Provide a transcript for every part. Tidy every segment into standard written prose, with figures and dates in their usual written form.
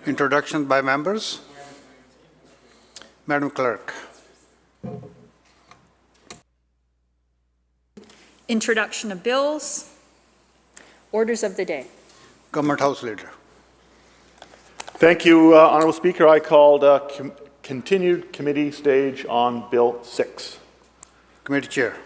Introductions by members. Madam Clerk. Introduction of bills. Orders of the day. Government House Leader. Thank you, Honourable Speaker. I called continued committee stage on Bill 6. Committee Chair.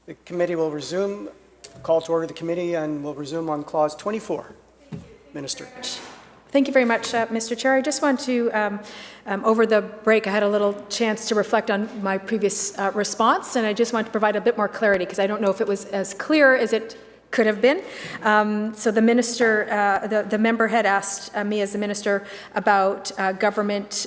The committee will resume. Call to order the committee and will resume on clause 24. Minister. Thank you very much, Mr. Chair. I just want to, over the break, I had a little chance to reflect on my previous response, and I just want to provide a bit more clarity because I don't know if it was as clear as it could have been. So the minister, the member had asked me as the minister about government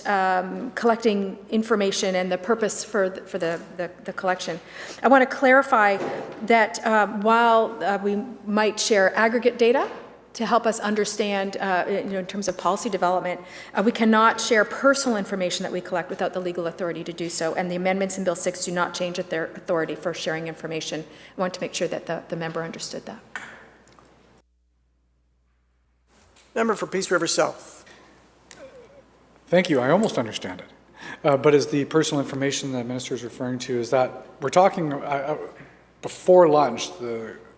collecting information and the purpose for the collection. I want to clarify that while we might share aggregate data to help us understand, in terms of policy development, we cannot share personal information that we collect without the legal authority to do so, and the amendments in Bill 6 do not change their authority for sharing information. I want to make sure that the member understood that. Member for Peace River South. Thank you. I almost understand it. But is the personal information the minister is referring to, is that we're talking before lunch,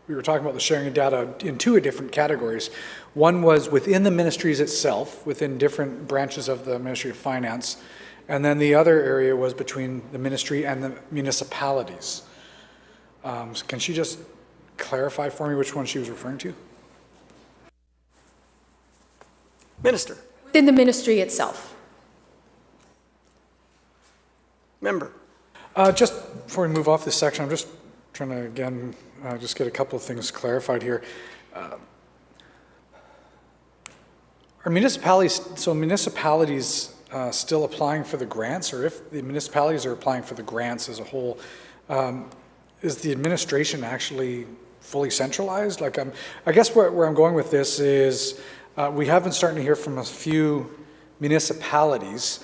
we were talking about the sharing of data in two different categories. One was within the ministries itself, within different branches of the Ministry of Finance, and then the other area was between the ministry and the municipalities. So can she just clarify for me which one she was referring to? Minister. Within the ministry itself. Member. Just before we move off this section, I'm just trying to, again, just get a couple of things clarified here. Are municipalities still applying for the grants, or if the municipalities are applying for the grants as a whole, is the administration actually fully centralized? Like, I guess where I'm going with this is we have been starting to hear from a few municipalities,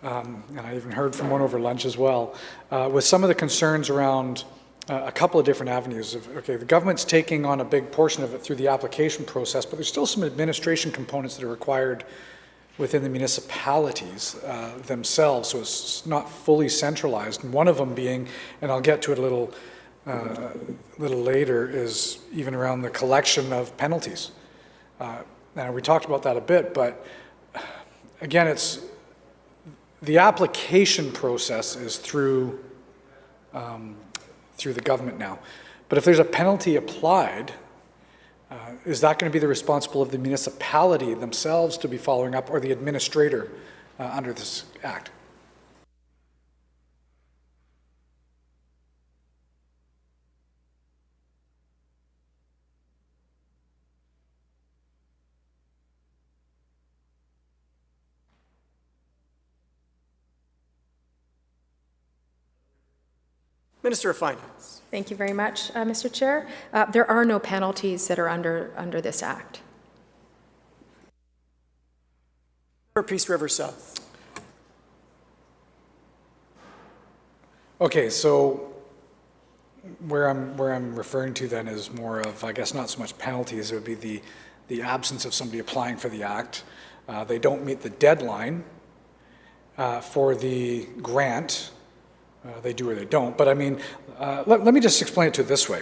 and I even heard from one over lunch as well, with some of the concerns around a couple of different avenues of, okay, the government's taking on a big portion of it through the application process, but there's still some administration components that are required within the municipalities themselves, so it's not fully centralized. And one of them being, and I'll get to it a little later, is even around the collection of penalties. Now, we talked about that a bit, but again, it's the application process is through the government now. But if there's a penalty applied, is that going to be the responsible of the municipality themselves to be following up, or the administrator under this act? Minister of Finance. Thank you very much, Mr. Chair. There are no penalties that are under this act. For Peace River South. Okay, so where I'm referring to then is more of, I guess, not so much penalties. It would be the absence of somebody applying for the act. They don't meet the deadline for the grant. They do or they don't, but I mean, let me just explain it to you this way.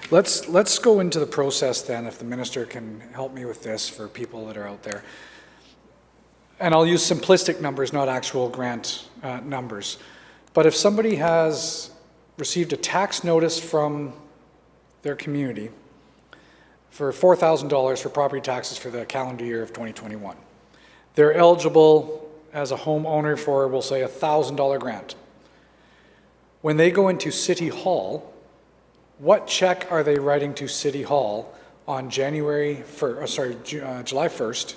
Let's go into the process then, if the minister can help me with this for people that are out there. And I'll use simplistic numbers, not actual grant numbers. But if somebody has received a tax notice from their community for $4,000 for property taxes for the calendar year of 2021, they're eligible as a homeowner for, we'll say, a $1,000 grant. When they go into City Hall, what check are they writing to City Hall on July 1st?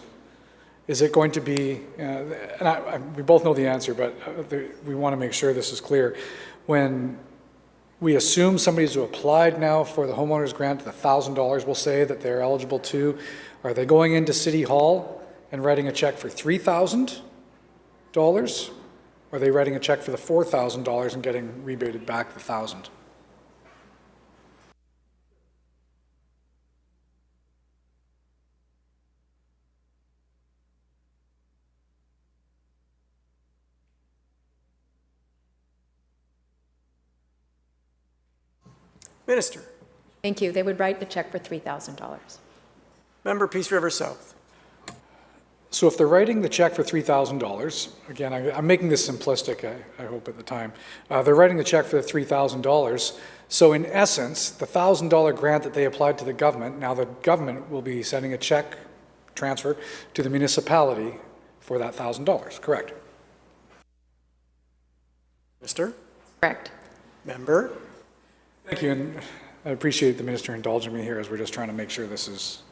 Is it going to be, we both know the answer, but we want to make sure this is clear. When we assume somebody's applied now for the homeowner's grant, the $1,000 we'll say that they're eligible to, are they going into City Hall and writing a check for $3,000? Or are they writing a check for the $4,000 and getting rebated back the $1,000? Minister. Thank you. They would write the check for $3,000. Member Peace River South. So if they're writing the check for $3,000, again, I'm making this simplistic, I hope at the time, they're writing the check for the $3,000. So in essence, the $1,000 grant that they applied to the government, now the government will be sending a check transfer to the municipality for that $1,000, correct? Minister. Correct. Member. Thank you, and I appreciate the minister indulging me here as we're just trying to make sure this is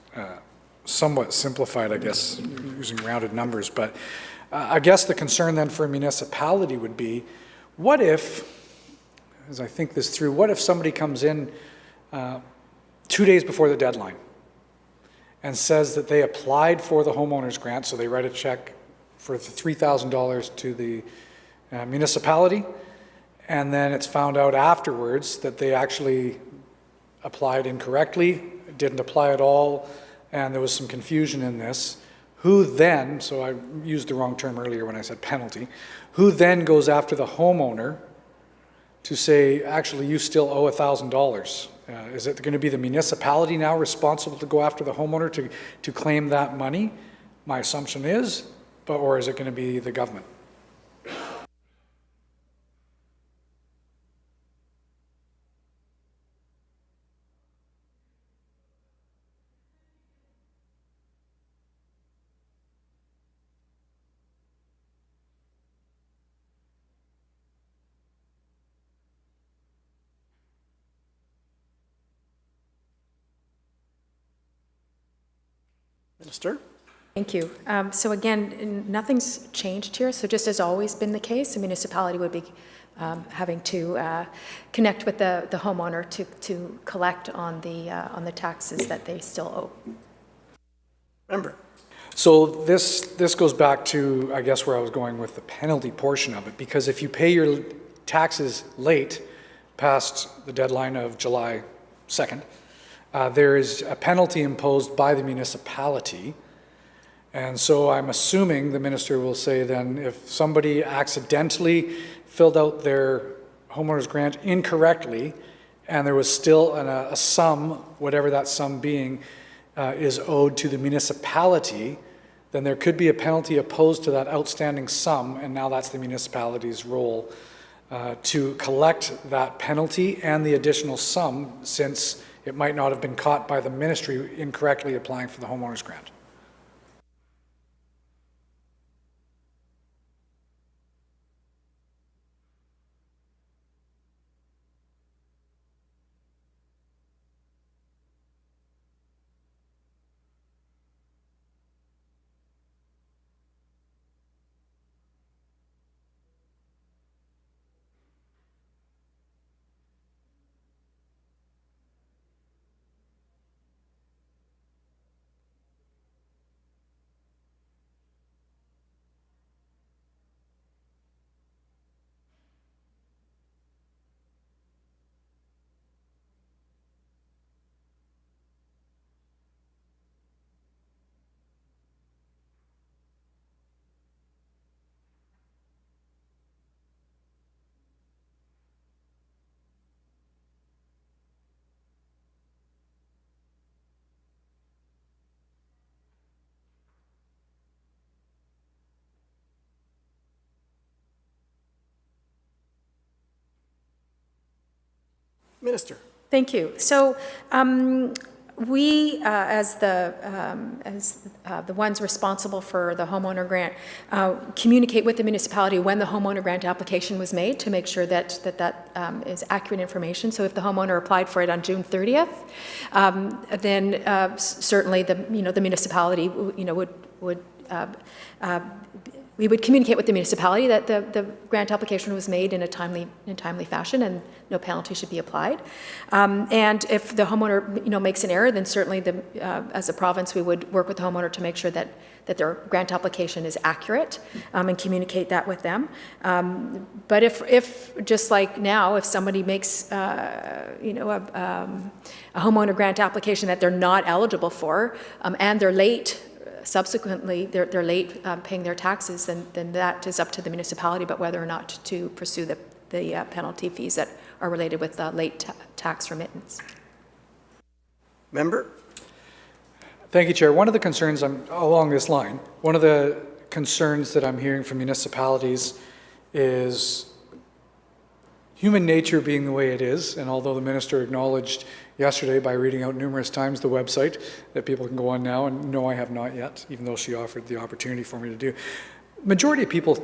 somewhat simplified, I guess, using rounded numbers. But I guess the concern then for a municipality would be, what if, as I think this through, what if somebody comes in 2 days before the deadline and says that they applied for the homeowner's grant, so they write a check for the $3,000 to the municipality, and then it's found out afterwards that they actually applied incorrectly, didn't apply at all, and there was some confusion in this. Who then, so I used the wrong term earlier when I said penalty, who then goes after the homeowner to say, actually, you still owe $1,000? Is it going to be the municipality now responsible to go after the homeowner to claim that money? My assumption is, or is it going to be the government? Minister. Thank you. So again, nothing's changed here. So just as always been the case, the municipality would be having to connect with the homeowner to collect on the taxes that they still owe. Member. So this goes back to, I guess, where I was going with the penalty portion of it, because if you pay your taxes late past the deadline of July 2nd, there is a penalty imposed by the municipality. And so I'm assuming the minister will say then, if somebody accidentally filled out their homeowner's grant incorrectly and there was still a sum, whatever that sum being, is owed to the municipality, then there could be a penalty opposed to that outstanding sum, and now that's the municipality's role to collect that penalty and the additional sum, since it might not have been caught by the ministry incorrectly applying for the homeowner's grant. Minister. Thank you. So We, as the ones responsible for the homeowner grant, communicate with the municipality when the homeowner grant application was made to make sure that is accurate information. So if the homeowner applied for it on June 30th, then certainly the municipality we would communicate with the municipality that the grant application was made in a timely fashion and no penalty should be applied. And if the homeowner makes an error, then certainly as a province we would work with the homeowner to make sure that their grant application is accurate and communicate that with them. But if just like now, if somebody makes a homeowner grant application that they're not eligible for and they're late, subsequently they're late paying their taxes, then that is up to the municipality about whether or not to pursue the penalty fees that are related with late tax remittance. Member? Thank you, Chair. One of the concerns along this line, one of the concerns that I'm hearing from municipalities is human nature being the way it is, and although the minister acknowledged yesterday by reading out numerous times the website that people can go on now, and no, I have not yet, even though she offered the opportunity for me to do. Majority of people,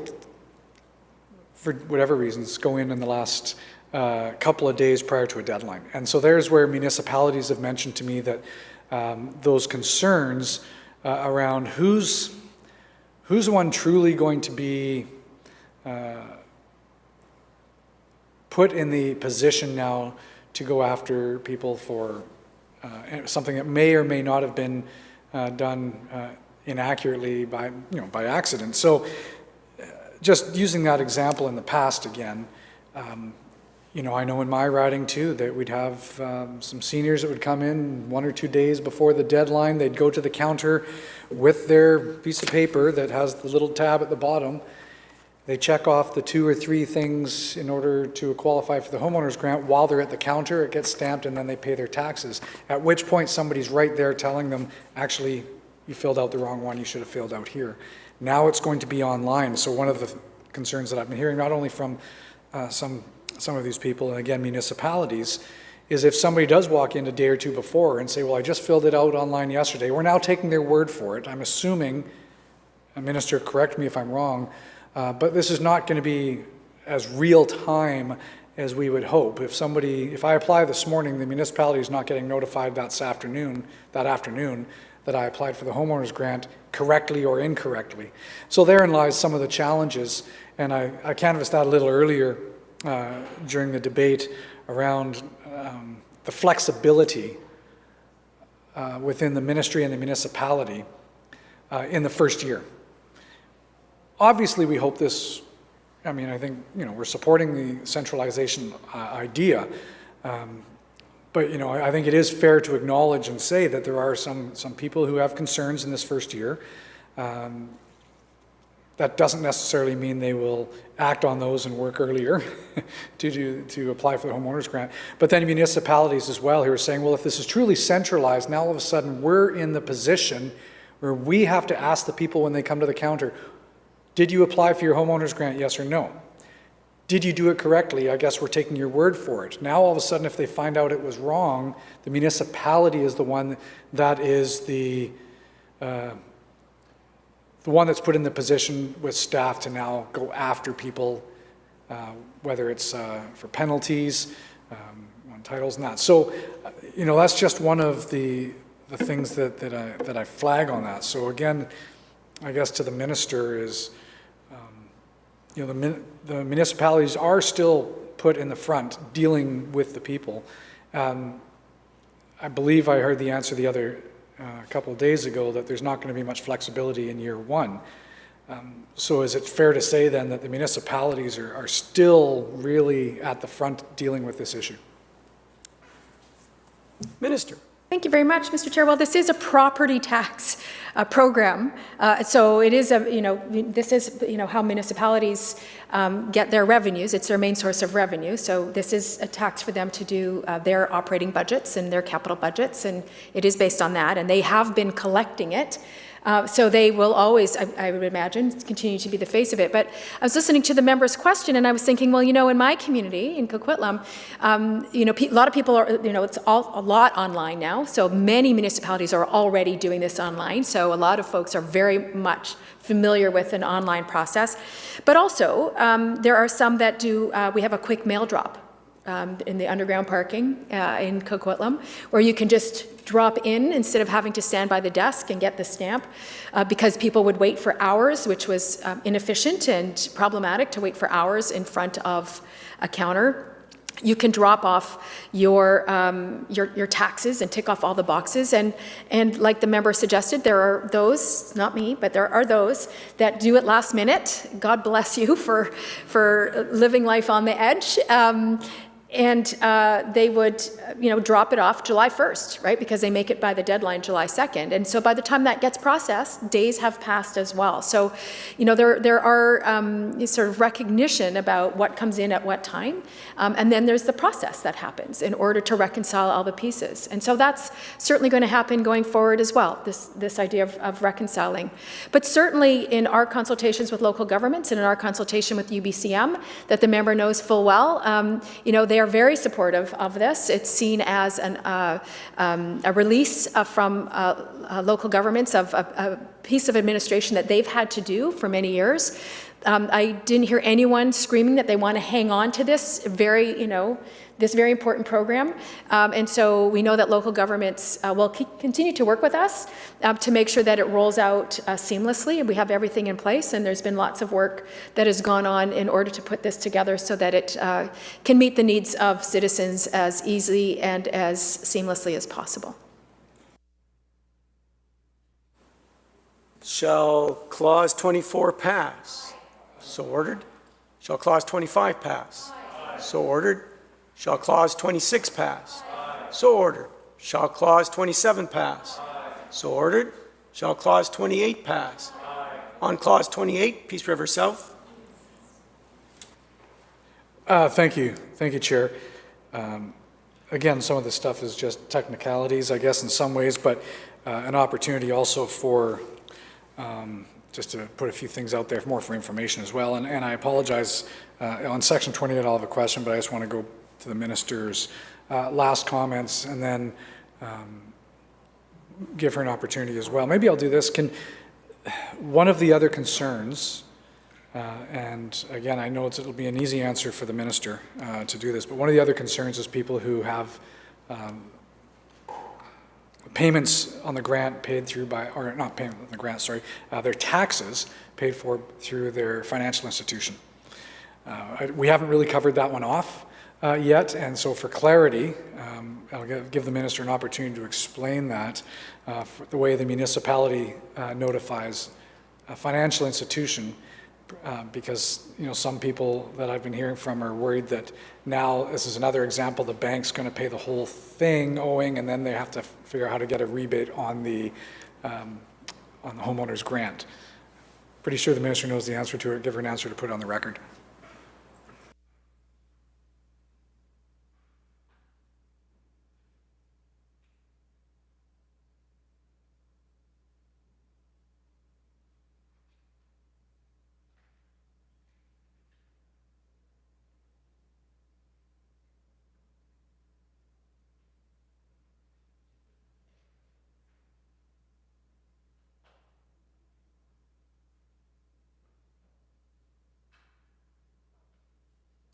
for whatever reasons, go in the last couple of days prior to a deadline. And so there's where municipalities have mentioned to me that those concerns around who's the one truly going to be put in the position now to go after people for something that may or may not have been done inaccurately by accident. So just using that example in the past again, I know in my riding too that we'd have some seniors that would come in 1 or 2 days before the deadline. They'd go to the counter with their piece of paper that has the little tab at the bottom. They check off the 2 or 3 things in order to qualify for the homeowner's grant. While they're at the counter, it gets stamped and then they pay their taxes. At which point somebody's right there telling them, actually, you filled out the wrong one, you should have filled out here. Now it's going to be online. So one of the concerns that I've been hearing, not only from some of these people, and again, municipalities, is if somebody does walk in a day or two before and say, well, I just filled it out online yesterday, we're now taking their word for it. I'm assuming, Minister, correct me if I'm wrong, but this is not going to be as real time as we would hope. If I apply this morning, the municipality is not getting notified that afternoon that I applied for the homeowner's grant correctly or incorrectly. So therein lies some of the challenges, and I canvassed that a little earlier during the debate around the flexibility within the ministry and the municipality in the first year. Obviously, we hope this, I think, we're supporting the centralization idea, but, I think it is fair to acknowledge and say that there are some people who have concerns in this first year. That doesn't necessarily mean they will act on those and work earlier to apply for the homeowner's grant. But then municipalities as well who are saying, well, if this is truly centralized, now all of a sudden we're in the position where we have to ask the people when they come to the counter, did you apply for your homeowner's grant, yes or no? Did you do it correctly? I guess we're taking your word for it. Now all of a sudden if they find out it was wrong, the municipality is the one that is the one that's put in the position with staff to now go after people, whether it's for penalties, on titles and that. So, that's just one of the things that I flag on that. So again, I guess to the minister is, the municipalities are still put in the front dealing with the people. I believe I heard the answer the other a couple of days ago that there's not going to be much flexibility in year one. So is it fair to say then that the municipalities are still really at the front dealing with this issue? Minister. Thank you very much, Mr. Chair. Well, this is a property tax program, so it is this is how municipalities get their revenues. It's their main source of revenue. So this is a tax for them to do their operating budgets and their capital budgets, and it is based on that. And they have been collecting it So they will always, I would imagine, continue to be the face of it. But I was listening to the member's question, and I was thinking, well, in my community, in Coquitlam, a lot of people are, it's a lot online now. So many municipalities are already doing this online. So a lot of folks are very much familiar with an online process. But also, there are some that do, we have a quick mail drop in the underground parking in Coquitlam, where you can just drop in instead of having to stand by the desk and get the stamp, because people would wait for hours, which was inefficient and problematic to wait for hours in front of a counter. You can drop off your taxes and tick off all the boxes, and like the member suggested, there are those, not me, but there are those that do it last minute. God bless you for living life on the edge. And they would, drop it off July 1st, right? Because they make it by the deadline July 2nd. And so by the time that gets processed, days have passed as well. So, there are sort of recognition about what comes in at what time. And then there's the process that happens in order to reconcile all the pieces. And so that's certainly going to happen going forward as well, this idea of reconciling. But certainly in our consultations with local governments and in our consultation with UBCM, that the member knows full well, they are very supportive of this. It's seen as a release from local governments of a piece of administration that they've had to do for many years. I didn't hear anyone screaming that they want to hang on to this very important program. And so we know that local governments will continue to work with us to make sure that it rolls out seamlessly, and we have everything in place, and there's been lots of work that has gone on in order to put this together so that it can meet the needs of citizens as easily and as seamlessly as possible. Shall Clause 24 pass? So ordered. Shall Clause 25 pass? So ordered. Shall Clause 26 pass? So ordered. Shall Clause 27 pass? So ordered. Shall Clause 28 pass? On Clause 28, Peace River South. Thank you, Chair. Again, some of this stuff is just technicalities, I guess, in some ways, but an opportunity also for just to put a few things out there more for information as well. And I apologize, on Section 28 I'll have a question, but I just want to go to the Minister's last comments and then give her an opportunity as well. Maybe I'll do this. One of the other concerns, and again, I know it'll be an easy answer for the Minister to do this, but one of the other concerns is people who have payments on the grant paid through by, or not payment on the grant, sorry, their taxes paid for through their financial institution. We haven't really covered that one off yet, and so for clarity, I'll give the Minister an opportunity to explain that, the way the municipality notifies a financial institution, because some people that I've been hearing from are worried that now this is another example, the bank's going to pay the whole thing owing, and then they have to figure out how to get a rebate on the homeowner's grant. Pretty sure the Minister knows the answer to it. Give her an answer to put on the record.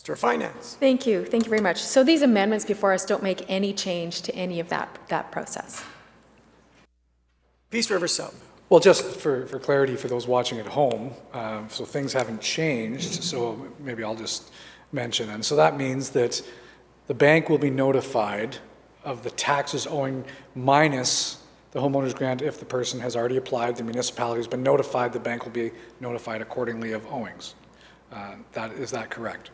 Mr. Finance. Thank you very much. So these amendments before us don't make any change to any of that process. Peace River South. Well, just for clarity for those watching at home, so things haven't changed, so maybe I'll just mention. And so that means that the bank will be notified of the taxes owing minus the homeowner's grant if the person has already applied, the municipality has been notified, the bank will be notified accordingly of owings. Is that correct?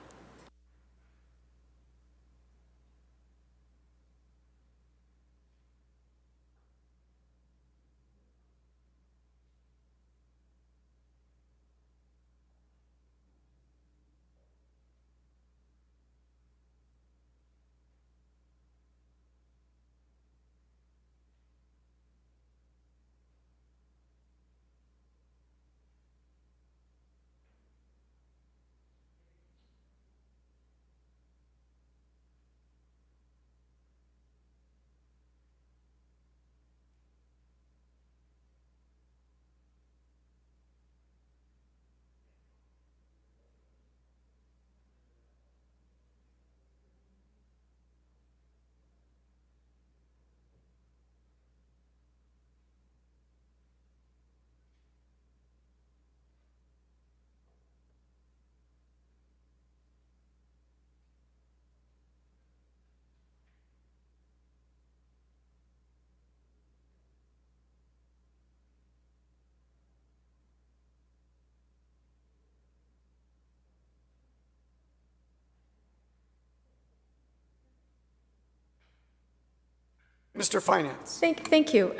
Minister of Finance. Thank you.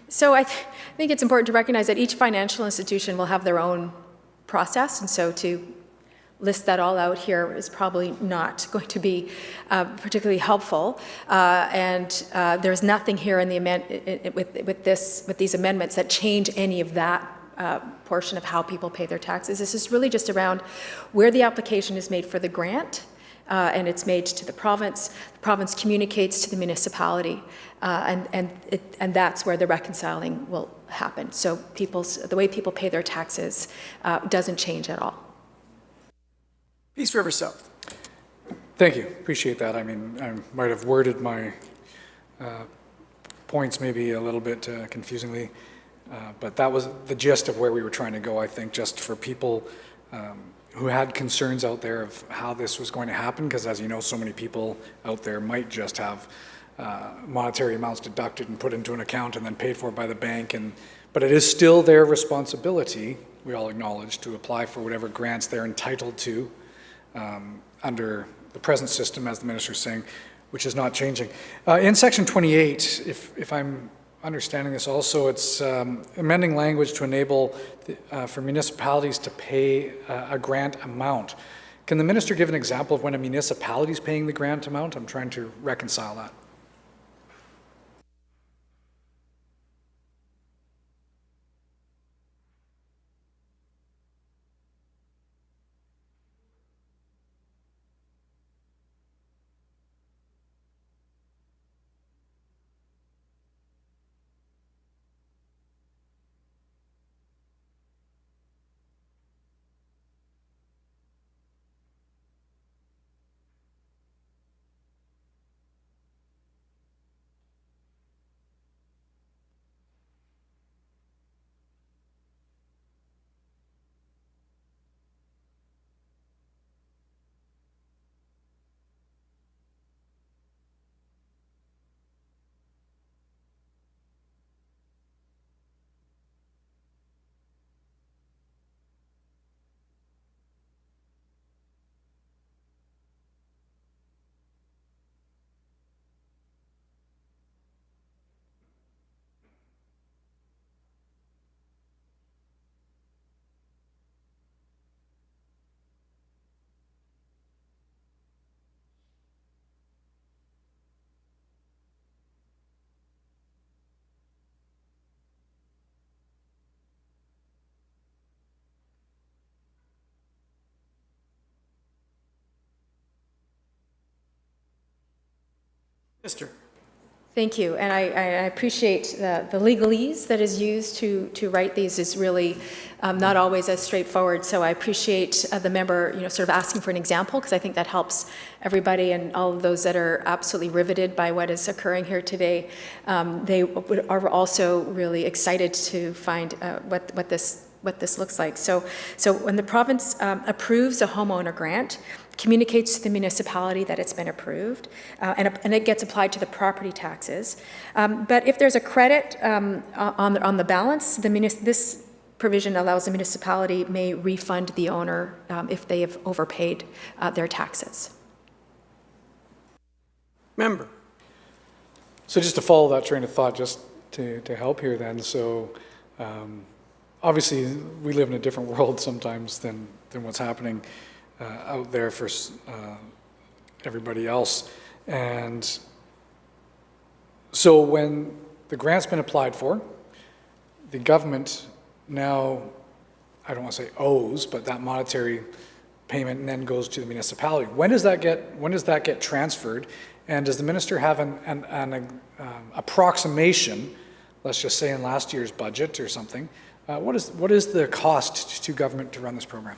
So I think it's important to recognize that each financial institution will have their own process, and so to list that all out here is probably not going to be particularly helpful. There's nothing here in the with these amendments that change any of that portion of how people pay their taxes. This is really just around where the application is made for the grant. And it's made to the province communicates to the municipality, and that's where the reconciling will happen. So the way people pay their taxes doesn't change at all. Peace River South. Thank you. Appreciate that. I mean, I might have worded my points maybe a little bit confusingly, but that was the gist of where we were trying to go, I think, just for people who had concerns out there of how this was going to happen, because as you know, so many people out there might just have monetary amounts deducted and put into an account and then paid for by the bank. But it is still their responsibility, we all acknowledge, to apply for whatever grants they're entitled to under the present system, as the minister is saying, which is not changing. In section 28, if I'm understanding this also, it's amending language to enable for municipalities to pay a grant amount. Can the minister give an example of when a municipality is paying the grant amount? I'm trying to reconcile that. Minister. Thank you, and I appreciate the legalese that is used to write these is really not always as straightforward. So I appreciate the member, sort of asking for an example, because I think that helps everybody and all of those that are absolutely riveted by what is occurring here today. They are also really excited to find what this looks like. So when the province approves a homeowner grant, communicates to the municipality that it's been approved, and it gets applied to the property taxes. But if there's a credit on the balance, this provision allows the municipality may refund the owner if they have overpaid their taxes. Member. So just to follow that train of thought, just to help here then, so obviously we live in a different world sometimes than what's happening out there for everybody else. And so when the grant's been applied for, the government now, I don't want to say owes, but that monetary payment then goes to the municipality. When does that get transferred? And does the minister have an approximation, let's just say in last year's budget or something, what is the cost to government to run this program?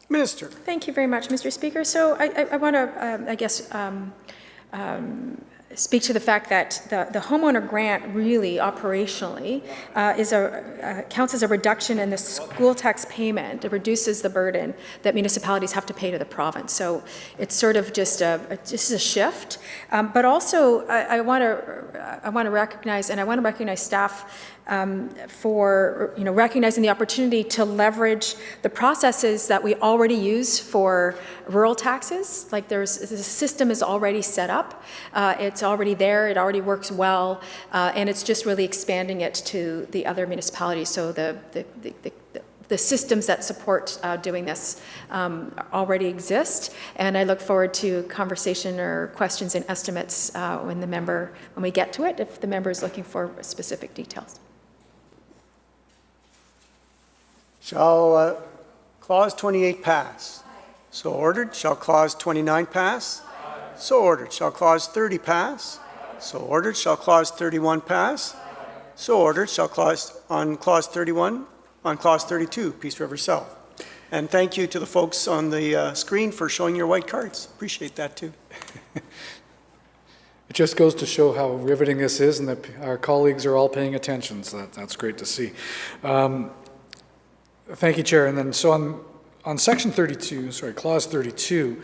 Minister. Thank you very much, Mr. Speaker. So I want to, I guess, speak to the fact that the homeowner grant really operationally counts as a reduction in the school tax payment. It reduces the burden that municipalities have to pay to the province. So it's sort of just a shift. But also, I want to recognize staff for recognizing the opportunity to leverage the processes that we already use for rural taxes. Like the system is already set up, it's already there, it already works well, and it's just really expanding it to the other municipalities. So the systems that support doing this already exist, and I look forward to conversation or questions and estimates when we get to it, if the member is looking for specific details. Shall Clause 28 pass? So ordered. Shall Clause 29 pass? So ordered. Shall Clause 30 pass? So ordered. Shall Clause 31 pass? So ordered. Shall Clause 31, on Clause 32, Peace River South. And thank you to the folks on the screen for showing your white cards. Appreciate that too. It just goes to show how riveting this is and that our colleagues are all paying attention, so that's great to see. Thank you, Chair. And then so on Section 32, Clause 32,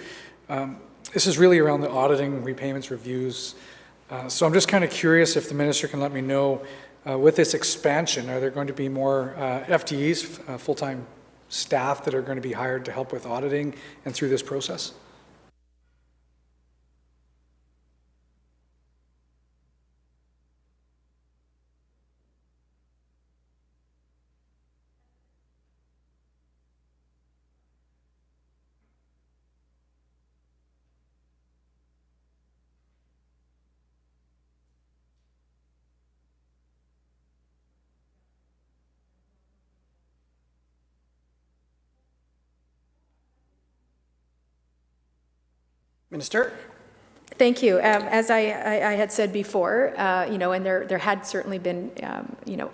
this is really around the auditing, repayments, reviews. So I'm just kind of curious if the Minister can let me know, with this expansion, are there going to be more FTEs, full-time staff that are going to be hired to help with auditing and through this process? Minister. Thank you. As I had said before, and there had certainly been,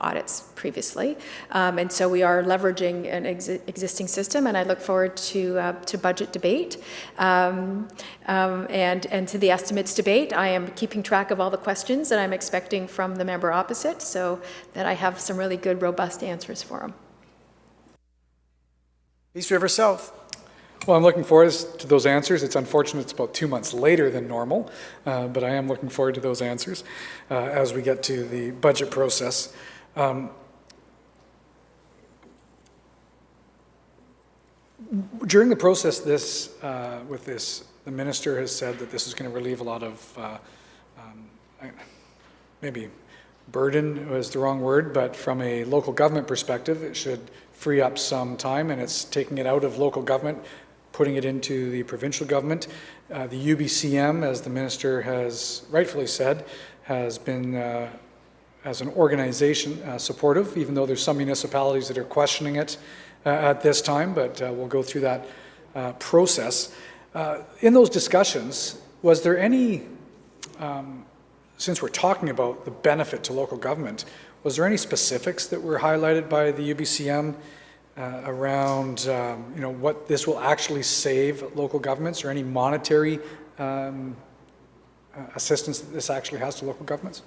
audits previously, and so we are leveraging an existing system, and I look forward to budget debate and to the estimates debate. I am keeping track of all the questions that I'm expecting from the member opposite, so that I have some really good, robust answers for them. Peace River South. Well, I'm looking forward to those answers. It's unfortunate it's about 2 months later than normal, but I am looking forward to those answers as we get to the budget process. During the process, the Minister has said that this is going to relieve a lot of, maybe burden was the wrong word, but from a local government perspective, it should free up some time, and it's taking it out of local government, putting it into the provincial government. The UBCM, as the Minister has rightfully said, has been, as an organization, supportive, even though there's some municipalities that are questioning it at this time, but we'll go through that process. In those discussions, was there any, since we're talking about the benefit to local government, was there any specifics that were highlighted by the UBCM around what this will actually save local governments, or any monetary assistance that this actually has to local governments?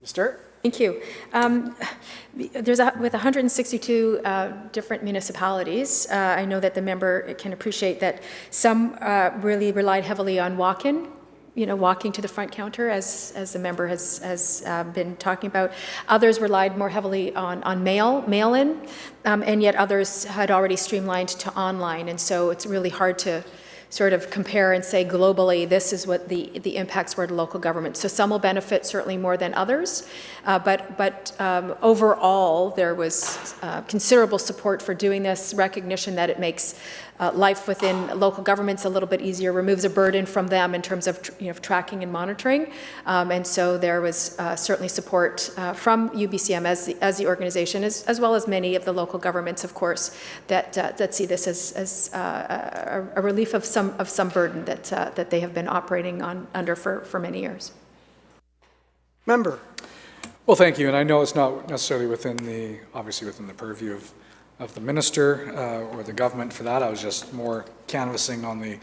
Minister. Thank you. With 162 different municipalities, I know that the member can appreciate that some really relied heavily on walk-in, walking to the front counter, as the member has been talking about. Others relied more heavily on mail-in, and yet others had already streamlined to online, and so it's really hard to sort of compare and say globally, this is what the impacts were to local government. So some will benefit certainly more than others, but overall there was considerable support for doing this, recognition that it makes life within local governments a little bit easier, removes a burden from them in terms of tracking and monitoring, and so there was certainly support from UBCM as the organization, as well as many of the local governments, of course, that see this as a relief of some burden that they have been operating under for many years. Member. Well, thank you, and I know it's not necessarily obviously within the purview of the minister or the government for that. I was just more canvassing on the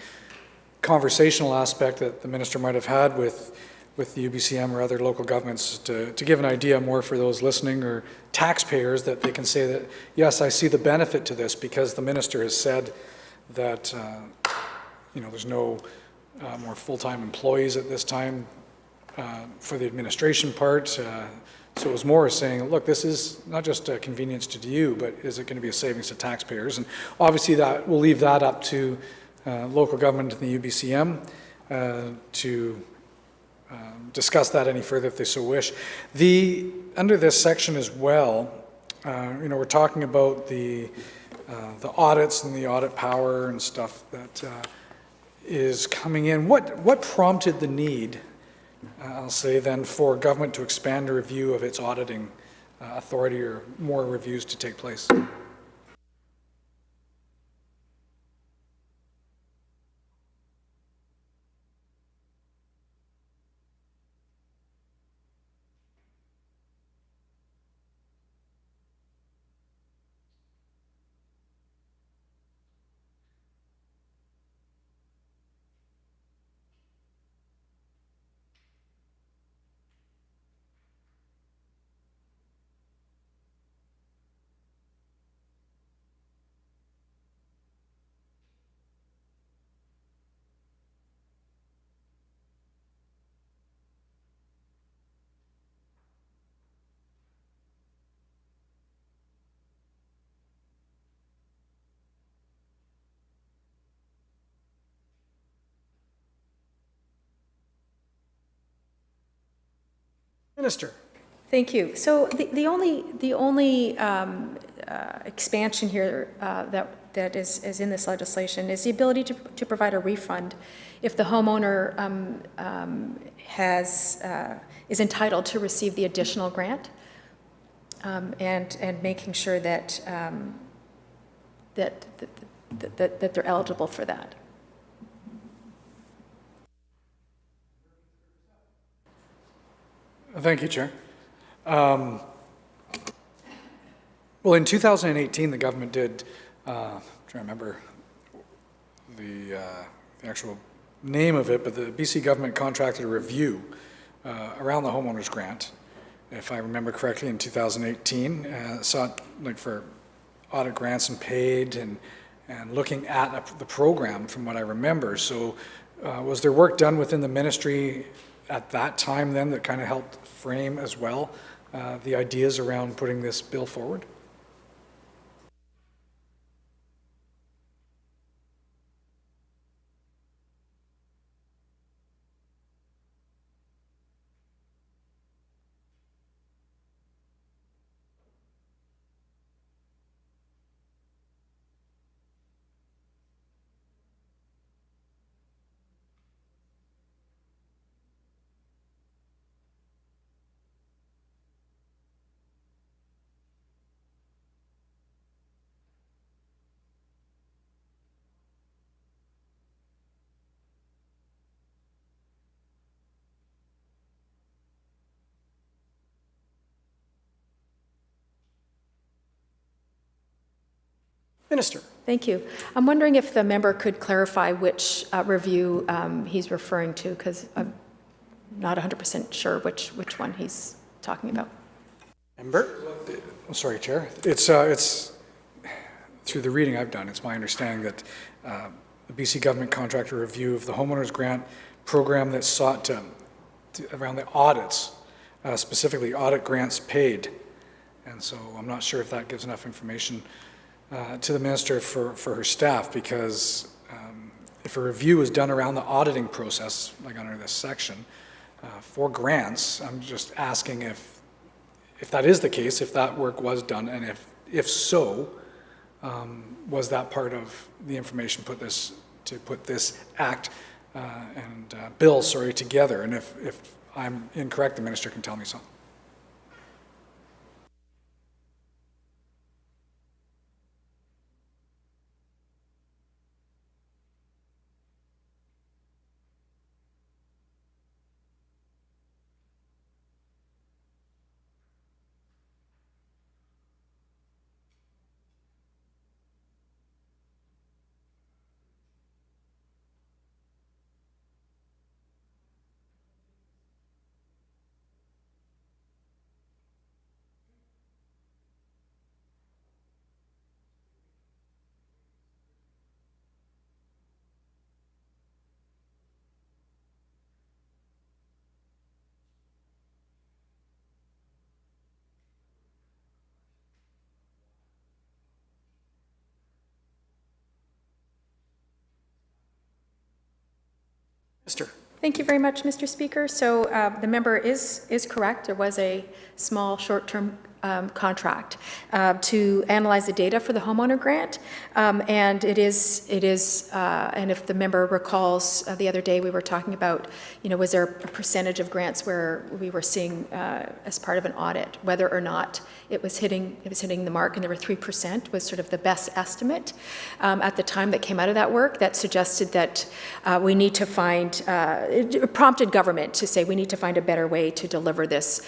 conversational aspect that the minister might have had with the UBCM or other local governments to give an idea more for those listening or taxpayers, that they can say that, yes, I see the benefit to this because the minister has said that there's no more full-time employees at this time for the administration part. So it was more saying, look, this is not just a convenience to you, but is it going to be a savings to taxpayers? And obviously that we'll leave that up to local government and the UBCM to discuss that any further if they so wish. Under this section as well, we're talking about the audits and the audit power and stuff that is coming in. What prompted the need, I'll say then, for government to expand a review of its auditing authority or more reviews to take place? Minister. Thank you. So the only expansion here that is in this legislation is the ability to provide a refund if the homeowner is entitled to receive the additional grant, and making sure that they're eligible for that. Thank you, Chair. Well, in 2018, the government did, I'm trying to remember the actual name of it, but the BC government contracted a review around the homeowners grant, if I remember correctly, in 2018. Sought for audit grants and paid and looking at the program from what I remember. So was there work done within the ministry at that time then that kind of helped frame as well the ideas around putting this bill forward? Minister. Thank you. I'm wondering if the member could clarify which review he's referring to, because I'm not 100% sure which one he's talking about. Member. I'm sorry, Chair. It's through the reading I've done, it's my understanding that the BC government contracted a review of the homeowners grant program that sought to around the audits, specifically audit grants paid. And so I'm not sure if that gives enough information to the minister for her staff, because if a review is done around the auditing process, like under this section, for grants, I'm just asking if that is the case, if that work was done, and if so, was that part of the information put this act and bill, together? And if I'm incorrect, the minister can tell me so. Minister. Thank you very much, Mr. Speaker. So the member is correct. There was a small short-term contract to analyze the data for the homeowner grant, and it is. And if the member recalls, the other day we were talking about, was there a percentage of grants where we were seeing as part of an audit whether or not it was hitting the mark, and there were 3% was sort of the best estimate at the time that came out of that work. That suggested that we need to find. It prompted government to say we need to find a better way to deliver this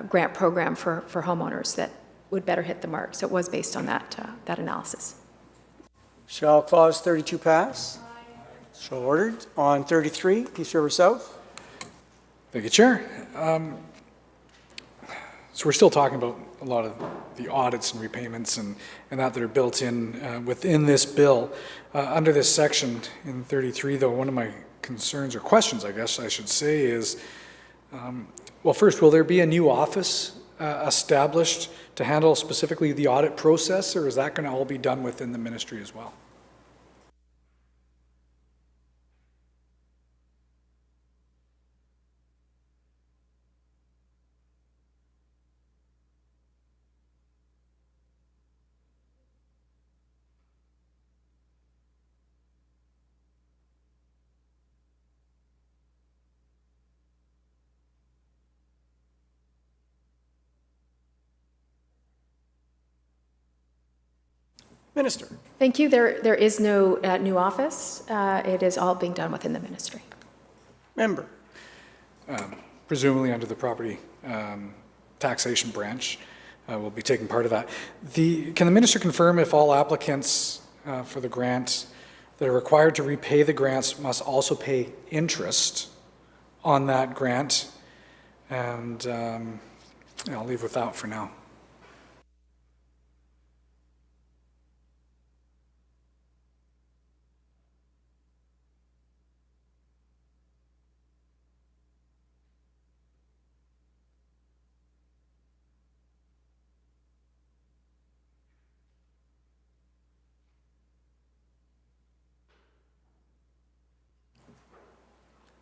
grant program for homeowners that would better hit the mark. So it was based on that analysis. Shall Clause 32 pass? So ordered. On 33, Peace River South. Thank you, Chair. So we're still talking about a lot of the audits and repayments and that are built in within this bill. Under this section in 33, though, one of my concerns or questions, I guess I should say, is, well, first, will there be a new office established to handle specifically the audit process, or is that going to all be done within the ministry as well? Minister. Thank you. There is no new office. It is all being done within the ministry. Member. Presumably under the property taxation branch will be taking part of that. Can the minister confirm if all applicants for the grant that are required to repay the grants must also pay interest on that grant? And I'll leave with that for now.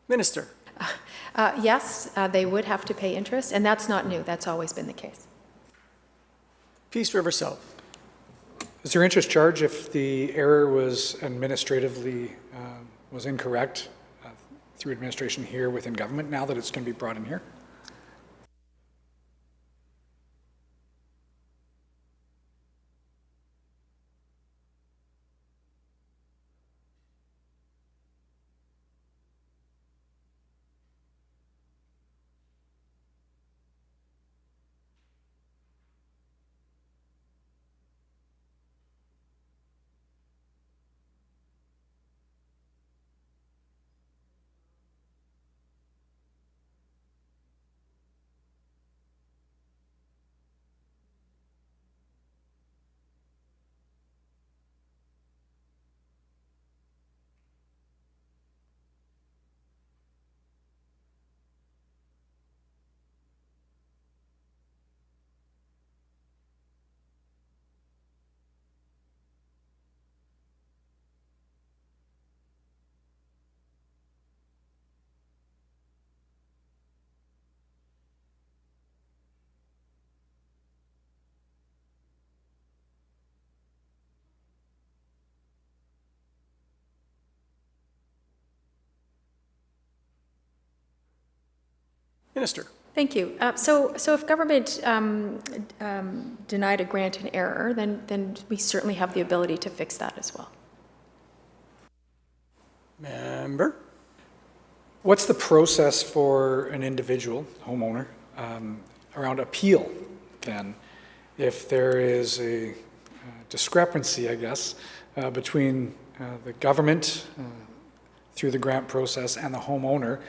Minister. Yes, they would have to pay interest, and that's not new. That's always been the case. Peace River South. Is there interest charge if the error was administratively was incorrect through administration here within government, now that it's going to be brought in here? Minister. Thank you. So if government denied a grant in error, then we certainly have the ability to fix that as well. Member. What's the process for an individual homeowner around appeal then? If there is a discrepancy, I guess, between the government through the grant process and the homeowner,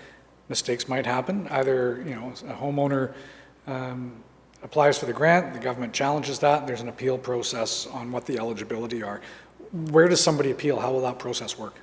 mistakes might happen. Either, a homeowner applies for the grant, the government challenges that, and there's an appeal process on what the eligibility are. Where does somebody appeal? How will that process work?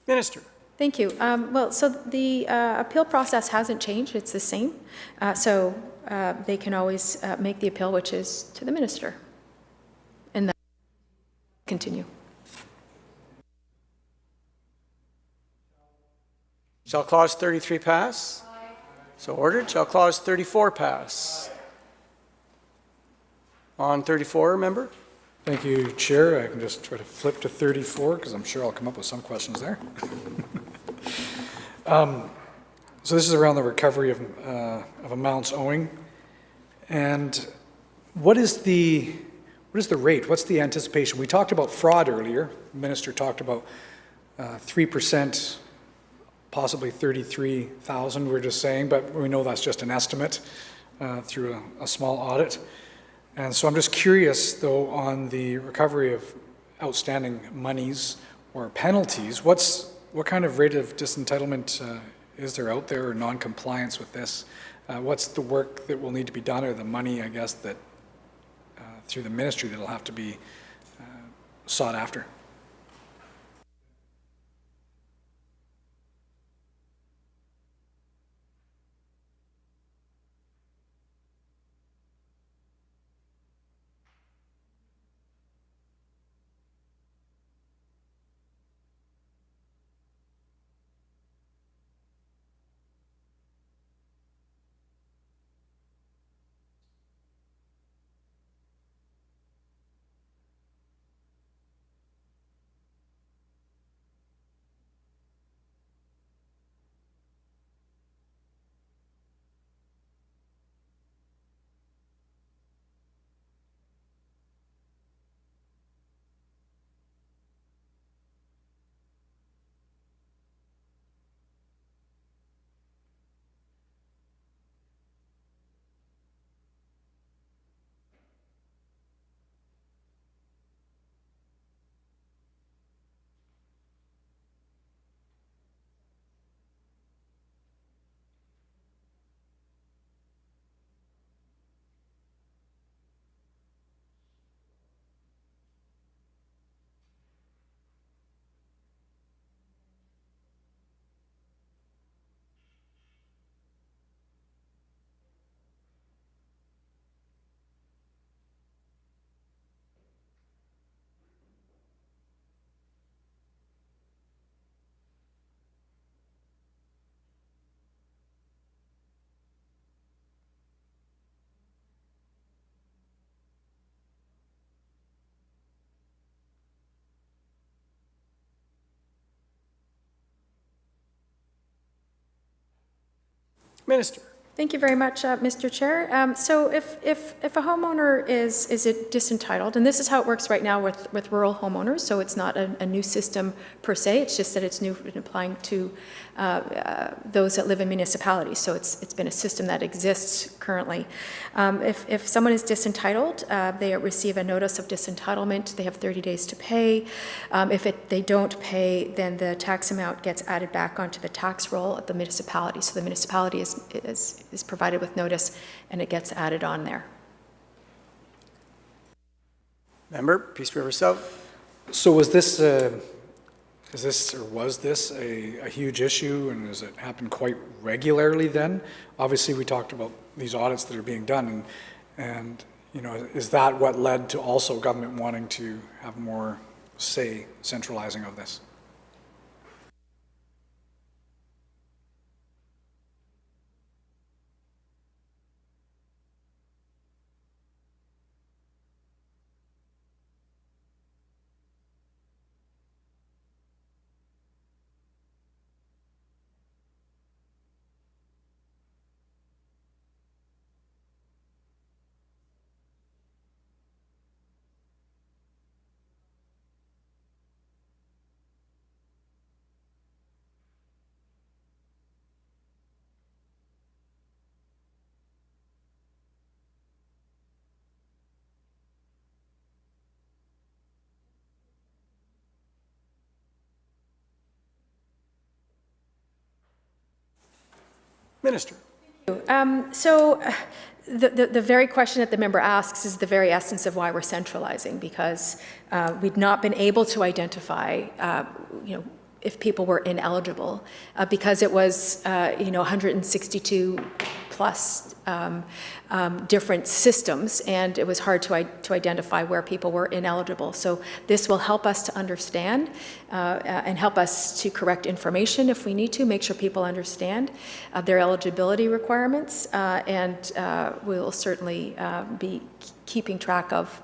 Minister. Thank you. Well, so the appeal process hasn't changed. It's the same. So they can always make the appeal, which is to the minister. And then continue. Shall clause 33 pass? Aye. So ordered. Shall clause 34 pass? On 34, member? Thank you, Chair. I can just try to flip to 34 because I'm sure I'll come up with some questions there. So this is around the recovery of amounts owing. And what is the rate? What's the anticipation? We talked about fraud earlier. The minister talked about 3%, possibly 33,000, we're just saying, but we know that's just an estimate through a small audit. And so I'm just curious, though, on the recovery of outstanding monies or penalties, what kind of rate of disentitlement is there out there or non-compliance with this? What's the work that will need to be done, or the money, I guess, that through the ministry that will have to be sought after? Minister. Thank you very much, Mr. Chair. So if a homeowner is disentitled, and this is how it works right now with rural homeowners, so it's not a new system per se, it's just that it's new in applying to those that live in municipalities. So it's been a system that exists currently. If someone is disentitled, they receive a notice of disentitlement. They have 30 days to pay. If they don't pay, then the tax amount gets added back onto the tax roll at the municipality. So the municipality is provided with notice, and it gets added on there. Member, Peace River South. So was this a huge issue, and does it happen quite regularly then? Obviously, we talked about these audits that are being done, and you know, is that what led to also government wanting to have more say, centralizing of this? Minister. The very question that the member asks is the very essence of why we're centralizing, because we'd not been able to identify, if people were ineligible, because it was, 162 plus different systems, and it was hard to identify where people were ineligible. So this will help us to understand and help us to correct information if we need to, make sure people understand their eligibility requirements, and we'll certainly be keeping track of,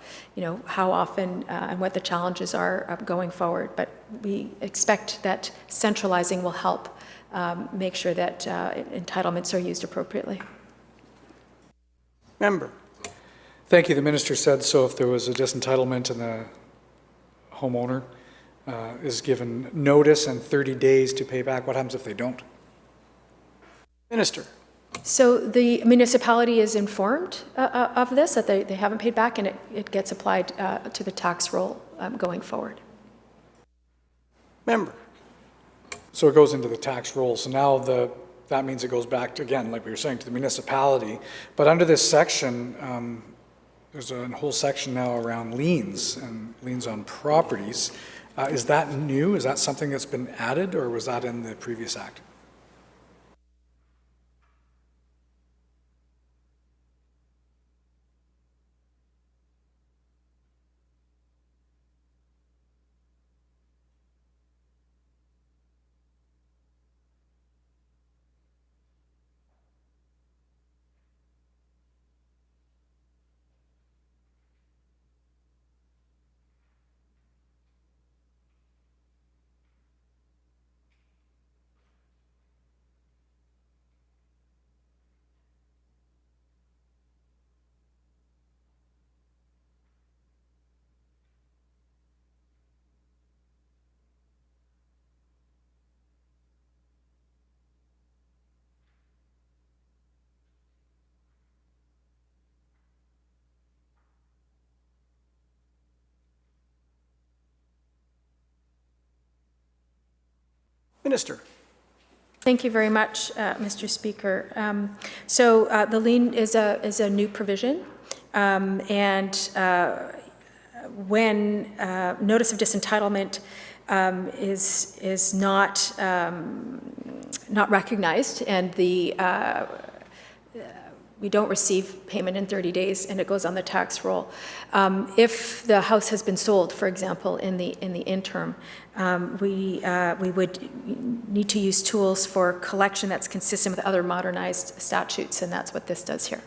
how often and what the challenges are going forward. But we expect that centralizing will help make sure that entitlements are used appropriately. Member. Thank you. The minister said so. If there was a disentitlement and the homeowner is given notice and 30 days to pay back, what happens if they don't? Minister. So the municipality is informed of this, that they haven't paid back, and it gets applied to the tax roll going forward. Member. So it goes into the tax roll. So now that means it goes back to, again, like we were saying, to the municipality. But under this section, there's a whole section now around liens and liens on properties. Is that new? Is that something that's been added, or was that in the previous act? Minister. Thank you very much, Mr. Speaker. The lien is a new provision, and when notice of disentitlement is not recognized, and we don't receive payment in 30 days, and it goes on the tax roll. If the house has been sold, for example, in the interim, we would need to use tools for collection that's consistent with other modernized statutes, and that's what this does here.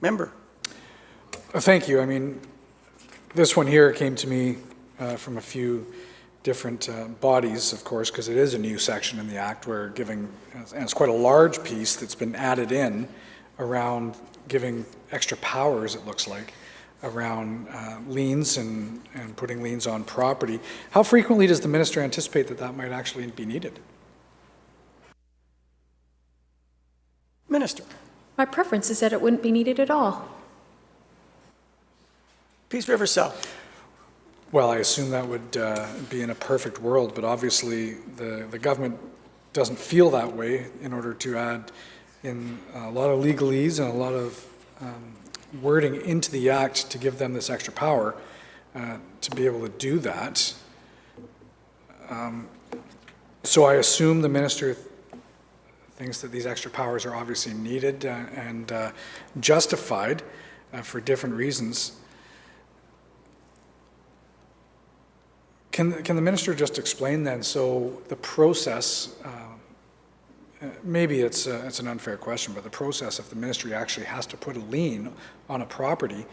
Member. Thank you. I mean, this one here came to me from a few different bodies, of course, because it is a new section in the Act. We're giving, and it's quite a large piece that's been added in around giving extra powers, it looks like, around liens and putting liens on property. How frequently does the minister anticipate that that might actually be needed? Minister. My preference is that it wouldn't be needed at all. Peace River South. Well, I assume that would be in a perfect world, but obviously the government doesn't feel that way in order to add in a lot of legalese and a lot of wording into the Act to give them this extra power to be able to do that. So I assume the minister thinks that these extra powers are obviously needed and justified for different reasons. Can the minister just explain then, so the process, maybe it's an unfair question, but the process, if the ministry actually has to put a lien on a property,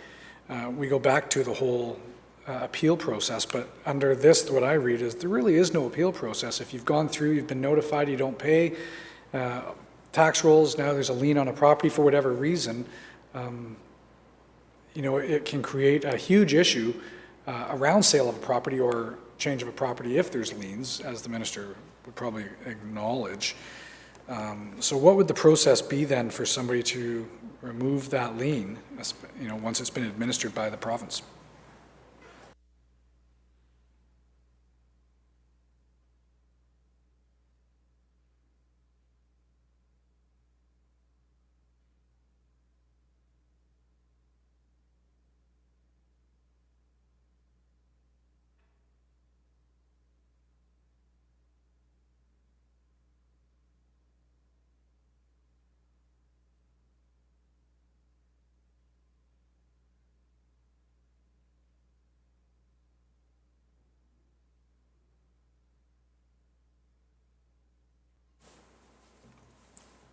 we go back to the whole appeal process, but under this, what I read is there really is no appeal process. If you've gone through, you've been notified, you don't pay tax rolls, now there's a lien on a property for whatever reason, you know, it can create a huge issue around sale of a property or change of a property if there's liens, as the minister would probably acknowledge. So what would the process be then for somebody to remove that lien, you know, once it's been administered by the province?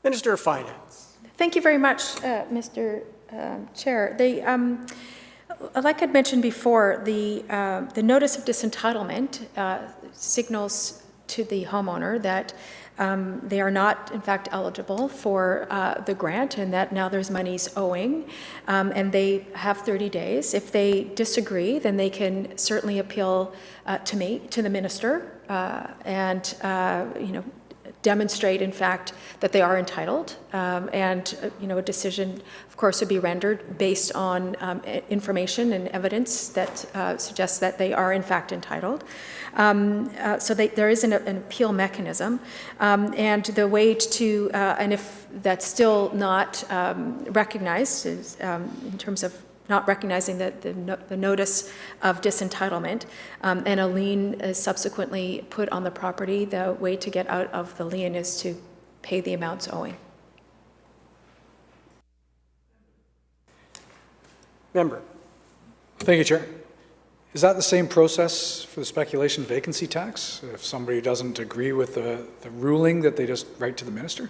Minister of Finance. Thank you very much, Mr. Chair. Like I'd mentioned before, the notice of disentitlement signals to the homeowner that they are not, in fact, eligible for the grant and that now there's monies owing, and they have 30 days. If they disagree, then they can certainly appeal to me, to the minister, and you know, demonstrate, in fact, that they are entitled, and you know, a decision, of course, would be rendered based on information and evidence that suggests that they are, in fact, entitled. So there is an appeal mechanism, and the way to, and if that's still not recognized, is, in terms of not recognizing the notice of disentitlement, and a lien is subsequently put on the property, the way to get out of the lien is to pay the amounts owing. Member. Thank you, Chair. Is that the same process for the speculation vacancy tax? If somebody doesn't agree with the ruling, that they just write to the minister?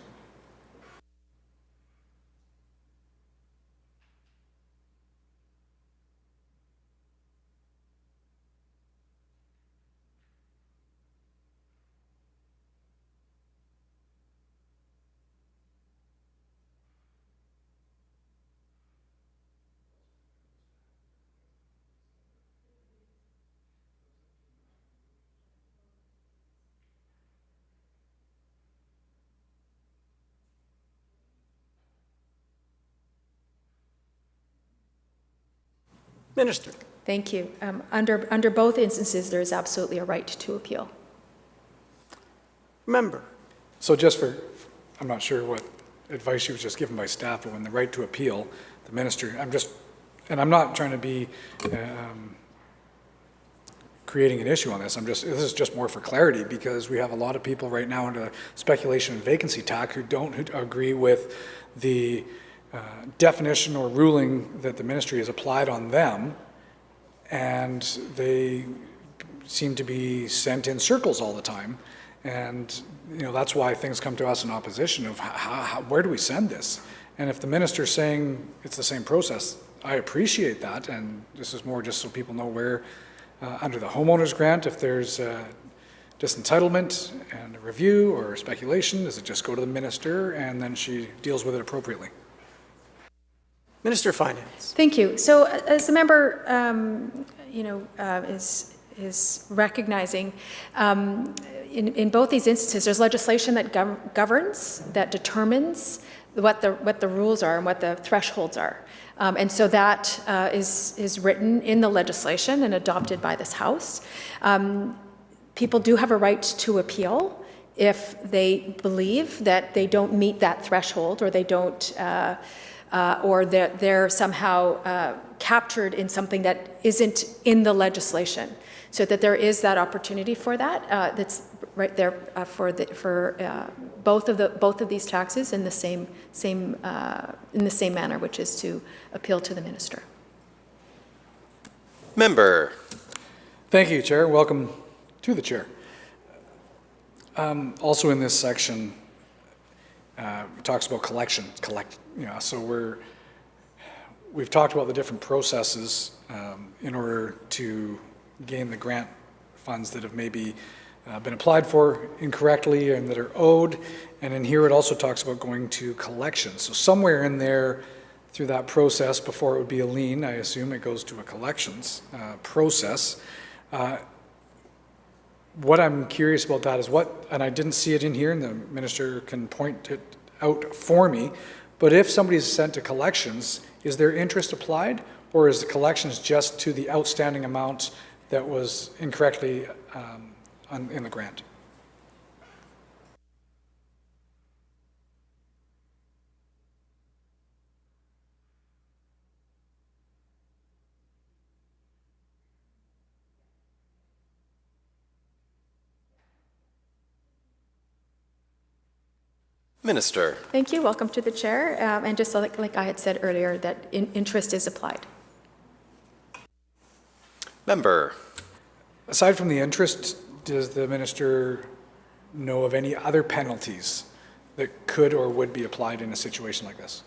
Minister. Thank you. Under both instances, there is absolutely a right to appeal. Member. So just for, I'm not sure what advice she was just given by staff, but when the right to appeal, the minister, and I'm not trying to be creating an issue on this. This is just more for clarity, because we have a lot of people right now under speculation and vacancy tax who don't agree with the definition or ruling that the ministry has applied on them, and they seem to be sent in circles all the time. And you know, that's why things come to us in opposition of where do we send this? And if the minister's saying it's the same process, I appreciate that, and this is more just so people know where under the homeowner's grant, if there's disentitlement and a review or speculation, does it just go to the minister and then she deals with it appropriately? Minister of Finance. Thank you. So as the member, is recognizing, in both these instances, there's legislation that governs, that determines what the rules are and what the thresholds are. And so that is written in the legislation and adopted by this House. People do have a right to appeal if they believe that they don't meet that threshold, or they don't, or that they're somehow captured in something that isn't in the legislation. So that there is that opportunity for that. That's right there for both of these taxes in the same manner, which is to appeal to the minister. Member. Thank you, Chair. Welcome to the Chair. Also in this section, it talks about collection. So we've talked about the different processes in order to gain the grant funds that have maybe been applied for incorrectly and that are owed. And in here it also talks about going to collections. So somewhere in there through that process, before it would be a lien, I assume it goes to a collections process. What I'm curious about that is and I didn't see it in here, and the minister can point it out for me, but if somebody's sent to collections, is their interest applied, or is the collections just to the outstanding amount that was incorrectly in the grant? Minister. Thank you. Welcome to the chair. And just like I had said earlier, that interest is applied. Member. Aside from the interest, does the minister know of any other penalties that could or would be applied in a situation like this?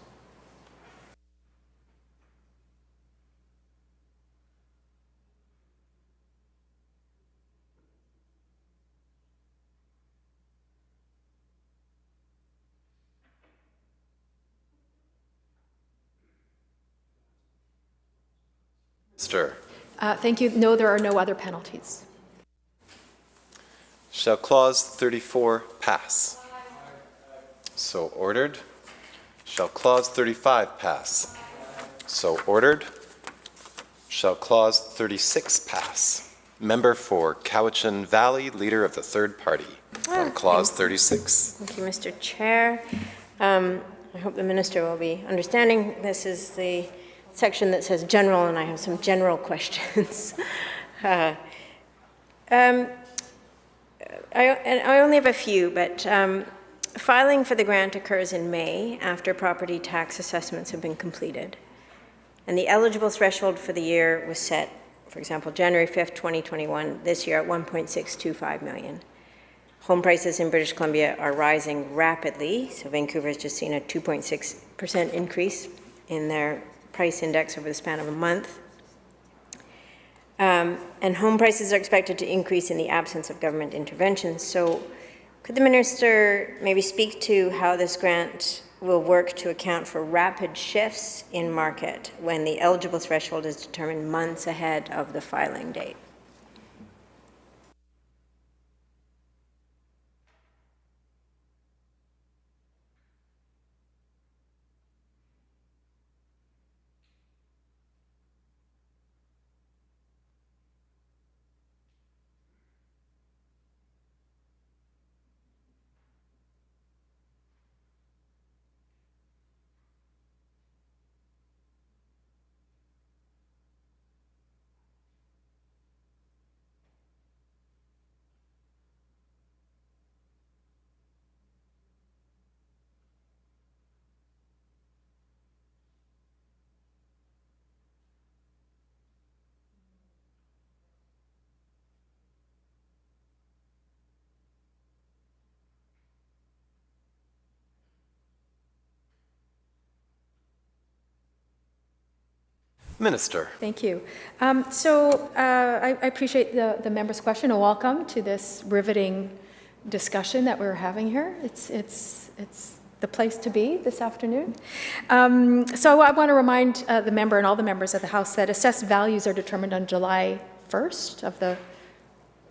Minister. Thank you. No, there are no other penalties. Shall clause 34 pass? So ordered. Shall clause 35 pass? So ordered. Shall clause 36 pass? Member for Cowichan Valley, leader of the third party, on clause 36. Thank you, Mr. Chair. I hope the minister will be understanding. This is the section that says general, and I have some general questions. I only have a few, but filing for the grant occurs in May after property tax assessments have been completed. And the eligible threshold for the year was set, for example, January 5th, 2021, this year at 1.625 million. Home prices in British Columbia are rising rapidly. So Vancouver has just seen a 2.6% increase in their price index over the span of a month. And home prices are expected to increase in the absence of government intervention. So could the minister maybe speak to how this grant will work to account for rapid shifts in market when the eligible threshold is determined months ahead of the filing date? Minister. Thank you. I appreciate the member's question, and welcome to this riveting discussion that we're having here. It's the place to be this afternoon. So I want to remind the member and all the members of the House that assessed values are determined on July 1st of the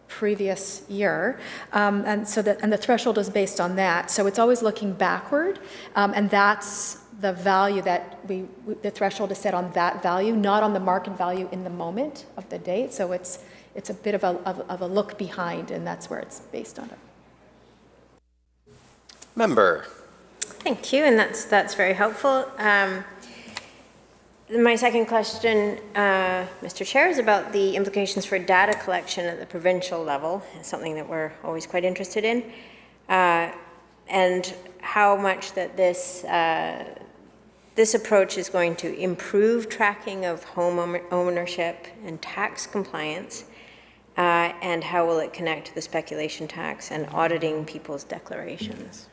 previous year, and the threshold is based on that. So it's always looking backward, and that's the value that the threshold is set on that value, not on the market value in the moment of the date. So it's a bit of a look behind, and that's where it's based on it. Member. Thank you, and that's very helpful. My second question, Mr. Chair, is about the implications for data collection at the provincial level. It's something that we're always quite interested in, and how much that this approach is going to improve tracking of home ownership and tax compliance, and how will it connect to the speculation tax and auditing people's declarations?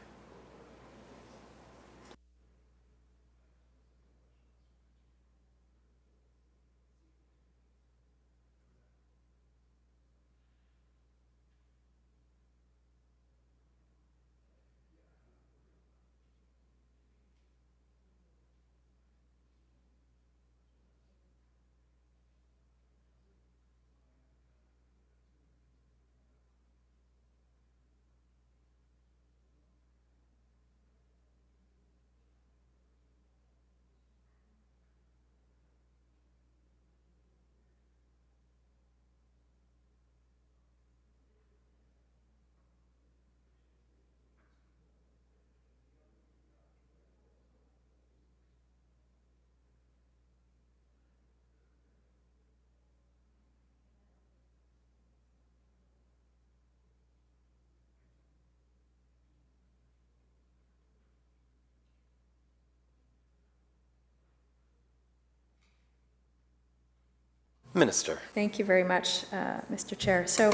Minister. Thank you very much, Mr. Chair. So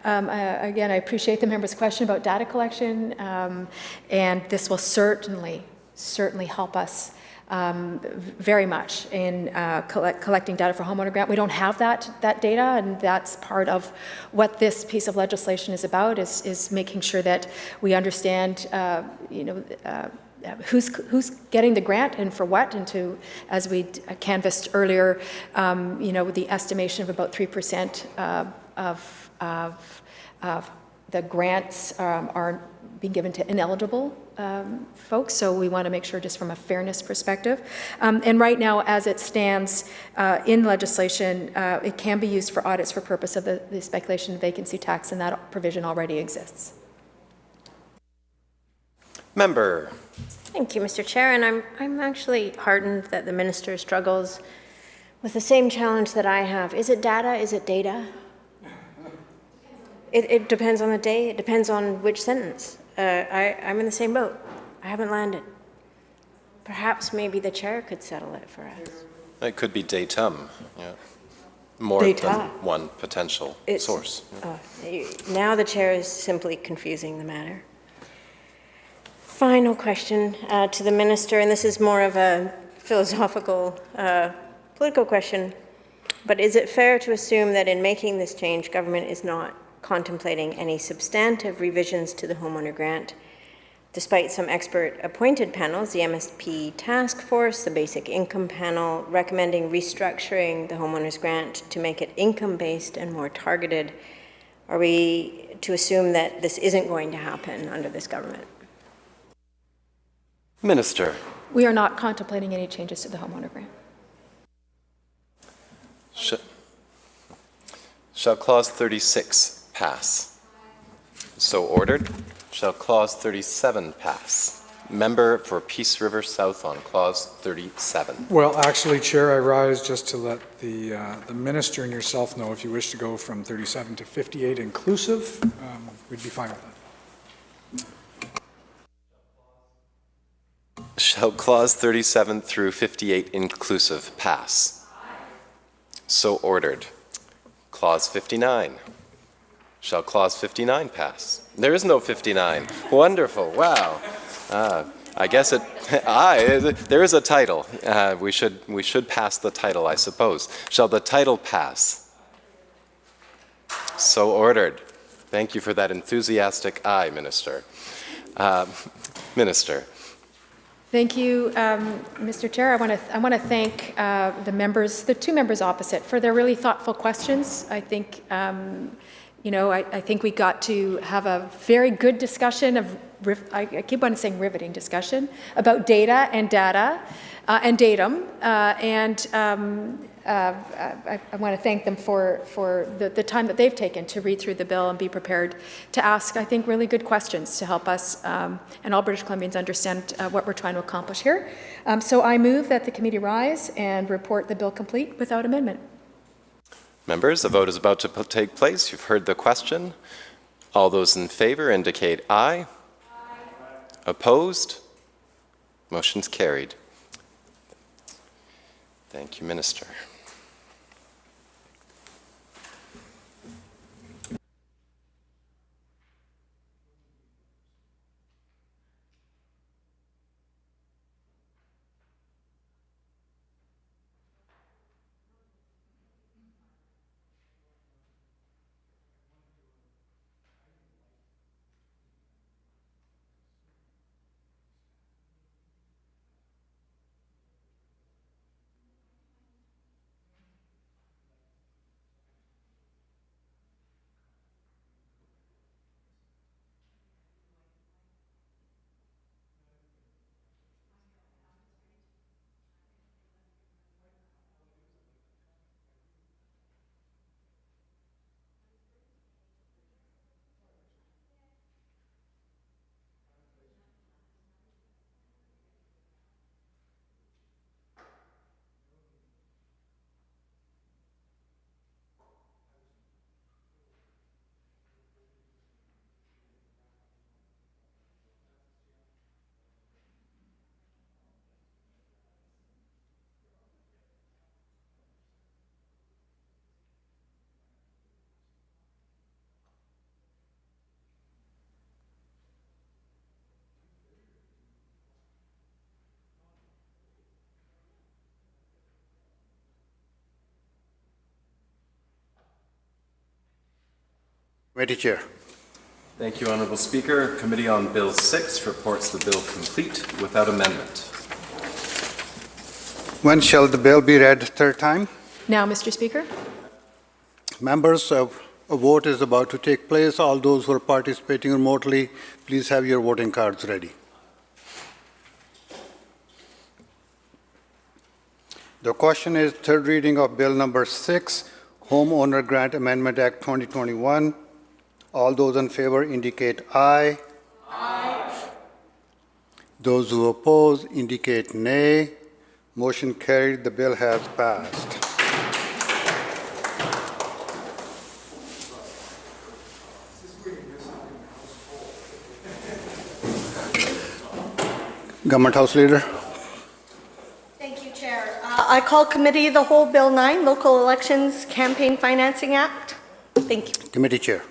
again, I appreciate the member's question about data collection, and this will certainly help us very much in collecting data for homeowner grant. We don't have that data, and that's part of what this piece of legislation is about, is making sure that we understand, who's getting the grant and for what, and to, as we canvassed earlier, the estimation of about 3% of the grants are being given to ineligible folks. So we want to make sure, just from a fairness perspective. And right now, as it stands in legislation, it can be used for audits for purpose of the speculation vacancy tax, and that provision already exists. Member. Thank you, Mr. Chair, and I'm actually heartened that the minister struggles with the same challenge that I have. Is it data? Is it data? It depends on the day. It depends on which sentence. I'm in the same boat. I haven't landed. Perhaps maybe the chair could settle it for us. It could be datum. Yeah. More Data. than one potential source. Now the chair is simply confusing the matter. Final question to the minister, and this is more of a philosophical, political question, but is it fair to assume that in making this change, government is not contemplating any substantive revisions to the homeowner grant, despite some expert-appointed panels, the MSP task force, the basic income panel, recommending restructuring the homeowner's grant to make it income-based and more targeted? Are we to assume that this isn't going to happen under this government? Minister. We are not contemplating any changes to the homeowner grant. Shall Clause 36 pass? So ordered. Shall Clause 37 pass? Member for Peace River South on Clause 37. Well, actually, Chair, I rise just to let the minister and yourself know if you wish to go from 37 to 58 inclusive, we'd be fine with that. Shall Clause 37 through 58 inclusive pass? So ordered. Clause 59. Shall Clause 59 pass? There is no 59. Wonderful. Wow. I guess it, there is a title. We should pass the title, I suppose. Shall the title pass? So ordered. Thank you for that enthusiastic aye, Minister. Minister. Thank you, Mr. Chair. I want to thank the members, the two members opposite, for their really thoughtful questions. I think, I think we got to have a very good discussion of, I keep on saying riveting discussion, about data and datum. I want to thank them for the time that they've taken to read through the bill and be prepared to ask, I think, really good questions to help us and all British Columbians understand what we're trying to accomplish here. So I move that the committee rise and report the bill complete without amendment. Members, the vote is about to take place. You've heard the question. All those in favor indicate aye. Opposed? Motion's carried. Thank you, Minister. Committee Chair. Thank you, Honourable Speaker. Committee on Bill 6 reports the bill complete without amendment. When shall the bill be read third time? Now, Mr. Speaker. Members, a vote is about to take place. All those who are participating remotely, please have your voting cards ready. The question is third reading of Bill number 6, Homeowner Grant Amendment Act 2021. All those in favor indicate aye. Aye. Those who oppose indicate nay. Motion carried. The bill has passed. Government House Leader. Thank you, Chair. I call committee the whole Bill 9, Local Elections Campaign Financing Act. Thank you. Committee Chair.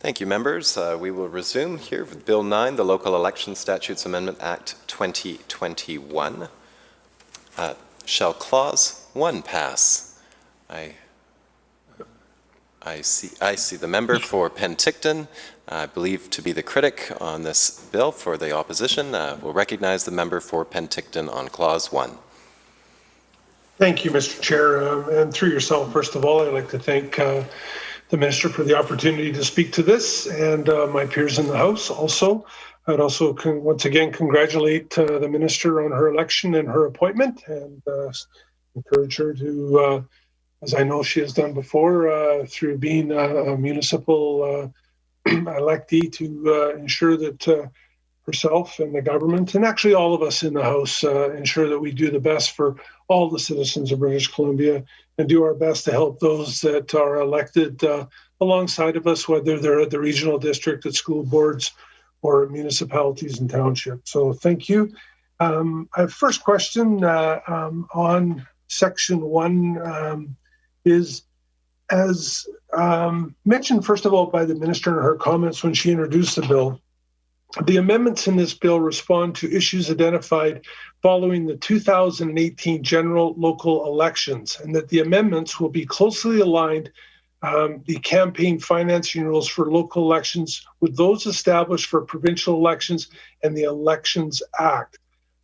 Thank you, members. We will resume here with Bill 9, the Local Election Statutes Amendment Act 2021. Shall Clause 1 pass? I see the member for Penticton, I believe to be the critic on this bill for the opposition. We'll recognize the member for Penticton on Clause 1. Thank you, Mr. Chair. And through yourself, first of all, I'd like to thank the Minister for the opportunity to speak to this, and my peers in the House also. I'd also once again congratulate the Minister on her election and her appointment, and encourage her to, as I know she has done before, through being a municipal electee, to ensure that herself and the government, and actually all of us in the House, ensure that we do the best for all the citizens of British Columbia and do our best to help those that are elected alongside of us, whether they're at the regional district, at school boards, or municipalities and townships. So thank you. First question on Section 1 is, as mentioned, first of all, by the Minister in her comments when she introduced the bill, the amendments in this bill respond to issues identified following the 2018 general local elections, and that the amendments will be closely aligned, the campaign financing rules for local elections, with those established for provincial elections and the Elections Act.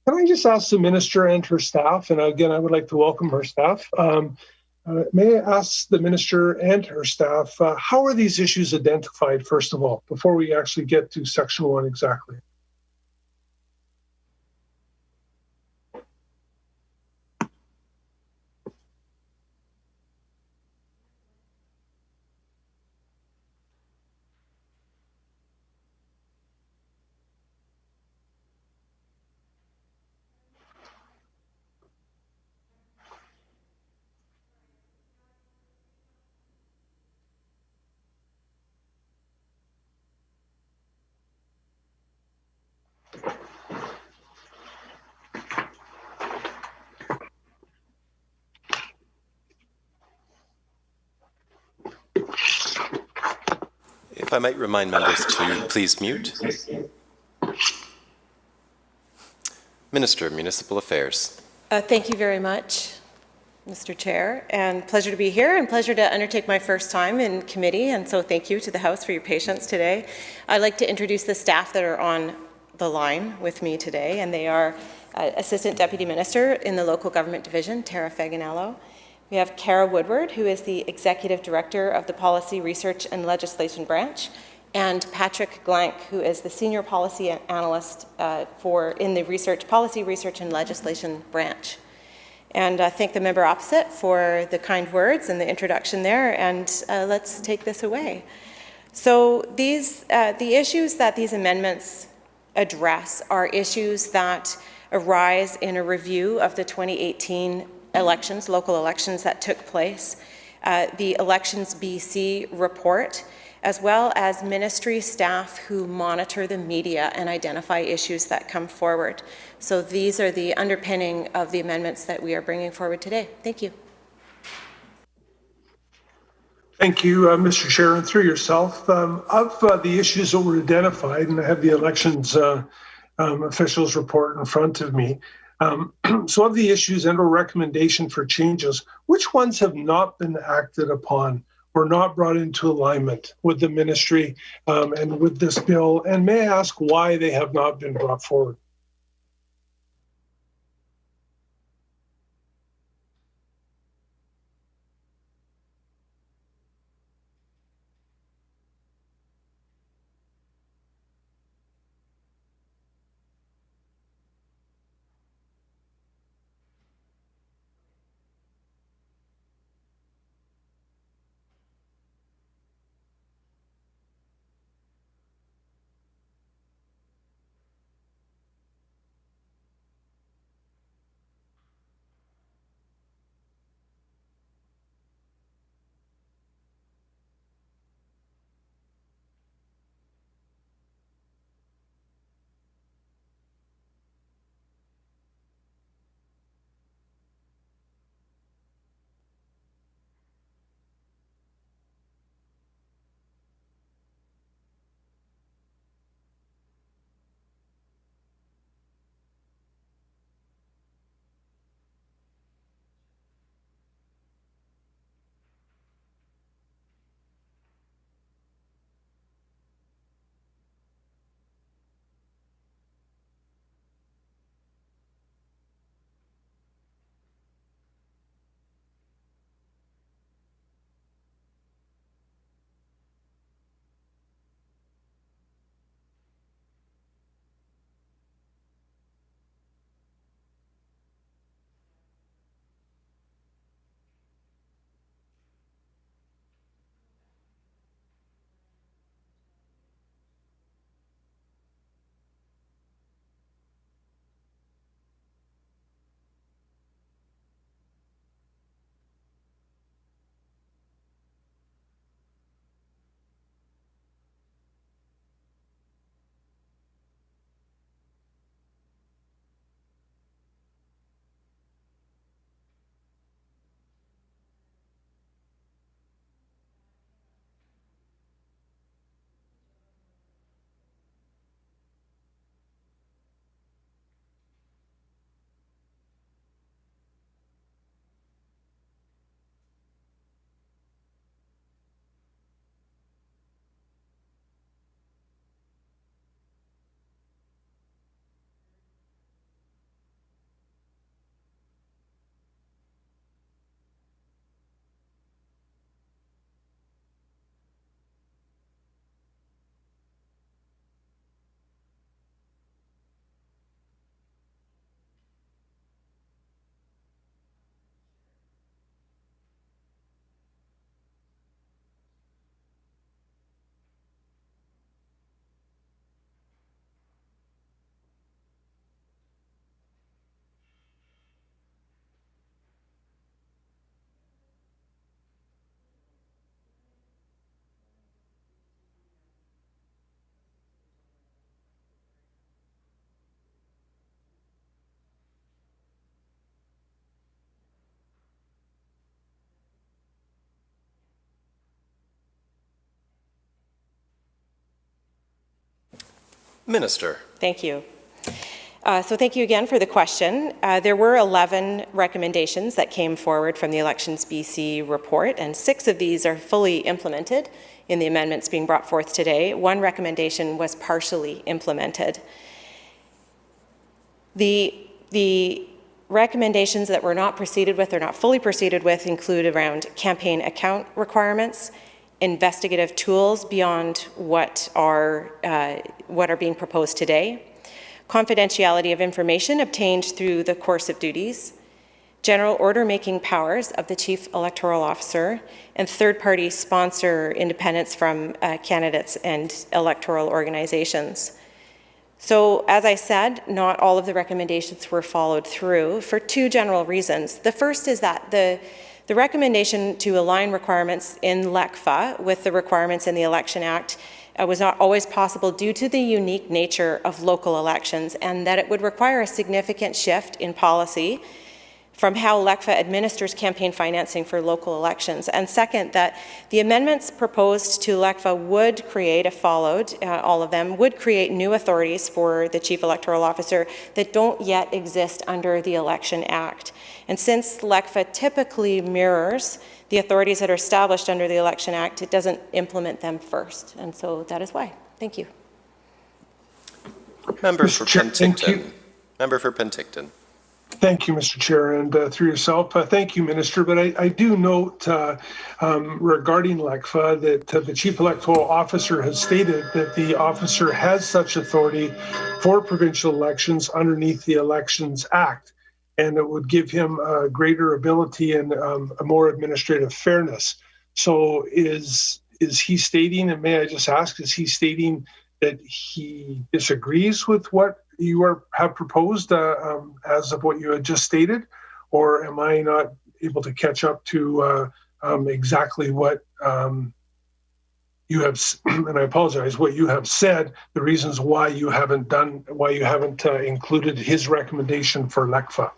Can I just ask the Minister and her staff, and again, I would like to welcome her staff, may I ask the Minister and her staff, how are these issues identified, first of all, before we actually get to Section 1 exactly? If I might remind members to please mute. Minister of Municipal Affairs. Thank you very much, Mr. Chair, and pleasure to be here and pleasure to undertake my first time in committee, and so thank you to the House for your patience today. I'd like to introduce the staff that are on the line with me today, and they are Assistant Deputy Minister in the Local Government Division, Tara Faganello. We have Cara Woodward, who is the Executive Director of the Policy, Research and Legislation Branch, and Patrick Glank, who is the Senior Policy Analyst in the Policy, Research and Legislation Branch. And I thank the member opposite for the kind words and the introduction there, and let's take this away. So the issues that these amendments address are issues that arise in a review of the 2018 elections, local elections that took place, the Elections BC report, as well as ministry staff who monitor the media and identify issues that come forward. So these are the underpinning of the amendments that we are bringing forward today. Thank you. Thank you, Mr. Chair, and through yourself. Of the issues that were identified, and I have the elections officials report in front of me, so of the issues and/or recommendation for changes, which ones have not been acted upon or not brought into alignment with the ministry and with this bill? And may I ask why they have not been brought forward? Minister. Thank you. So thank you again for the question. There were 11 recommendations that came forward from the Elections BC report, and 6 of these are fully implemented in the amendments being brought forth today. 1 recommendation was partially implemented. The recommendations that were not proceeded with or not fully proceeded with include around campaign account requirements, investigative tools beyond what are being proposed today, confidentiality of information obtained through the course of duties, general order-making powers of the Chief Electoral Officer, and third-party sponsor independence from candidates and electoral organizations. So, as I said, not all of the recommendations were followed through for 2 general reasons. The first is that the recommendation to align requirements in LECFA with the requirements in the Election Act was not always possible due to the unique nature of local elections, and that it would require a significant shift in policy from how LECFA administers campaign financing for local elections. And second, that the amendments proposed to LECFA would create, if followed, all of them, would create new authorities for the Chief Electoral Officer that don't yet exist under the Election Act. And since LECFA typically mirrors the authorities that are established under the Election Act, it doesn't implement them first. And so that is why. Thank you. Member for Thank you. Penticton. Member for Penticton. Thank you, Mr. Chair, and through yourself, thank you, Minister. But I do note regarding LECFA that the Chief Electoral Officer has stated that the officer has such authority for provincial elections underneath the Elections Act, and it would give him a greater ability and a more administrative fairness. So is he stating, and may I just ask, is he stating that he disagrees with what you have proposed as of what you had just stated, or am I not able to catch up to exactly what you have? And I apologize, what you have said, the reasons why you haven't included his recommendation for LECFA.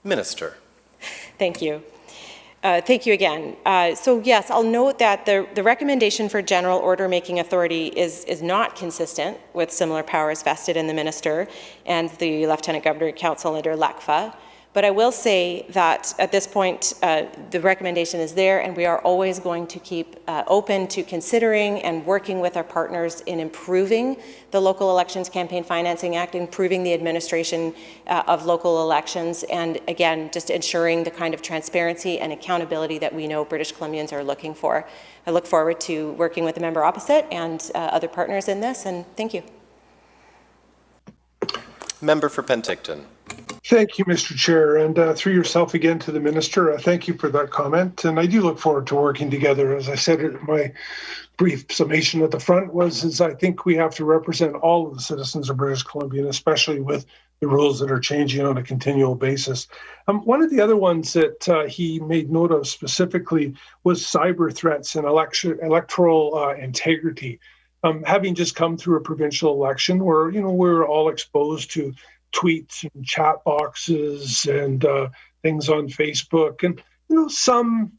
Minister. Thank you. Thank you again. So yes, I'll note that the recommendation for general order-making authority is not consistent with similar powers vested in the Minister and the Lieutenant Governor Council under LECFA. But I will say that at this point, the recommendation is there, and we are always going to keep open to considering and working with our partners in improving the Local Elections Campaign Financing Act, improving the administration of local elections, and again, just ensuring the kind of transparency and accountability that we know British Columbians are looking for. I look forward to working with the member opposite and other partners in this, and thank you. Member for Penticton. Thank you, Mr. Chair, and through yourself again to the Minister, thank you for that comment. And I do look forward to working together. As I said in my brief summation at the front is I think we have to represent all of the citizens of British Columbia, and especially with the rules that are changing on a continual basis. One of the other ones that he made note of specifically was cyber threats and electoral integrity. Having just come through a provincial election where, we're all exposed to tweets and chat boxes and things on Facebook, and some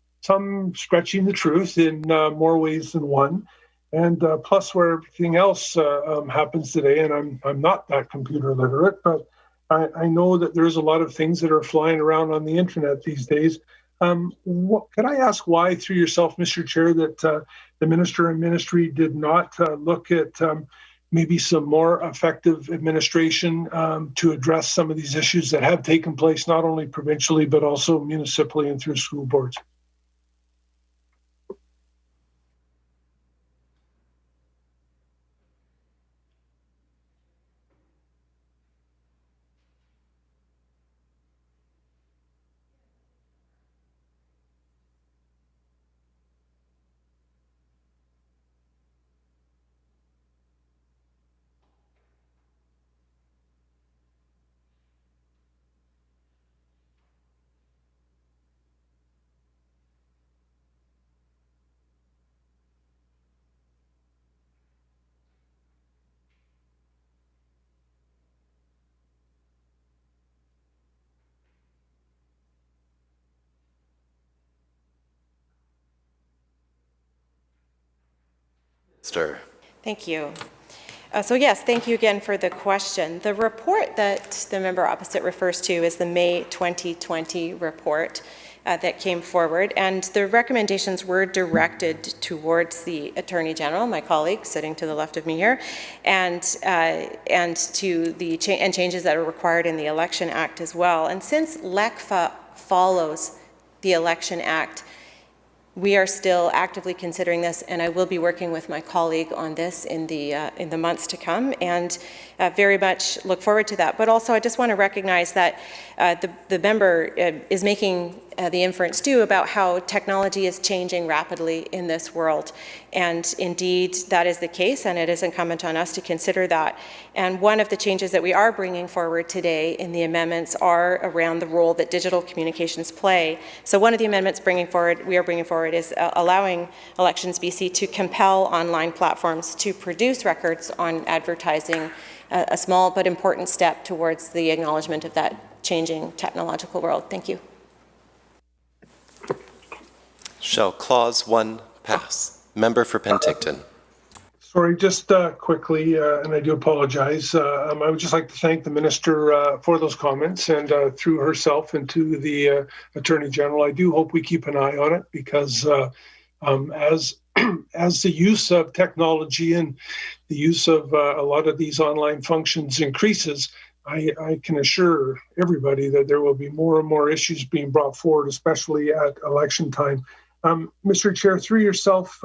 stretching the truth in more ways than one. and plus where everything else happens today. And I'm not that computer literate, but I know that there's a lot of things that are flying around on the internet these days. Could I ask why, through yourself, Mr. Chair, that the minister and ministry did not look at maybe some more effective administration to address some of these issues that have taken place, not only provincially, but also municipally and through school boards? Stir. Thank you. So yes, thank you again for the question. The report that the member opposite refers to is the May 2020 report that came forward, and the recommendations were directed towards the Attorney General, my colleague sitting to the left of me here, and to the changes that are required in the Election Act as well. And since LECFA follows the Election Act, we are still actively considering this, and I will be working with my colleague on this in the months to come, and very much look forward to that. But also, I just want to recognize that the member is making the inference too about how technology is changing rapidly in this world, and indeed that is the case, and it is incumbent on us to consider that. And one of the changes that we are bringing forward today in the amendments are around the role that digital communications play. So one of the amendments we are bringing forward is allowing Elections BC to compel online platforms to produce records on advertising, a small but important step towards the acknowledgement of that changing technological world. Thank you. Shall Clause 1 pass? Member for Penticton. Sorry, just quickly, and I do apologize. I would just like to thank the minister for those comments, and through herself and to the Attorney General. I do hope we keep an eye on it, because as the use of technology and the use of a lot of these online functions increases, I can assure everybody that there will be more and more issues being brought forward, especially at election time. Mr. Chair, through yourself,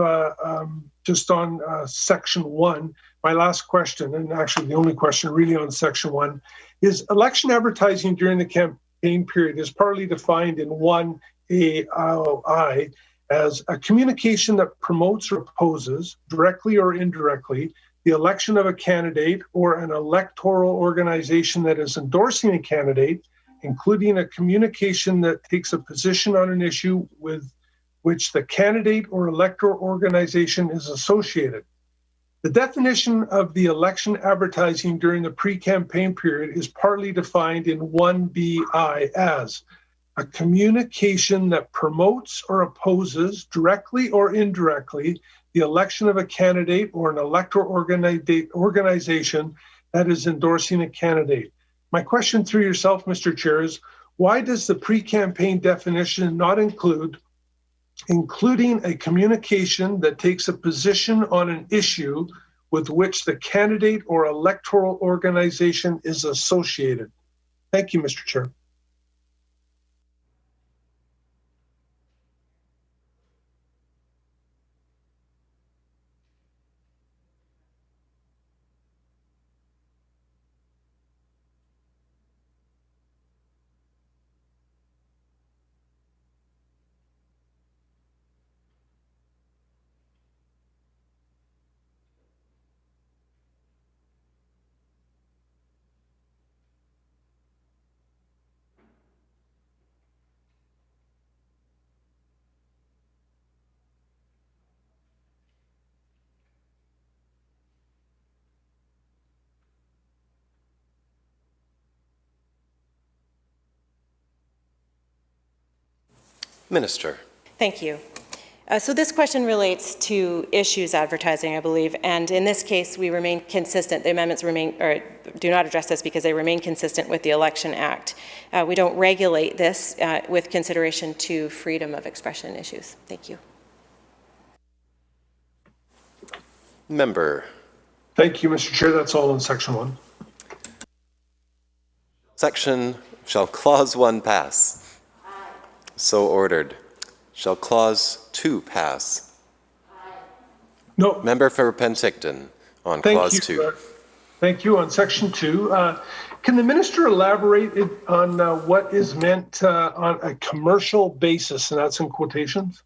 just on Section 1, my last question, and actually the only question really on Section 1, is election advertising during the campaign period is partly defined in 1AI as a communication that promotes or opposes, directly or indirectly, the election of a candidate or an electoral organization that is endorsing a candidate, including a communication that takes a position on an issue with which the candidate or electoral organization is associated. The definition of the election advertising during the pre-campaign period is partly defined in 1BI as a communication that promotes or opposes, directly or indirectly, the election of a candidate or an electoral organization that is endorsing a candidate. My question through yourself, Mr. Chair, is why does the pre-campaign definition not include including a communication that takes a position on an issue with which the candidate or electoral organization is associated? Thank you, Mr. Chair. Minister. Thank you. So this question relates to issues advertising, I believe, and in this case, we remain consistent. The amendments do not address this because they remain consistent with the Election Act. We don't regulate this with consideration to freedom of expression issues. Thank you. Member. Thank you, Mr. Chair. That's all in section 1. Shall clause 1 pass? Aye. So ordered. Shall clause 2 pass? Aye. No. Member for Penticton on clause 2. Thank you. On section 2, can the minister elaborate on what is meant on a commercial basis, and that's in quotations?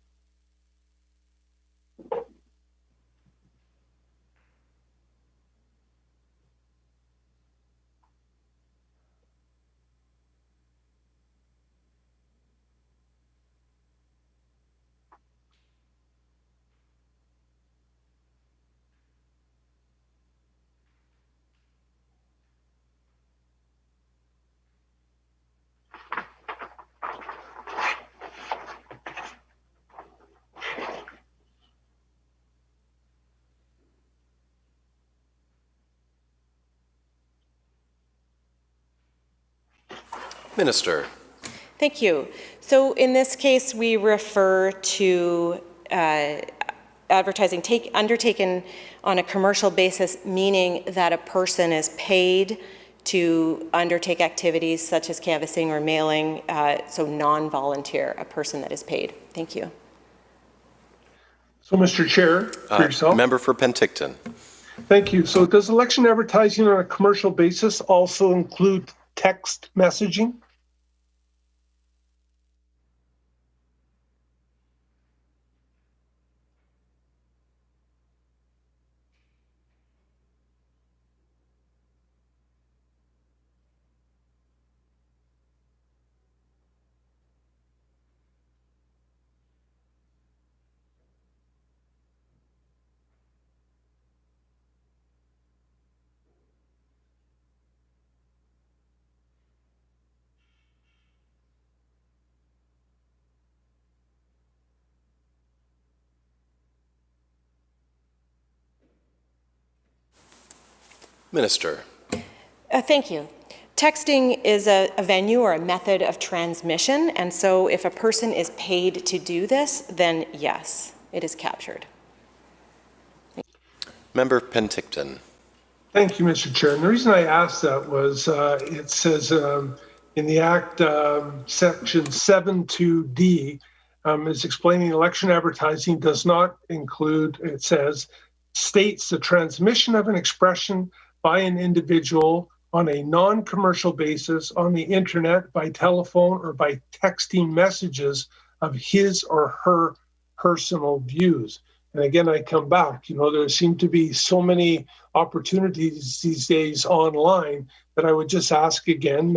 Minister. Thank you. So in this case, we refer to advertising undertaken on a commercial basis, meaning that a person is paid to undertake activities such as canvassing or mailing, so non-volunteer, a person that is paid. Thank you. So, Mr. Chair, for yourself. Member for Penticton. Thank you. So does election advertising on a commercial basis also include text messaging? Minister. Thank you. Texting is a venue or a method of transmission, and so if a person is paid to do this, then yes, it is captured. Member Penticton. Thank you, Mr. Chair. And the reason I asked that was it says in the Act, Section 7(2)D, is explaining election advertising does not include, it says, states the transmission of an expression by an individual on a non-commercial basis on the internet, by telephone, or by texting messages of his or her personal views. And again, I come back, there seem to be so many opportunities these days online that I would just ask again,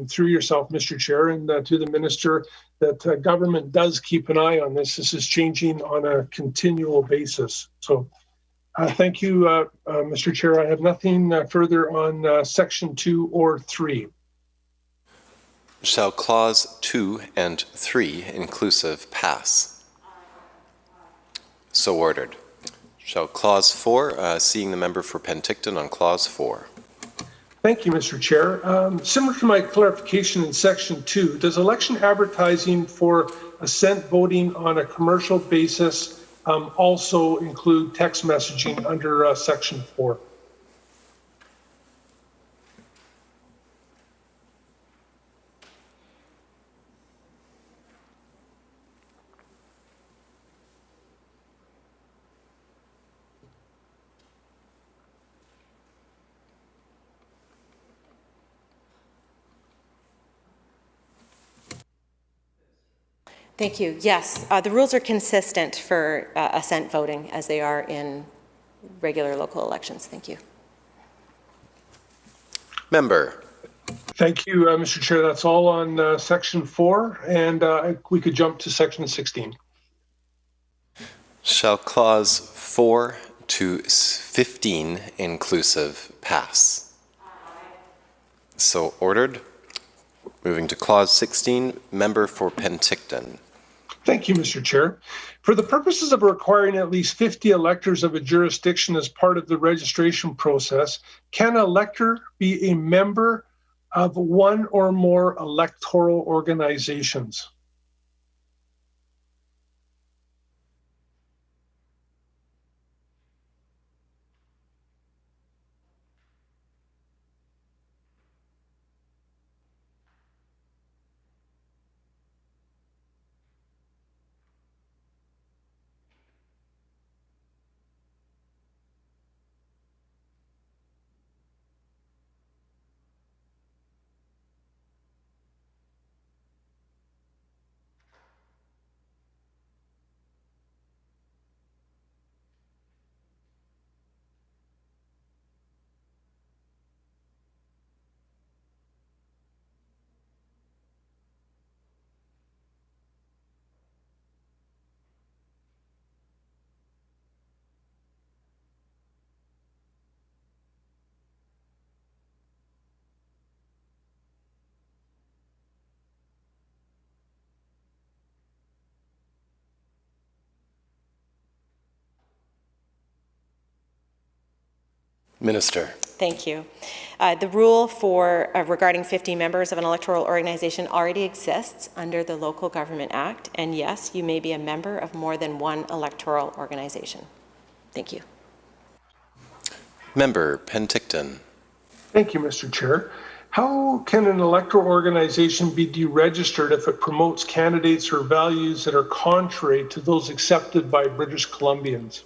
through yourself, Mr. Chair, and to the minister, that government does keep an eye on this. This is changing on a continual basis. So thank you, Mr. Chair. I have nothing further on section 2 or 3. Shall clause 2 and 3 inclusive pass? So ordered. Shall clause 4, seeing the member for Penticton on clause 4. Thank you, Mr. Chair. Similar to my clarification in section 2, does election advertising for assent voting on a commercial basis also include text messaging under section 4? Thank you. Yes, the rules are consistent for assent voting as they are in regular local elections. Thank you. Member. Thank you, Mr. Chair. That's all on section 4, and we could jump to section 16. Shall clause 4 to 15 inclusive pass? So ordered. Moving to clause 16, member for Penticton. Thank you, Mr. Chair. For the purposes of requiring at least 50 electors of a jurisdiction as part of the registration process, can an elector be a member of one or more electoral organizations? Minister. Thank you. The rule for regarding 50 members of an electoral organization already exists under the Local Government Act, and yes, you may be a member of more than one electoral organization. Thank you. Member Penticton. Thank you, Mr. Chair. How can an electoral organization be deregistered if it promotes candidates or values that are contrary to those accepted by British Columbians?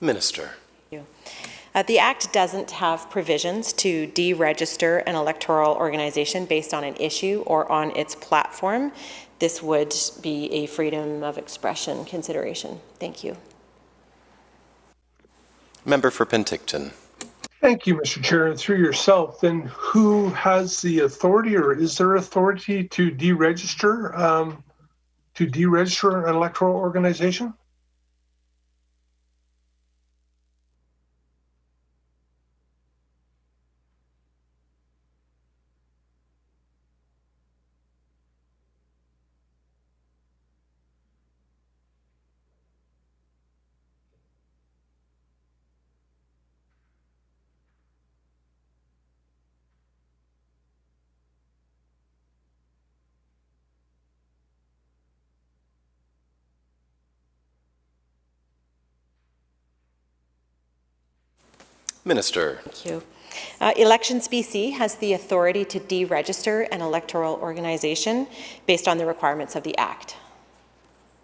Minister. Thank you. The Act doesn't have provisions to deregister an electoral organization based on an issue or on its platform. This would be a freedom of expression consideration. Thank you. Member for Penticton. Thank you, Mr. Chair. And through yourself, then who has the authority, or is there authority to deregister an electoral organization? Minister. Thank you. Elections BC has the authority to deregister an electoral organization based on the requirements of the Act.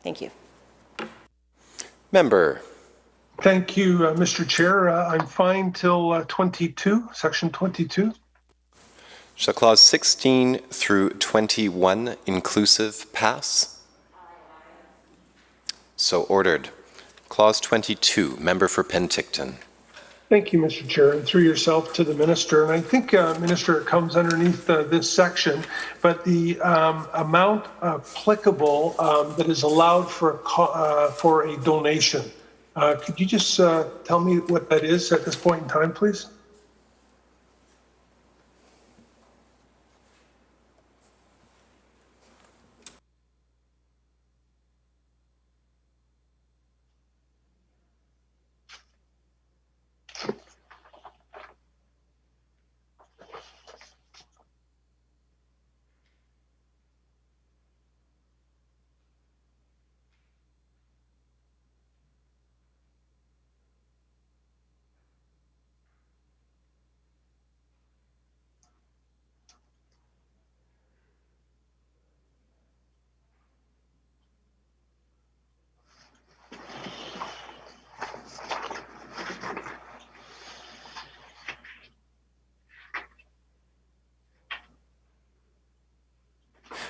Thank you. Member. Thank you, Mr. Chair. I'm fine till 22, section 22. Shall clause 16 through 21 inclusive pass? So ordered. Clause 22, member for Penticton. Thank you, Mr. Chair, and through yourself to the Minister. And I think, Minister, it comes underneath this section, but the amount applicable that is allowed for a donation. Could you just tell me what that is at this point in time, please?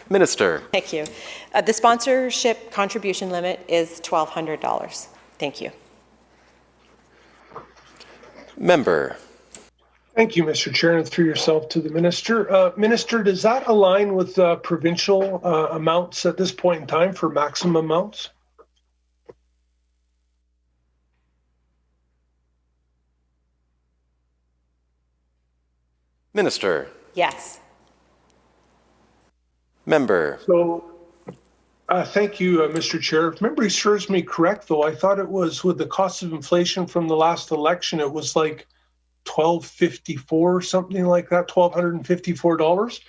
Minister. Thank you. The sponsorship contribution limit is $1,200. Thank you. Member. Thank you, Mr. Chair, and through yourself to the Minister. Minister, does that align with provincial amounts at this point in time for maximum amounts? Minister. Yes. Member. So, thank you, Mr. Chair. If memory serves me correct, though, I thought it was with the cost of inflation from the last election, it was like $1,254, something like that, $1,254.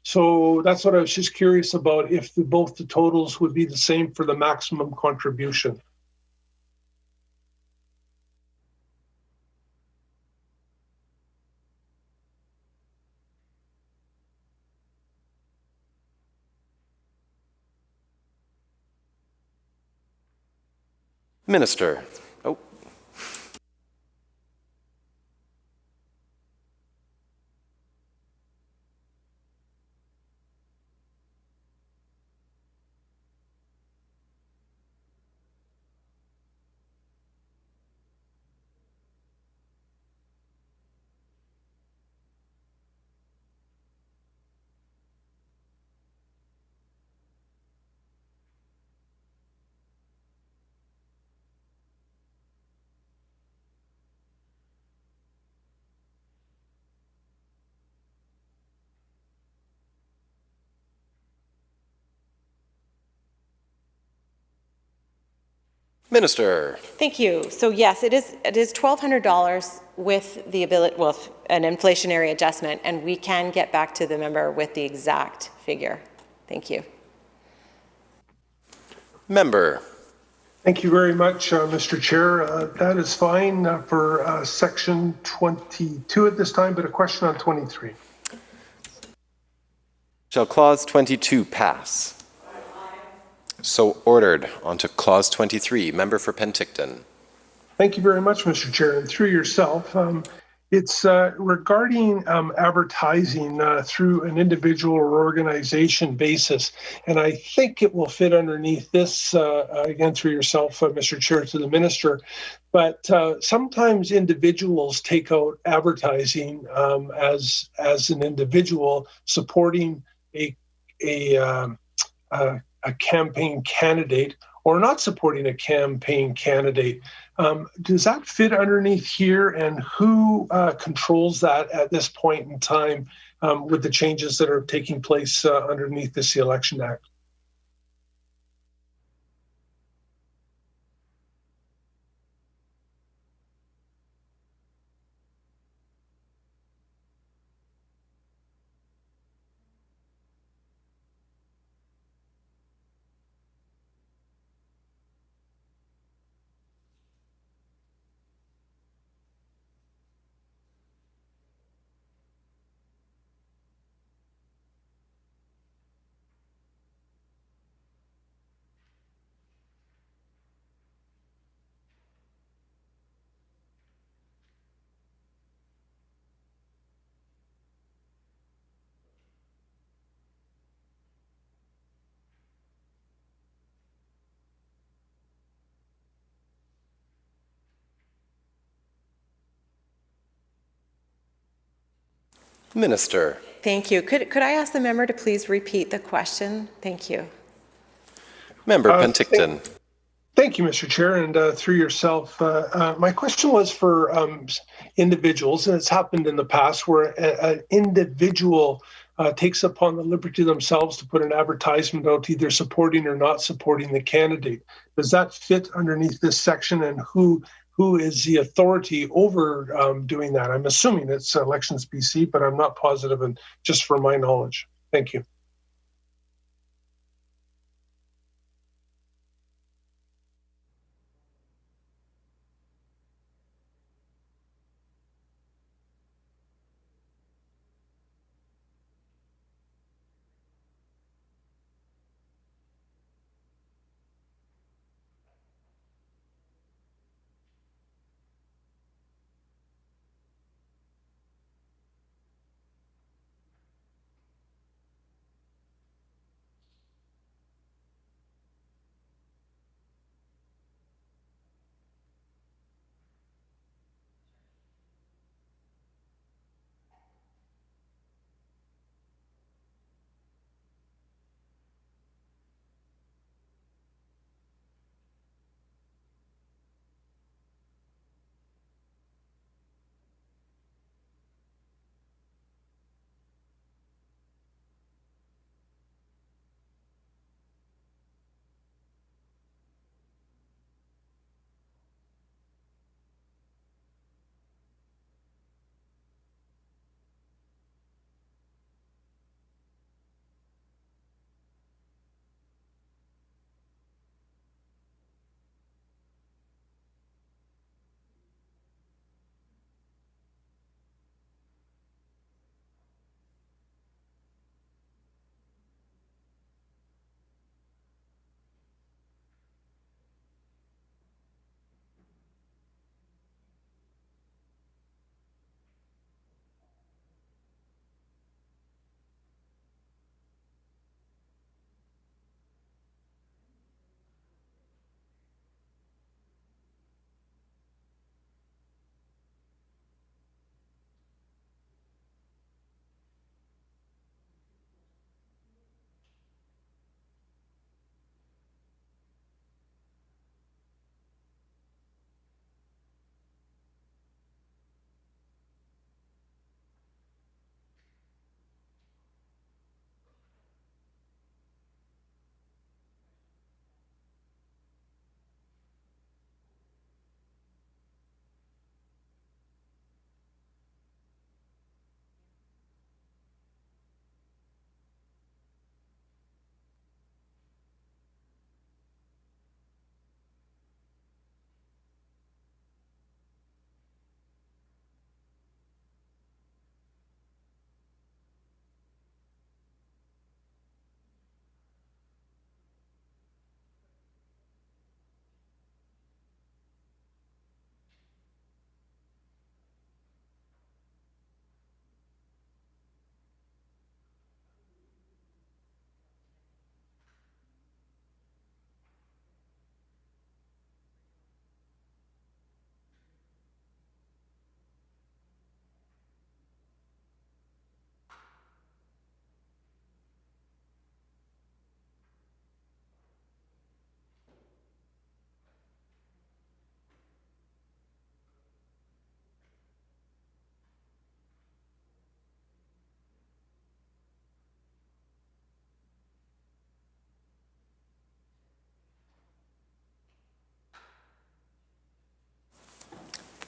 So that's what I was just curious about, if both the totals would be the same for the maximum contribution. Minister. Oh. Minister. Thank you. So yes, it is $1,200 with the ability, well, an inflationary adjustment, and we can get back to the member with the exact figure. Thank you. Member. Thank you very much, Mr. Chair. That is fine for section 22 at this time, but a question on 23. Shall clause 22 pass? So ordered. On to clause 23. Member for Penticton. Thank you very much, Mr. Chair. And through yourself, it's regarding advertising through an individual or organization basis. And I think it will fit underneath this, again, through yourself, Mr. Chair, to the minister. But sometimes individuals take out advertising as an individual supporting a campaign candidate or not supporting a campaign candidate. Does that fit underneath here, and who controls that at this point in time with the changes that are taking place underneath this Election Act? Minister. Thank you. Could I ask the member to please repeat the question? Thank you. Member Penticton. Thank you, Mr. Chair, and through yourself. My question was for individuals, and it's happened in the past where an individual takes upon the liberty themselves to put an advertisement out either supporting or not supporting the candidate. Does that fit underneath this section, and who is the authority over doing that? I'm assuming it's Elections BC, but I'm not positive, and just for my knowledge. Thank you.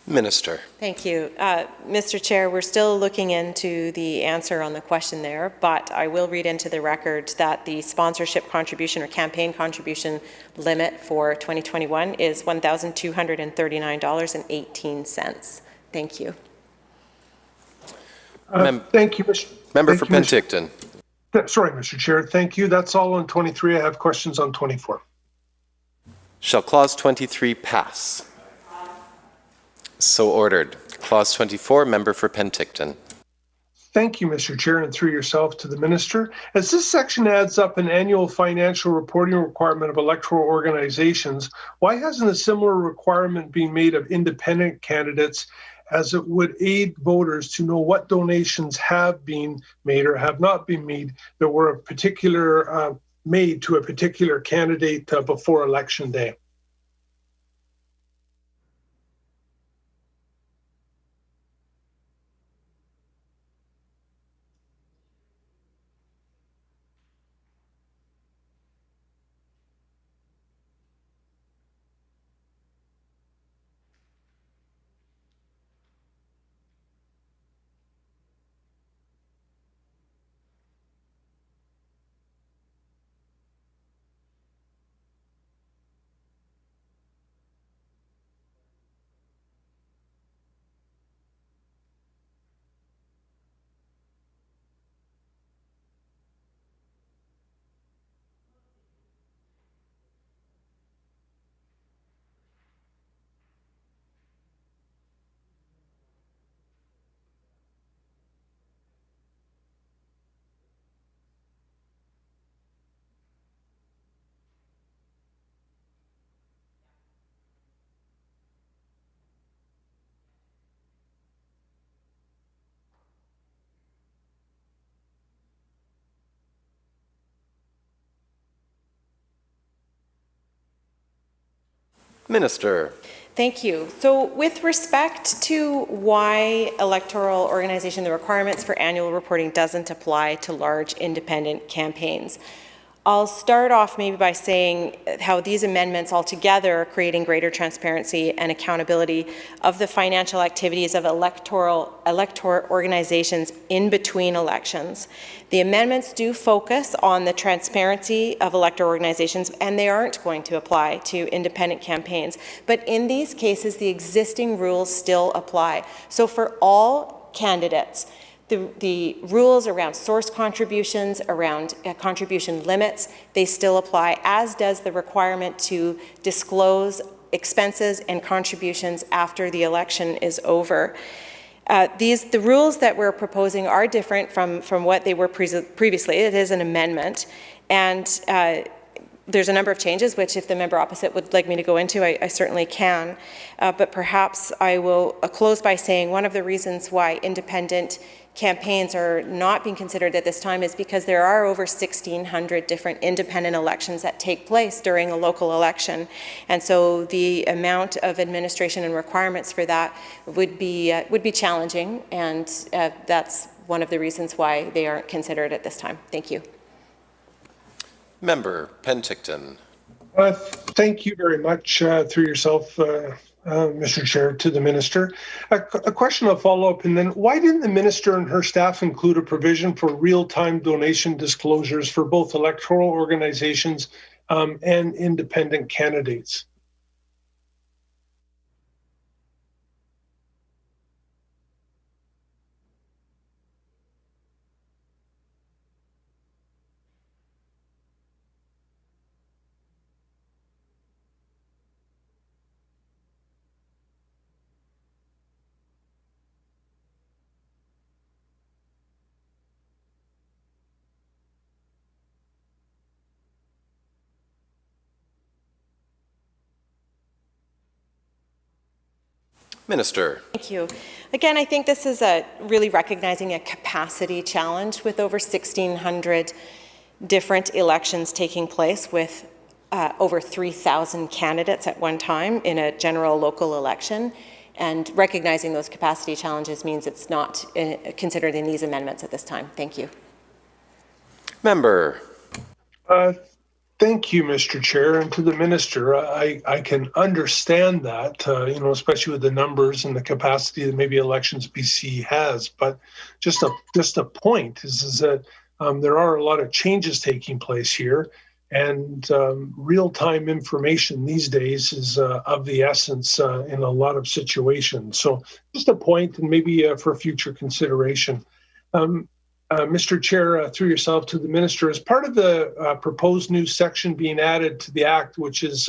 Minister. Thank you. Mr. Chair, we're still looking into the answer on the question there, but I will read into the record that the sponsorship contribution or campaign contribution limit for 2021 is $1,239.18. Thank you. Thank you, Mr. Member for Penticton. Sorry, Mr. Chair. Thank you. That's all on 23. I have questions on 24. Shall Clause 23 pass? So ordered. Clause 24, Member for Penticton. Thank you, Mr. Chair, and through yourself to the Minister. As this section adds up an annual financial reporting requirement of electoral organizations, why hasn't a similar requirement been made of independent candidates, as it would aid voters to know what donations have been made or have not been made that were made to a particular candidate before Election Day? Minister. Thank you. So with respect to why electoral organization, the requirements for annual reporting doesn't apply to large independent campaigns, I'll start off maybe by saying how these amendments altogether are creating greater transparency and accountability of the financial activities of electoral organizations in between elections. The amendments do focus on the transparency of electoral organizations, and they aren't going to apply to independent campaigns. But in these cases, the existing rules still apply. So for all candidates, the rules around source contributions, around contribution limits, they still apply, as does the requirement to disclose expenses and contributions after the election is over. The rules that we're proposing are different from what they were previously. It is an amendment, and there's a number of changes, which if the member opposite would like me to go into, I certainly can. But perhaps I will close by saying one of the reasons why independent campaigns are not being considered at this time is because there are over 1,600 different independent elections that take place during a local election. And so the amount of administration and requirements for that would be challenging, and that's one of the reasons why they aren't considered at this time. Thank you. Member Penticton. Thank you very much, through yourself, Mr. Chair, to the Minister. A question of follow-up, and then why didn't the Minister and her staff include a provision for real-time donation disclosures for both electoral organizations and independent candidates? Minister. Thank you. Again, I think this is really recognizing a capacity challenge with over 1,600 different elections taking place with over 3,000 candidates at one time in a general local election. And recognizing those capacity challenges means it's not considered in these amendments at this time. Thank you. Member. Thank you, Mr. Chair, and to the minister. I can understand that, especially with the numbers and the capacity that maybe Elections BC has. But just a point is that there are a lot of changes taking place here, and real-time information these days is of the essence in a lot of situations. So just a point, and maybe for future consideration. Mr. Chair, through yourself to the minister, as part of the proposed new section being added to the Act, which is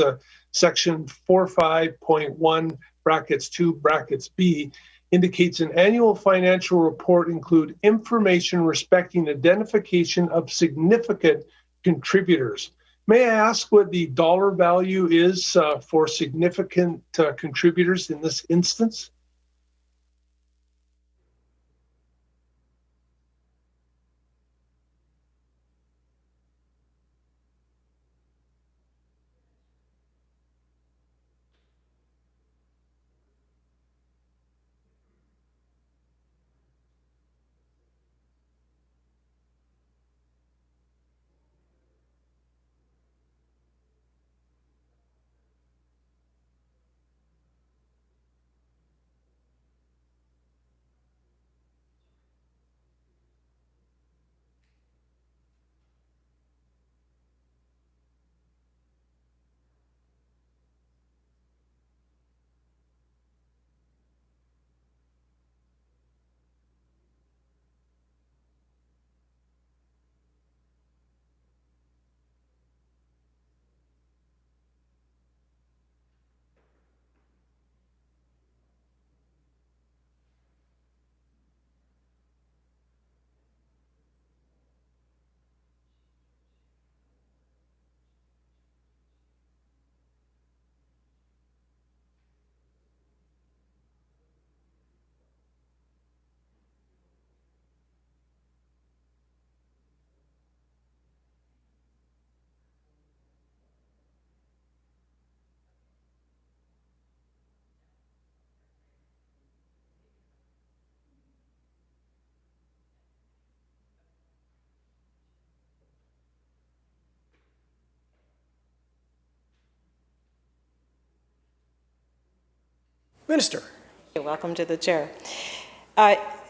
section 45.1 brackets 2 brackets B, indicates an annual financial report include information respecting identification of significant contributors. May I ask what the dollar value is for significant contributors in this instance? Minister. Welcome to the chair.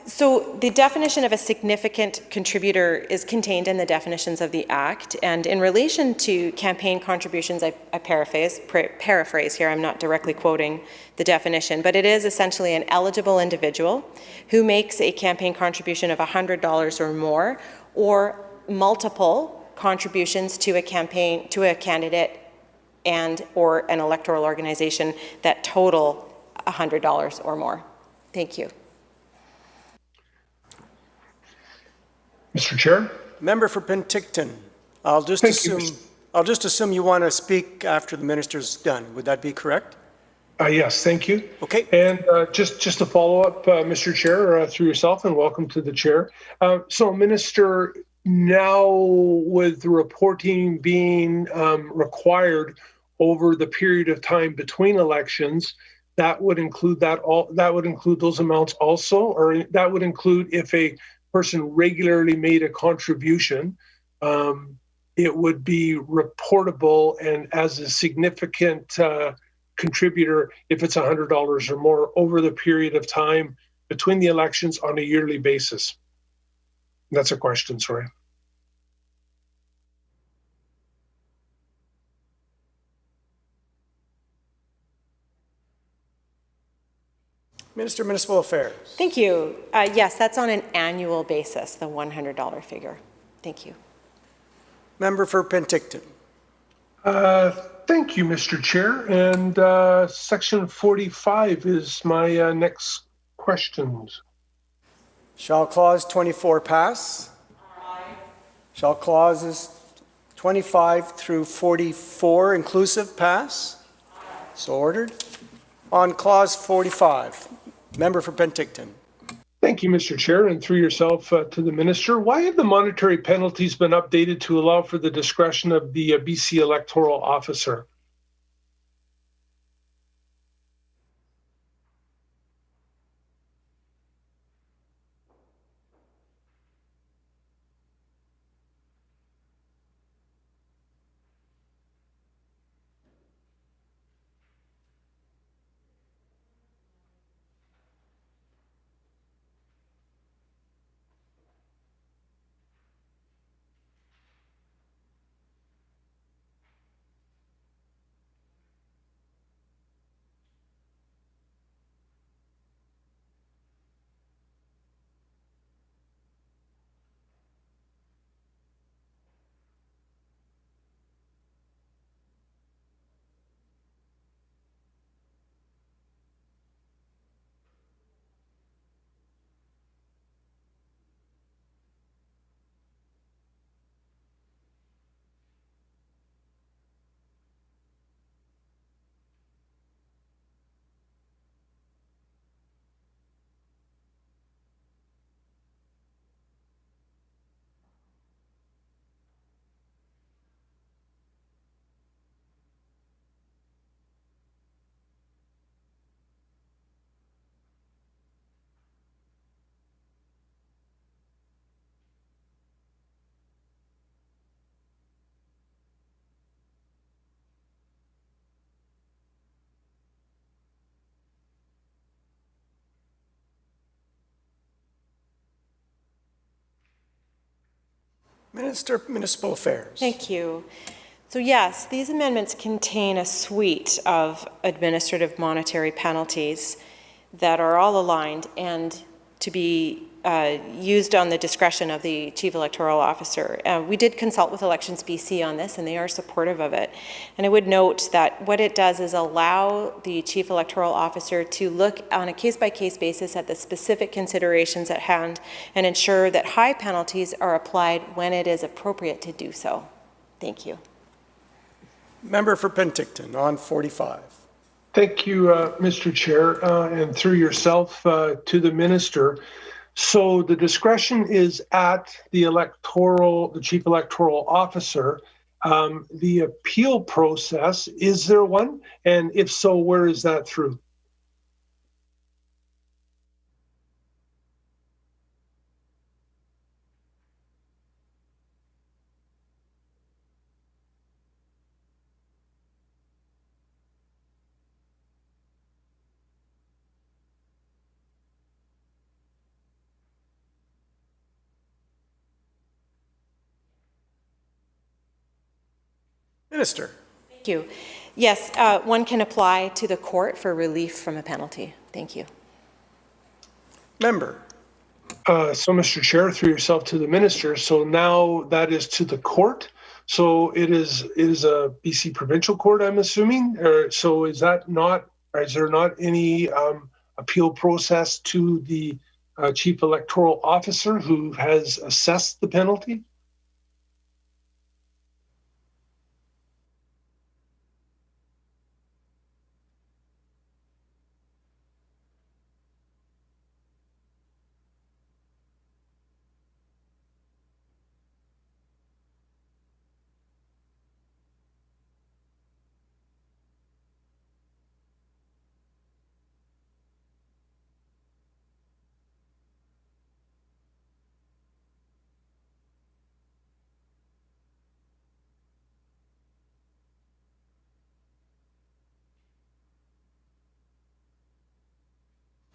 So the definition of a significant contributor is contained in the definitions of the Act, and in relation to campaign contributions, I paraphrase here, I'm not directly quoting the definition, but it is essentially an eligible individual who makes a campaign contribution of $100 or more, or multiple contributions to a campaign, to a candidate and or an electoral organization that total $100 or more. Thank you. Mr. Chair? Member for Penticton. I'll just assume you want to speak after the minister's done. Would that be correct? Yes, thank you. Okay. And just to follow up, Mr. Chair, through yourself, and welcome to the chair. So, Minister, now with the reporting being required over the period of time between elections, that would include those amounts also, or that would include if a person regularly made a contribution, it would be reportable and as a significant contributor if it's $100 or more over the period of time between the elections on a yearly basis. That's a question, sorry. Minister of Municipal Affairs. Thank you. Yes, that's on an annual basis, the $100 figure. Thank you. Member for Penticton. Thank you, Mr. Chair. And section 45 is my next questions. Shall clause 24 pass? Aye. Shall clauses 25 through 44 inclusive pass? Aye. So ordered. On clause 45, member for Penticton. Thank you, Mr. Chair, and through yourself to the minister. Why have the monetary penalties been updated to allow for the discretion of the BC electoral officer? Minister of Municipal Affairs. Thank you. So yes, these amendments contain a suite of administrative monetary penalties that are all aligned and to be used on the discretion of the Chief Electoral Officer. We did consult with Elections BC on this, and they are supportive of it. And I would note that what it does is allow the Chief Electoral Officer to look on a case-by-case basis at the specific considerations at hand and ensure that high penalties are applied when it is appropriate to do so. Thank you. Member for Penticton on 45. Thank you, Mr. Chair, and through yourself to the minister. So the discretion is at the Chief Electoral Officer. The appeal process, is there one? And if so, where is that through? Minister. Thank you. Yes, one can apply to the court for relief from a penalty. Thank you. Member. So, Mr. Chair, through yourself to the minister, so now that is to the court. So it is a BC provincial court, I'm assuming. So is there not any appeal process to the Chief Electoral Officer who has assessed the penalty?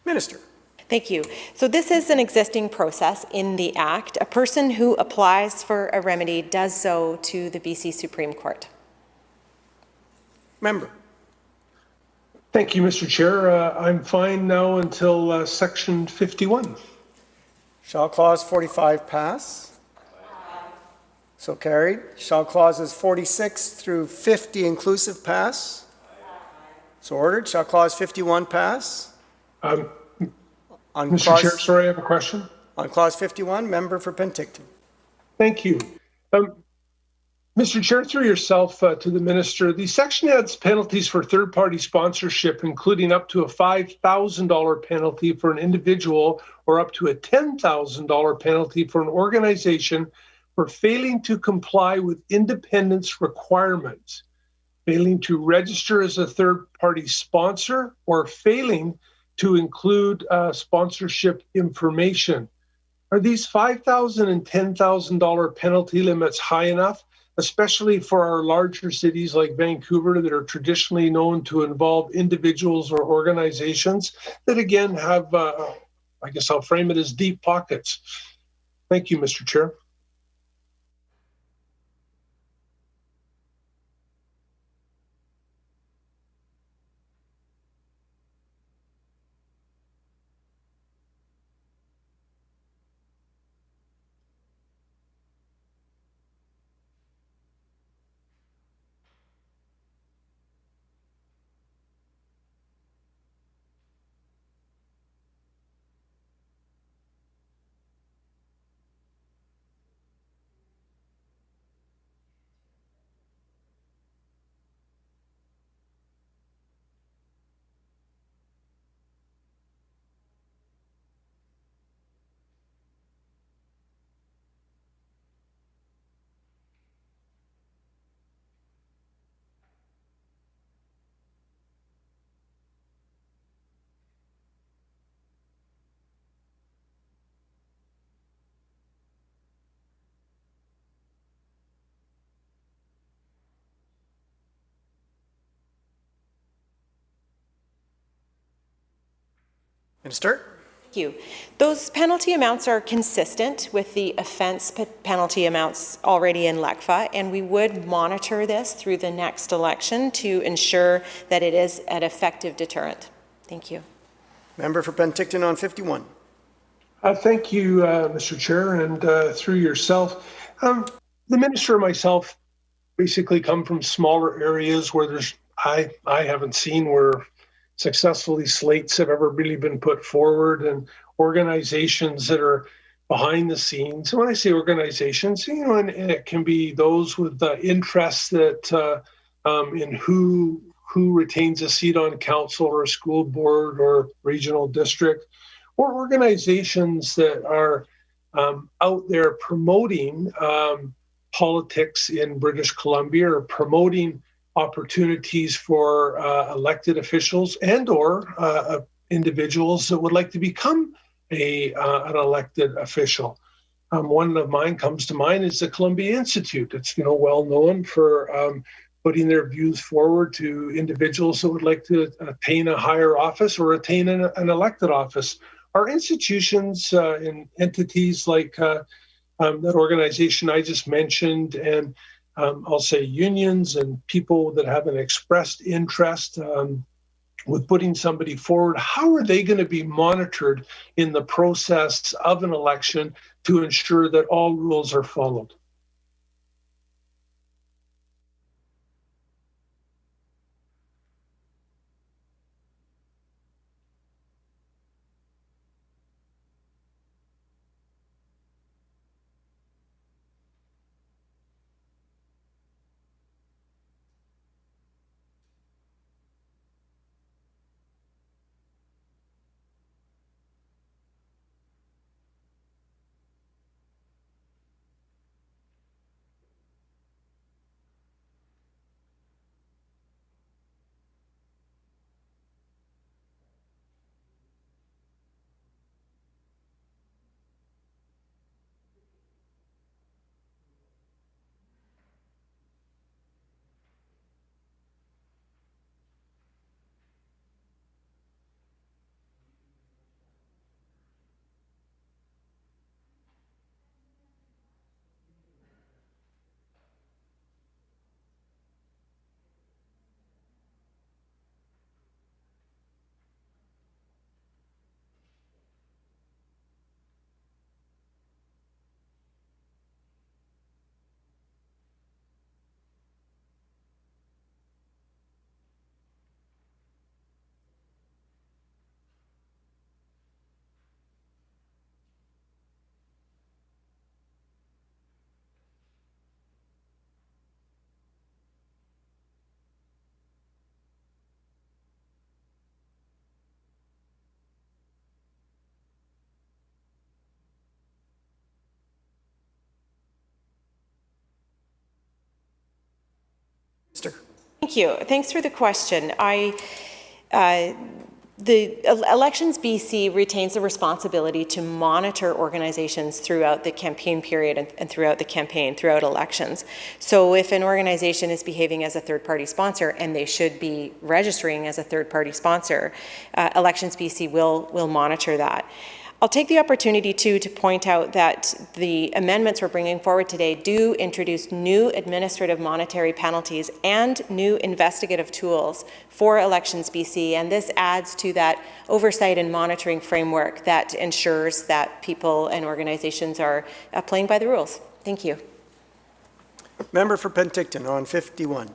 Minister. Thank you. So this is an existing process in the Act. A person who applies for a remedy does so to the BC Supreme Court. Member. Thank you, Mr. Chair. I'm fine now until section 51. Shall clause 45 pass? So carried. Shall clauses 46 through 50 inclusive pass? So ordered. Shall clause 51 pass? Mr. Chair, sorry, I have a question. On clause 51, member for Penticton. Thank you. Mr. Chair, through yourself to the minister, the section adds penalties for third-party sponsorship, including up to a $5,000 penalty for an individual or up to a $10,000 penalty for an organization for failing to comply with independence requirements, failing to register as a third-party sponsor, or failing to include sponsorship information. Are these $5,000 and $10,000 penalty limits high enough, especially for our larger cities like Vancouver that are traditionally known to involve individuals or organizations that again have, I guess I'll frame it as deep pockets? Thank you, Mr. Chair. Minister. Thank you. Those penalty amounts are consistent with the offence penalty amounts already in LECFA, and we would monitor this through the next election to ensure that it is an effective deterrent. Thank you. Member for Penticton on 51. Thank you, Mr. Chair, and through yourself. The minister and myself basically come from smaller areas where I haven't seen where successfully slates have ever really been put forward, and organizations that are behind the scenes. And when I say organizations, and it can be those with interests that in who retains a seat on council or a school board or regional district, or organizations that are out there promoting politics in British Columbia, or promoting opportunities for elected officials and or individuals that would like to become an elected official. One of mine comes to mind is the Columbia Institute. It's well known for putting their views forward to individuals that would like to attain a higher office or attain an elected office. Our institutions and entities like that organization I just mentioned, and I'll say unions and people that have an expressed interest with putting somebody forward, how are they going to be monitored in the process of an election to ensure that all rules are followed? Thank you. Thanks for the question. The Elections BC retains the responsibility to monitor organizations throughout the campaign period and throughout the campaign, throughout elections. So if an organization is behaving as a third-party sponsor, and they should be registering as a third-party sponsor, Elections BC will monitor that. I'll take the opportunity to point out that the amendments we're bringing forward today do introduce new administrative monetary penalties and new investigative tools for Elections BC, and this adds to that oversight and monitoring framework that ensures that people and organizations are playing by the rules. Thank you. Member for Penticton on 51.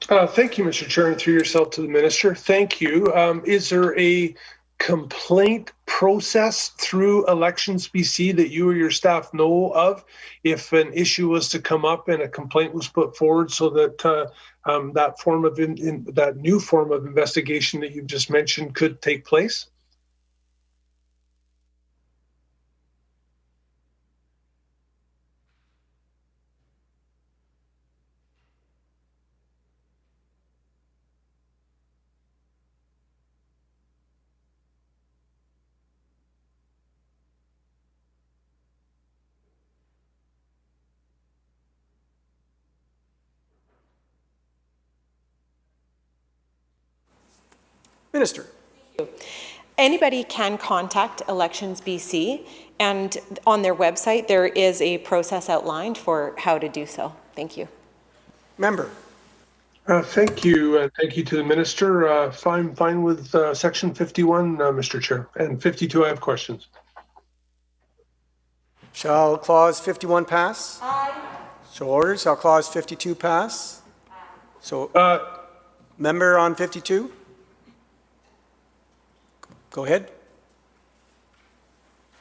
Thank you, Mr. Chair, and through yourself to the minister. Thank you. Is there a complaint process through Elections BC that you or your staff know of if an issue was to come up and a complaint was put forward, so that that form of that new form of investigation that you've just mentioned could take place? Minister. Anybody can contact Elections BC, and on their website there is a process outlined for how to do so. Thank you. Member. Thank you. Thank you to the minister. Fine with section 51, Mr. Chair. And 52, I have questions. Shall clause 51 pass? Aye. So ordered. Shall clause 52 pass? Aye. So, member on 52? Go ahead.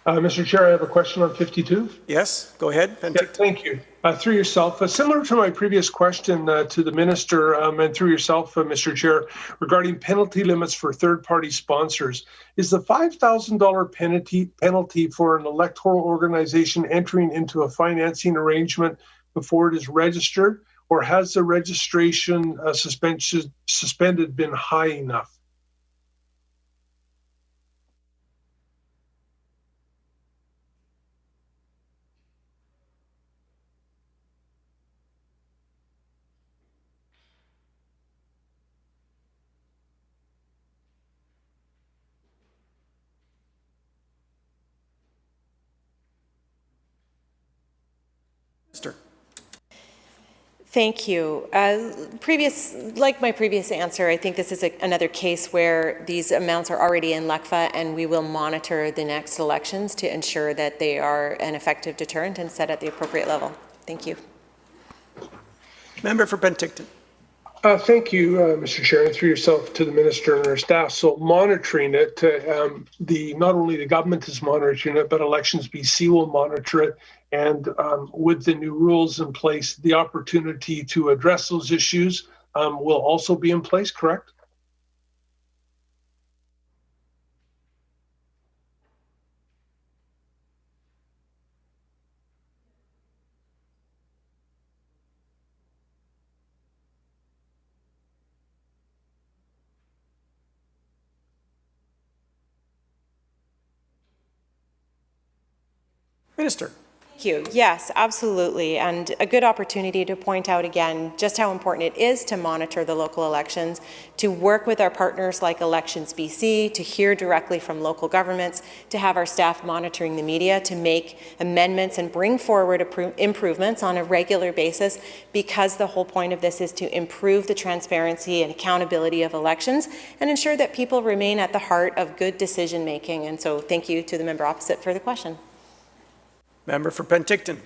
Mr. Chair, I have a question on 52. Yes, go ahead. Yeah, thank you. Through yourself, similar to my previous question to the minister and through yourself, Mr. Chair, regarding penalty limits for third-party sponsors, is the $5,000 penalty for an electoral organization entering into a financing arrangement before it is registered, or has the registration suspended been high enough? Minister. Thank you. Like my previous answer, I think this is another case where these amounts are already in LECFA, and we will monitor the next elections to ensure that they are an effective deterrent and set at the appropriate level. Thank you. Member for Penticton. Thank you, Mr. Chair, and through yourself to the minister and our staff. So monitoring it, not only the government is monitoring it, but Elections BC will monitor it. And with the new rules in place, the opportunity to address those issues will also be in place, correct? Minister. Thank you. Yes, absolutely. And a good opportunity to point out again just how important it is to monitor the local elections, to work with our partners like Elections BC, to hear directly from local governments, to have our staff monitoring the media, to make amendments and bring forward improvements on a regular basis, because the whole point of this is to improve the transparency and accountability of elections and ensure that people remain at the heart of good decision making. And so thank you to the member opposite for the question. Member for Penticton.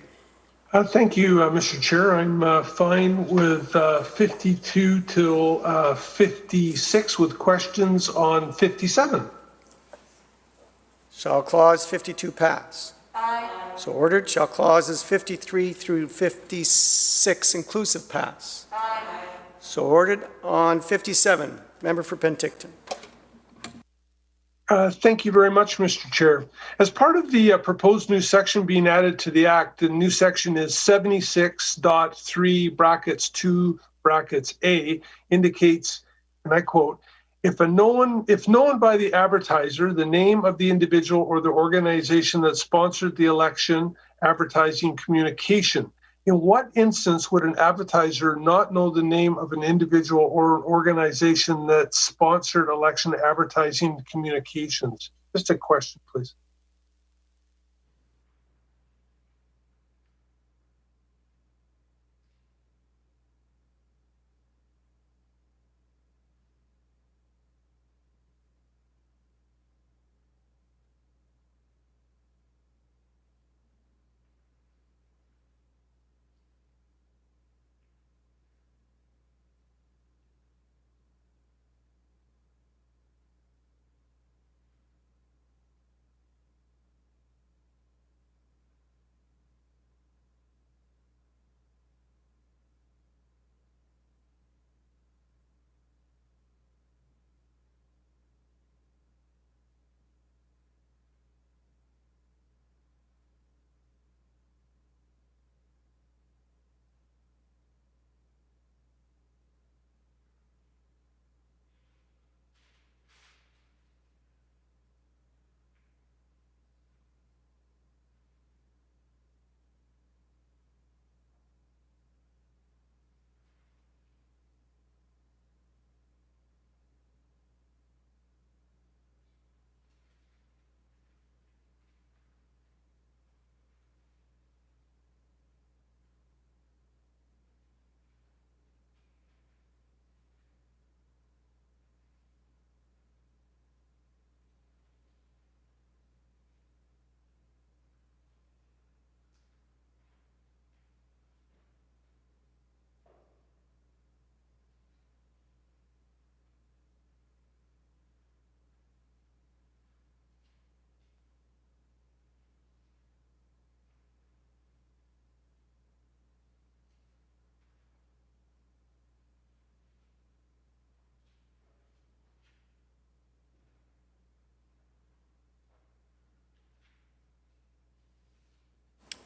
Thank you, Mr. Chair. I'm fine with 52 till 56 with questions on 57. Shall clause 52 pass? Aye. So ordered. Shall clauses 53 through 56 inclusive pass? Aye. So ordered. On 57, member for Penticton. Thank you very much, Mr. Chair. As part of the proposed new section being added to the Act, the new section is 76.3 brackets 2 brackets A indicates, and I quote, if known by the advertiser the name of the individual or the organization that sponsored the election advertising communication. In what instance would an advertiser not know the name of an individual or an organization that sponsored election advertising communications? Just a question, please.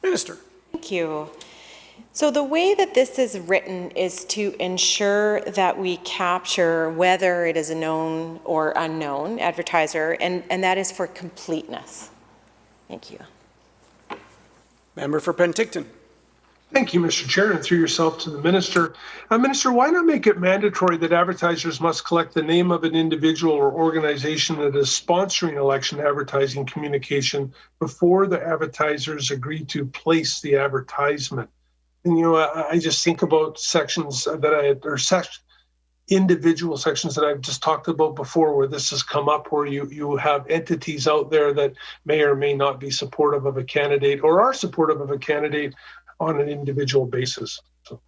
Minister. Thank you. So the way that this is written is to ensure that we capture whether it is a known or unknown advertiser, and that is for completeness. Thank you. Member for Penticton. Thank you, Mr. Chair, and through yourself to the Minister. Minister, why not make it mandatory that advertisers must collect the name of an individual or organization that is sponsoring election advertising communication before the advertisers agree to place the advertisement? And, I just think about sections individual sections that I've just talked about before where this has come up, where you have entities out there that may or may not be supportive of a candidate or are supportive of a candidate on an individual basis. So.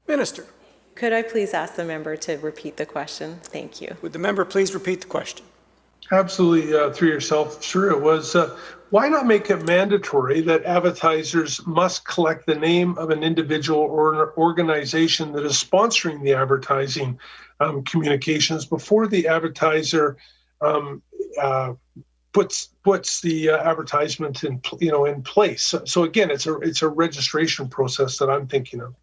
Minister. Could I please ask the member to repeat the question? Thank you. Would the member please repeat the question? Absolutely, through yourself. Sure, it was. Why not make it mandatory that advertisers must collect the name of an individual or an organization that is sponsoring the advertising communications before the advertiser puts the advertisement in place? So again, it's a registration process that I'm thinking of.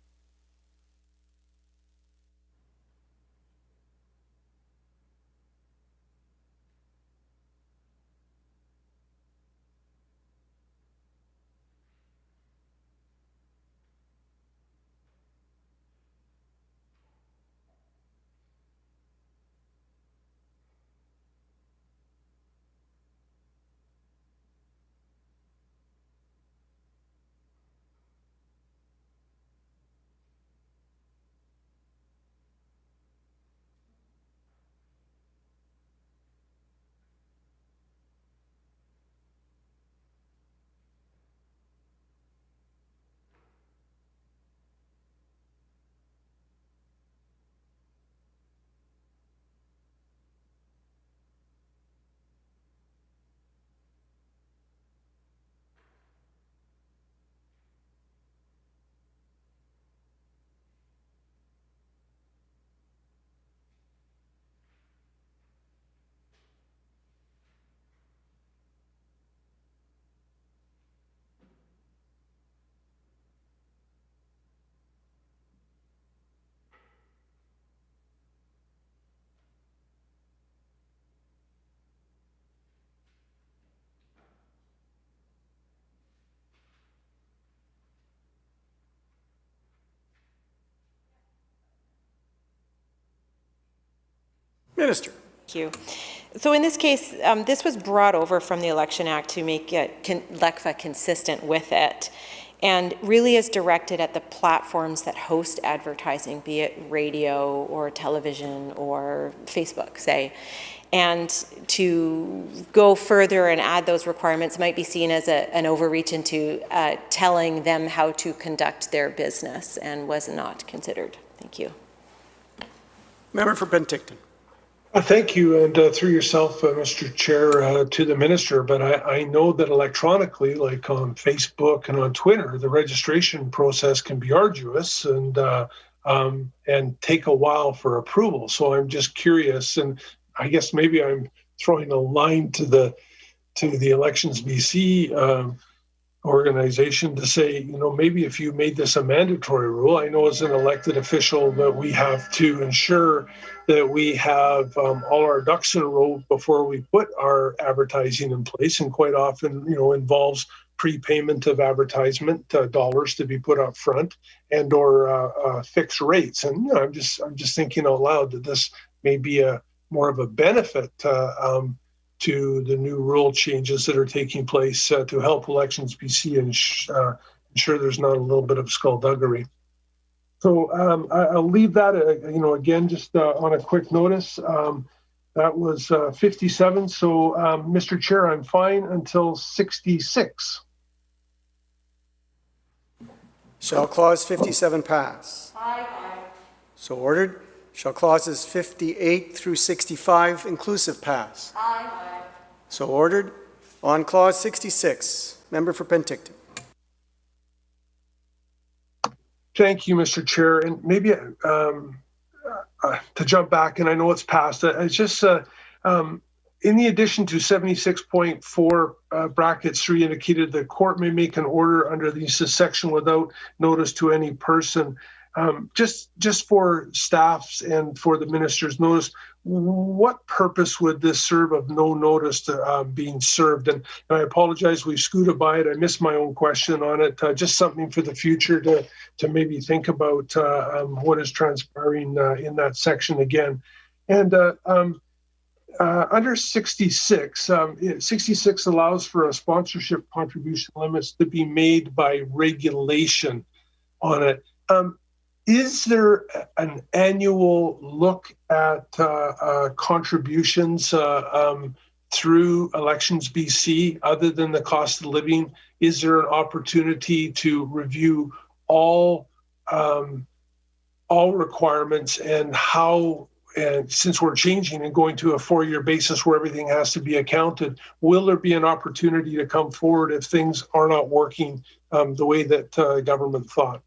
Minister. Thank you. So in this case, this was brought over from the Election Act to make LECFA consistent with it, and really is directed at the platforms that host advertising, be it radio or television or Facebook, say. And to go further and add those requirements might be seen as an overreach into telling them how to conduct their business, and was not considered. Thank you. Member for Penticton. Thank you, and through yourself, Mr. Chair, to the Minister, but I know that electronically, like on Facebook and on Twitter, the registration process can be arduous and take a while for approval. So I'm just curious, and I guess maybe I'm throwing a line to the Elections BC organization to say, maybe if you made this a mandatory rule, I know as an elected official that we have to ensure that we have all our ducks in a row before we put our advertising in place, and quite often, involves prepayment of advertisement dollars to be put up front and or fixed rates. And I'm just thinking out loud that this may be more of a benefit to the new rule changes that are taking place to help Elections BC and ensure there's not a little bit of skullduggery. So I'll leave that, again, just on a quick notice. That was 57. So, Mr. Chair, I'm fine until 66. Shall Clause 57 pass? Aye. So ordered. Shall Clauses 58 through 65 inclusive pass? Aye. So ordered. On Clause 66, member for Penticton. Thank you, Mr. Chair. And maybe to jump back, and I know it's passed, it's just in the addition to 76.4 brackets 3 indicated the court may make an order under this section without notice to any person. Just for staffs and for the minister's notice, what purpose would this serve of no notice to being served? And I apologize, we've scooted by it. I missed my own question on it. Just something for the future to maybe think about what is transpiring in that section again. And under 66, 66 allows for a sponsorship contribution limits to be made by regulation on it. Is there an annual look at contributions through Elections BC other than the cost of living? Is there an opportunity to review all requirements and how? And since we're changing and going to a 4-year basis where everything has to be accounted, will there be an opportunity to come forward if things are not working the way that government thought?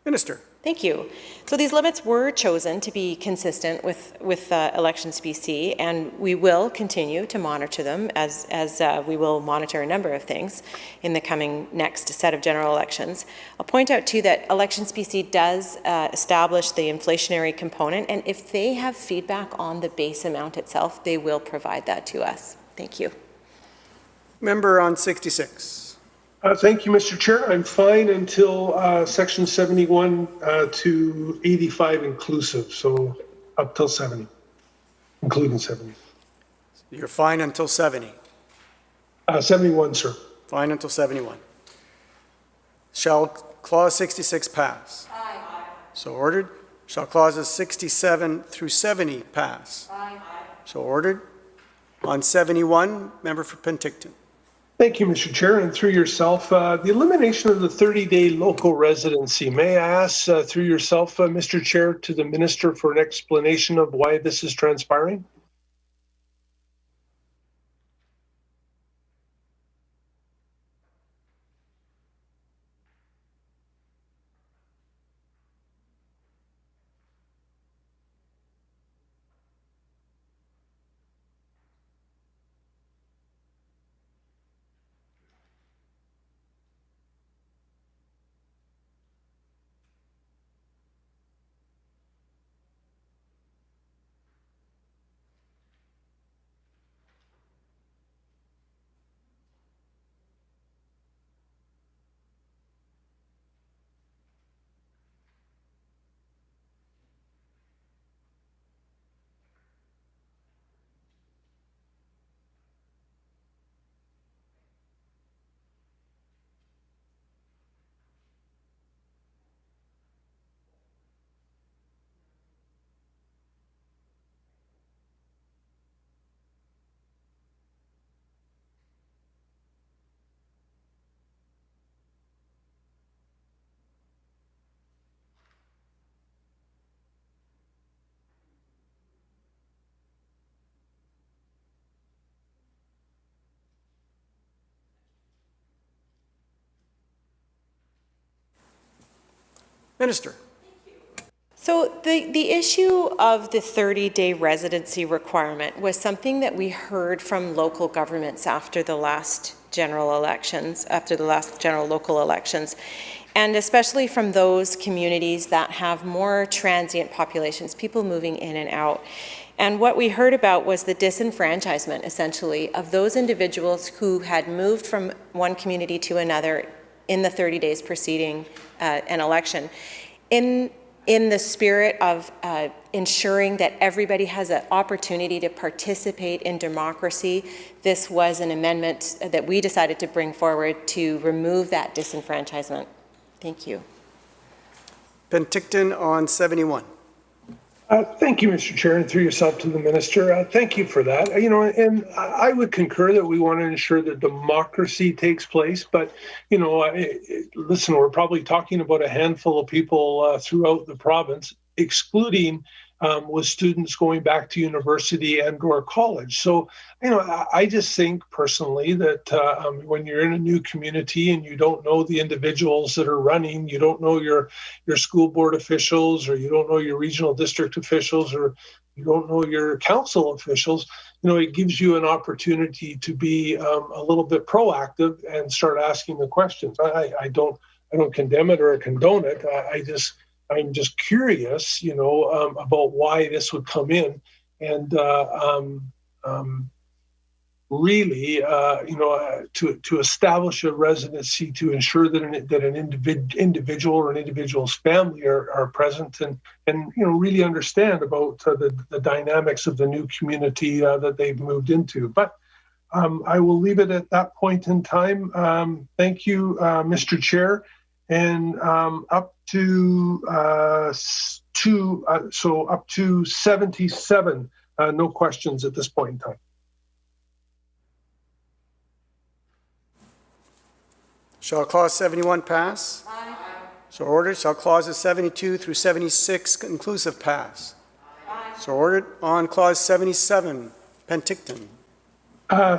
Minister. Thank you. So these limits were chosen to be consistent with Elections BC, and we will continue to monitor them as we will monitor a number of things in the coming next set of general elections. I'll point out too that Elections BC does establish the inflationary component, and if they have feedback on the base amount itself, they will provide that to us. Thank you. Member on 66. Thank you, Mr. Chair. I'm fine until section 71 to 85 inclusive, so up till 70, including 70. You're fine until 70. 71, sir. Fine until 71. Shall clause 66 pass? Aye. So ordered. Shall clauses 67 through 70 pass? Aye. So ordered. On 71, member for Penticton. Thank you, Mr. Chair, and through yourself, the elimination of the 30-day local residency. May I ask, through yourself, Mr. Chair, to the Minister for an explanation of why this is transpiring? Minister. So the issue of the 30-day residency requirement was something that we heard from local governments after the last general local elections, and especially from those communities that have more transient populations, people moving in and out. And what we heard about was the disenfranchisement, essentially, of those individuals who had moved from one community to another in the 30 days preceding an election. In the spirit of ensuring that everybody has an opportunity to participate in democracy, this was an amendment that we decided to bring forward to remove that disenfranchisement. Thank you. Penticton on 71. Thank you, Mr. Chair, and through yourself to the minister. Thank you for that. And I would concur that we want to ensure that democracy takes place. But, listen, we're probably talking about a handful of people throughout the province, excluding with students going back to university and or college. So, I just think personally that when you're in a new community and you don't know the individuals that are running, you don't know your school board officials, or you don't know your regional district officials, or you don't know your council officials, it gives you an opportunity to be a little bit proactive and start asking the questions. I don't condemn it or condone it. I'm just curious, about why this would come in, and really, to establish a residency to ensure that an individual or an individual's family are present and really understand about the dynamics of the new community that they've moved into. But I will leave it at that point in time. Thank you, Mr. Chair. And up to 77, no questions at this point in time. Shall clause 71 pass? Aye. So ordered. Shall clauses 72 through 76 inclusive pass? Aye. So ordered. On clause 77, Penticton.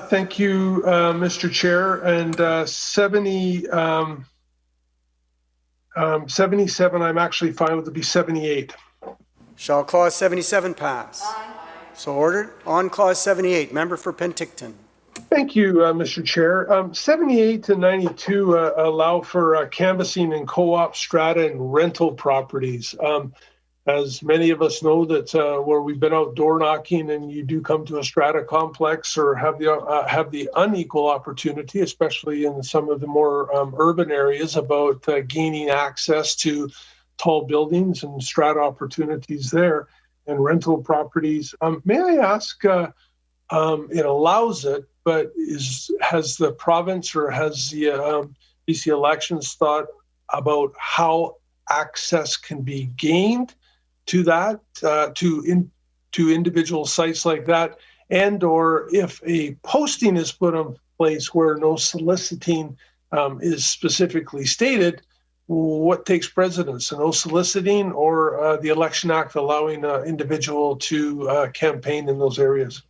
Thank you, Mr. Chair. And 77, I'm actually fine with it be 78. Shall clause 77 pass? Aye. So ordered. On clause 78, member for Penticton. Thank you, Mr. Chair. 78 to 92 allow for canvassing in co-op, strata, and rental properties. As many of us know, that where we've been out door knocking and you do come to a strata complex or have the unequal opportunity, especially in some of the more urban areas, about gaining access to tall buildings and strata opportunities there and rental properties. May I ask, it allows it, but has the province or has the BC Elections thought about how access can be gained to that, to individual sites like that, and or if a posting is put in place where no soliciting is specifically stated, what takes precedence, no soliciting or the Election Act allowing an individual to campaign in those areas?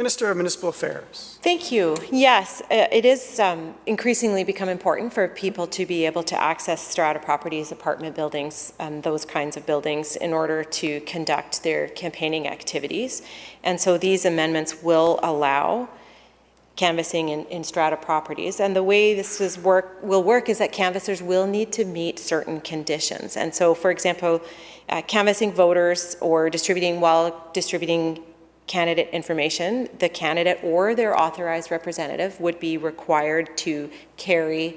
Minister of Municipal Affairs. Thank you. Yes, it is increasingly become important for people to be able to access strata properties, apartment buildings, those kinds of buildings in order to conduct their campaigning activities. And so these amendments will allow canvassing in strata properties. And the way this will work is that canvassers will need to meet certain conditions. And so, for example, canvassing voters or while distributing candidate information, the candidate or their authorized representative would be required to carry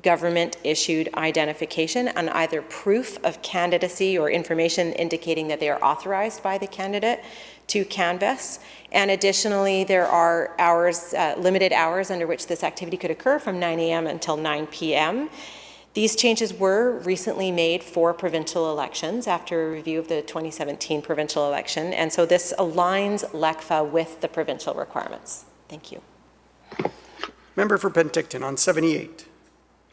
government-issued identification and either proof of candidacy or information indicating that they are authorized by the candidate to canvass. And additionally, there are limited hours under which this activity could occur from 9 a.m. until 9 p.m. These changes were recently made for provincial elections after a review of the 2017 provincial election, and so this aligns LECFA with the provincial requirements. Thank you. Member for Penticton on 78.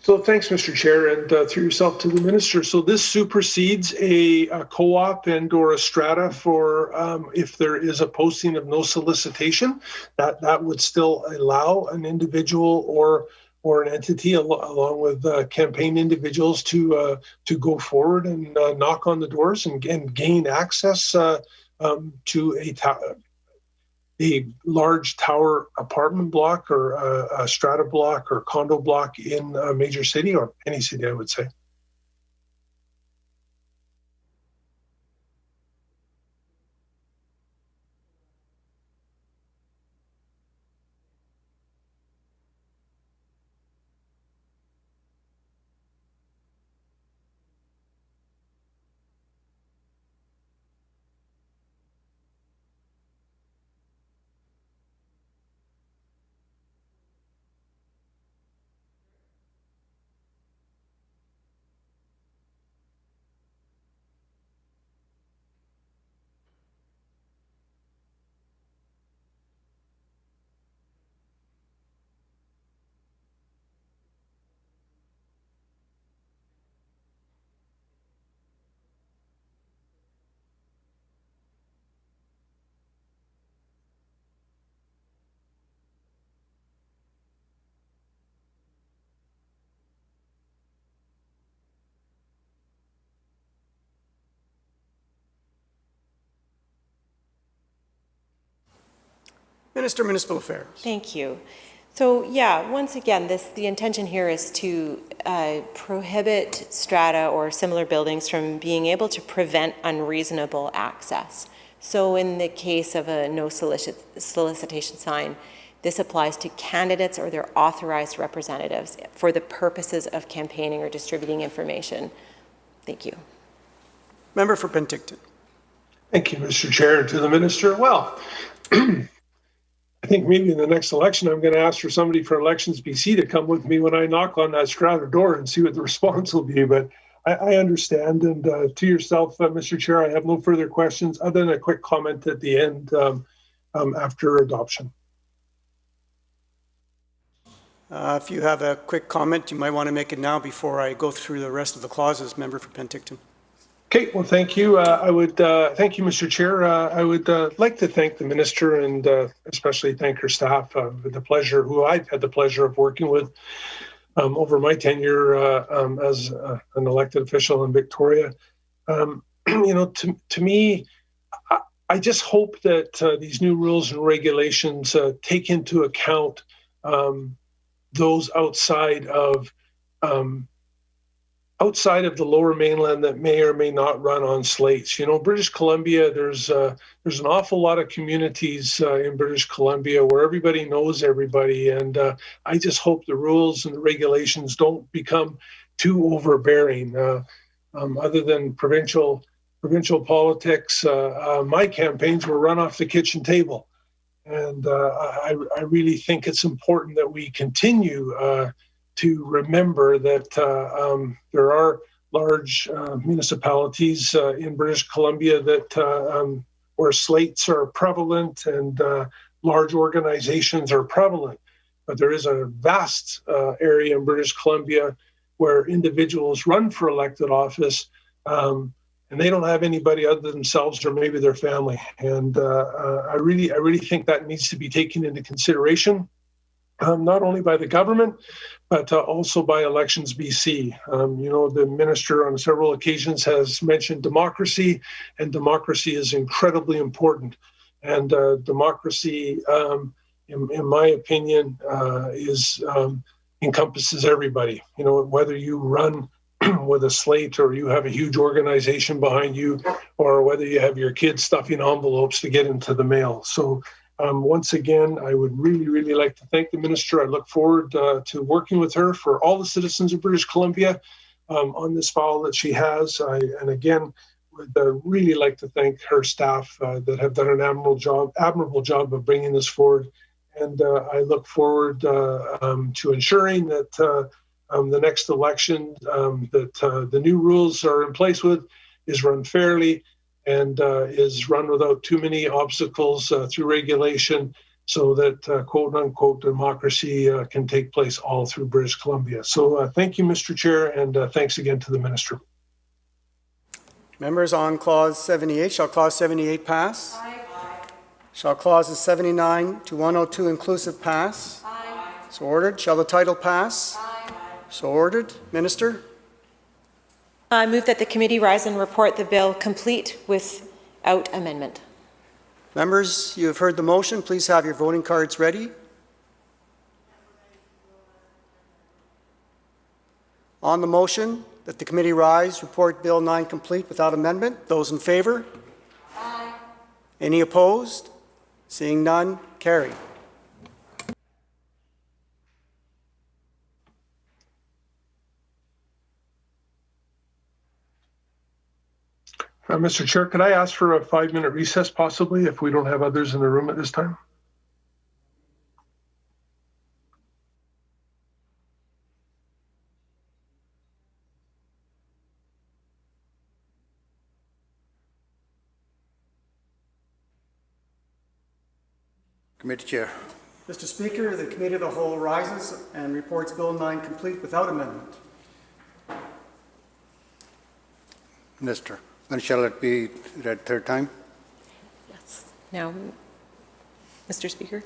So thanks, Mr. Chair, and through yourself to the minister. So this supersedes a co-op and or a strata for if there is a posting of no solicitation, that would still allow an individual or an entity along with campaign individuals to go forward and knock on the doors and gain access to a large tower apartment block or a strata block or condo block in a major city or any city, I would say. Minister of Municipal Affairs. Thank you. So yeah, once again, the intention here is to prohibit strata or similar buildings from being able to prevent unreasonable access. So in the case of a no solicitation sign, this applies to candidates or their authorized representatives for the purposes of campaigning or distributing information. Thank you. Member for Penticton. Thank you, Mr. Chair. To the minister, well, I think maybe in the next election, I'm going to ask for somebody for Elections BC to come with me when I knock on that strata door and see what the response will be. But I understand. And to yourself, Mr. Chair, I have no further questions other than a quick comment at the end after adoption. If you have a quick comment, you might want to make it now before I go through the rest of the clauses. Member for Penticton. Okay, well, thank you. I would thank you, Mr. Chair. I would like to thank the minister and especially thank her staff. Who I've had the pleasure of working with over my tenure as an elected official in Victoria. You know, to me, I just hope that these new rules and regulations take into account those outside of the Lower Mainland that may or may not run on slates. You know, British Columbia, there's an awful lot of communities in British Columbia where everybody knows everybody, and I just hope the rules and the regulations don't become too overbearing. Other than provincial politics, my campaigns were run off the kitchen table, and I really think it's important that we continue to remember that there are large municipalities in British Columbia that where slates are prevalent and large organizations are prevalent. But there is a vast area in British Columbia where individuals run for elected office and they don't have anybody other than themselves or maybe their family. And I really think that needs to be taken into consideration, not only by the government, but also by Elections BC. The minister on several occasions has mentioned democracy, and democracy is incredibly important. And democracy, in my opinion, encompasses everybody. Whether you run with a slate or you have a huge organization behind you, or whether you have your kids stuffing envelopes to get into the mail. So once again, I would really like to thank the minister. I look forward to working with her for all the citizens of British Columbia on this file that she has. And again, would really like to thank her staff that have done an admirable job of bringing this forward. And I look forward to ensuring that the next election that the new rules are in place with is run fairly and is run without too many obstacles through regulation, so that quote unquote democracy can take place all through British Columbia. So thank you, Mr. Chair, and thanks again to the minister. Members, on Clause 78, shall Clause 78 pass? Aye. Shall Clauses 79 to 102 inclusive pass? Aye. So ordered. Shall the title pass? Aye. So ordered. Minister? I move that the committee rise and report the bill complete without amendment. Members, you have heard the motion. Please have your voting cards ready. On the motion that the committee rise, report Bill 9 complete without amendment. Those in favor? Aye. Any opposed? Seeing none, carried. Mr. Chair, could I ask for a 5-minute recess possibly if we don't have others in the room at this time? Committee Chair. Mr. Speaker, the Committee of the Whole rises and reports Bill 9 complete without amendment. Minister, when shall it be read third time? Yes. Now, Mr. Speaker.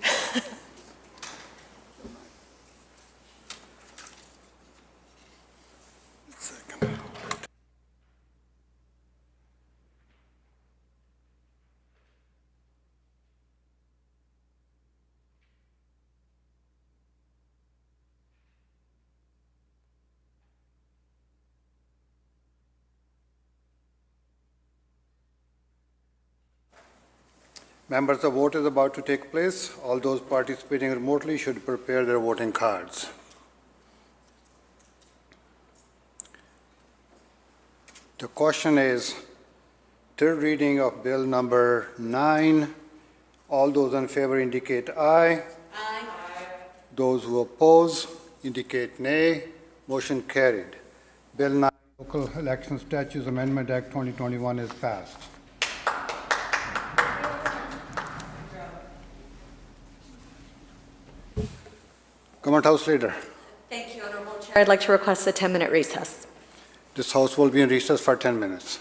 Members, the vote is about to take place. All those participating remotely should prepare their voting cards. The question is, third reading of Bill number 9. All those in favor indicate aye. Aye. Those who oppose indicate nay. Motion carried. Bill 9, Local Election Statutes Amendment Act 2021 is passed. Government House Leader. Thank you, Honourable Chair. I'd like to request a 10-minute recess. This House will be in recess for 10 minutes.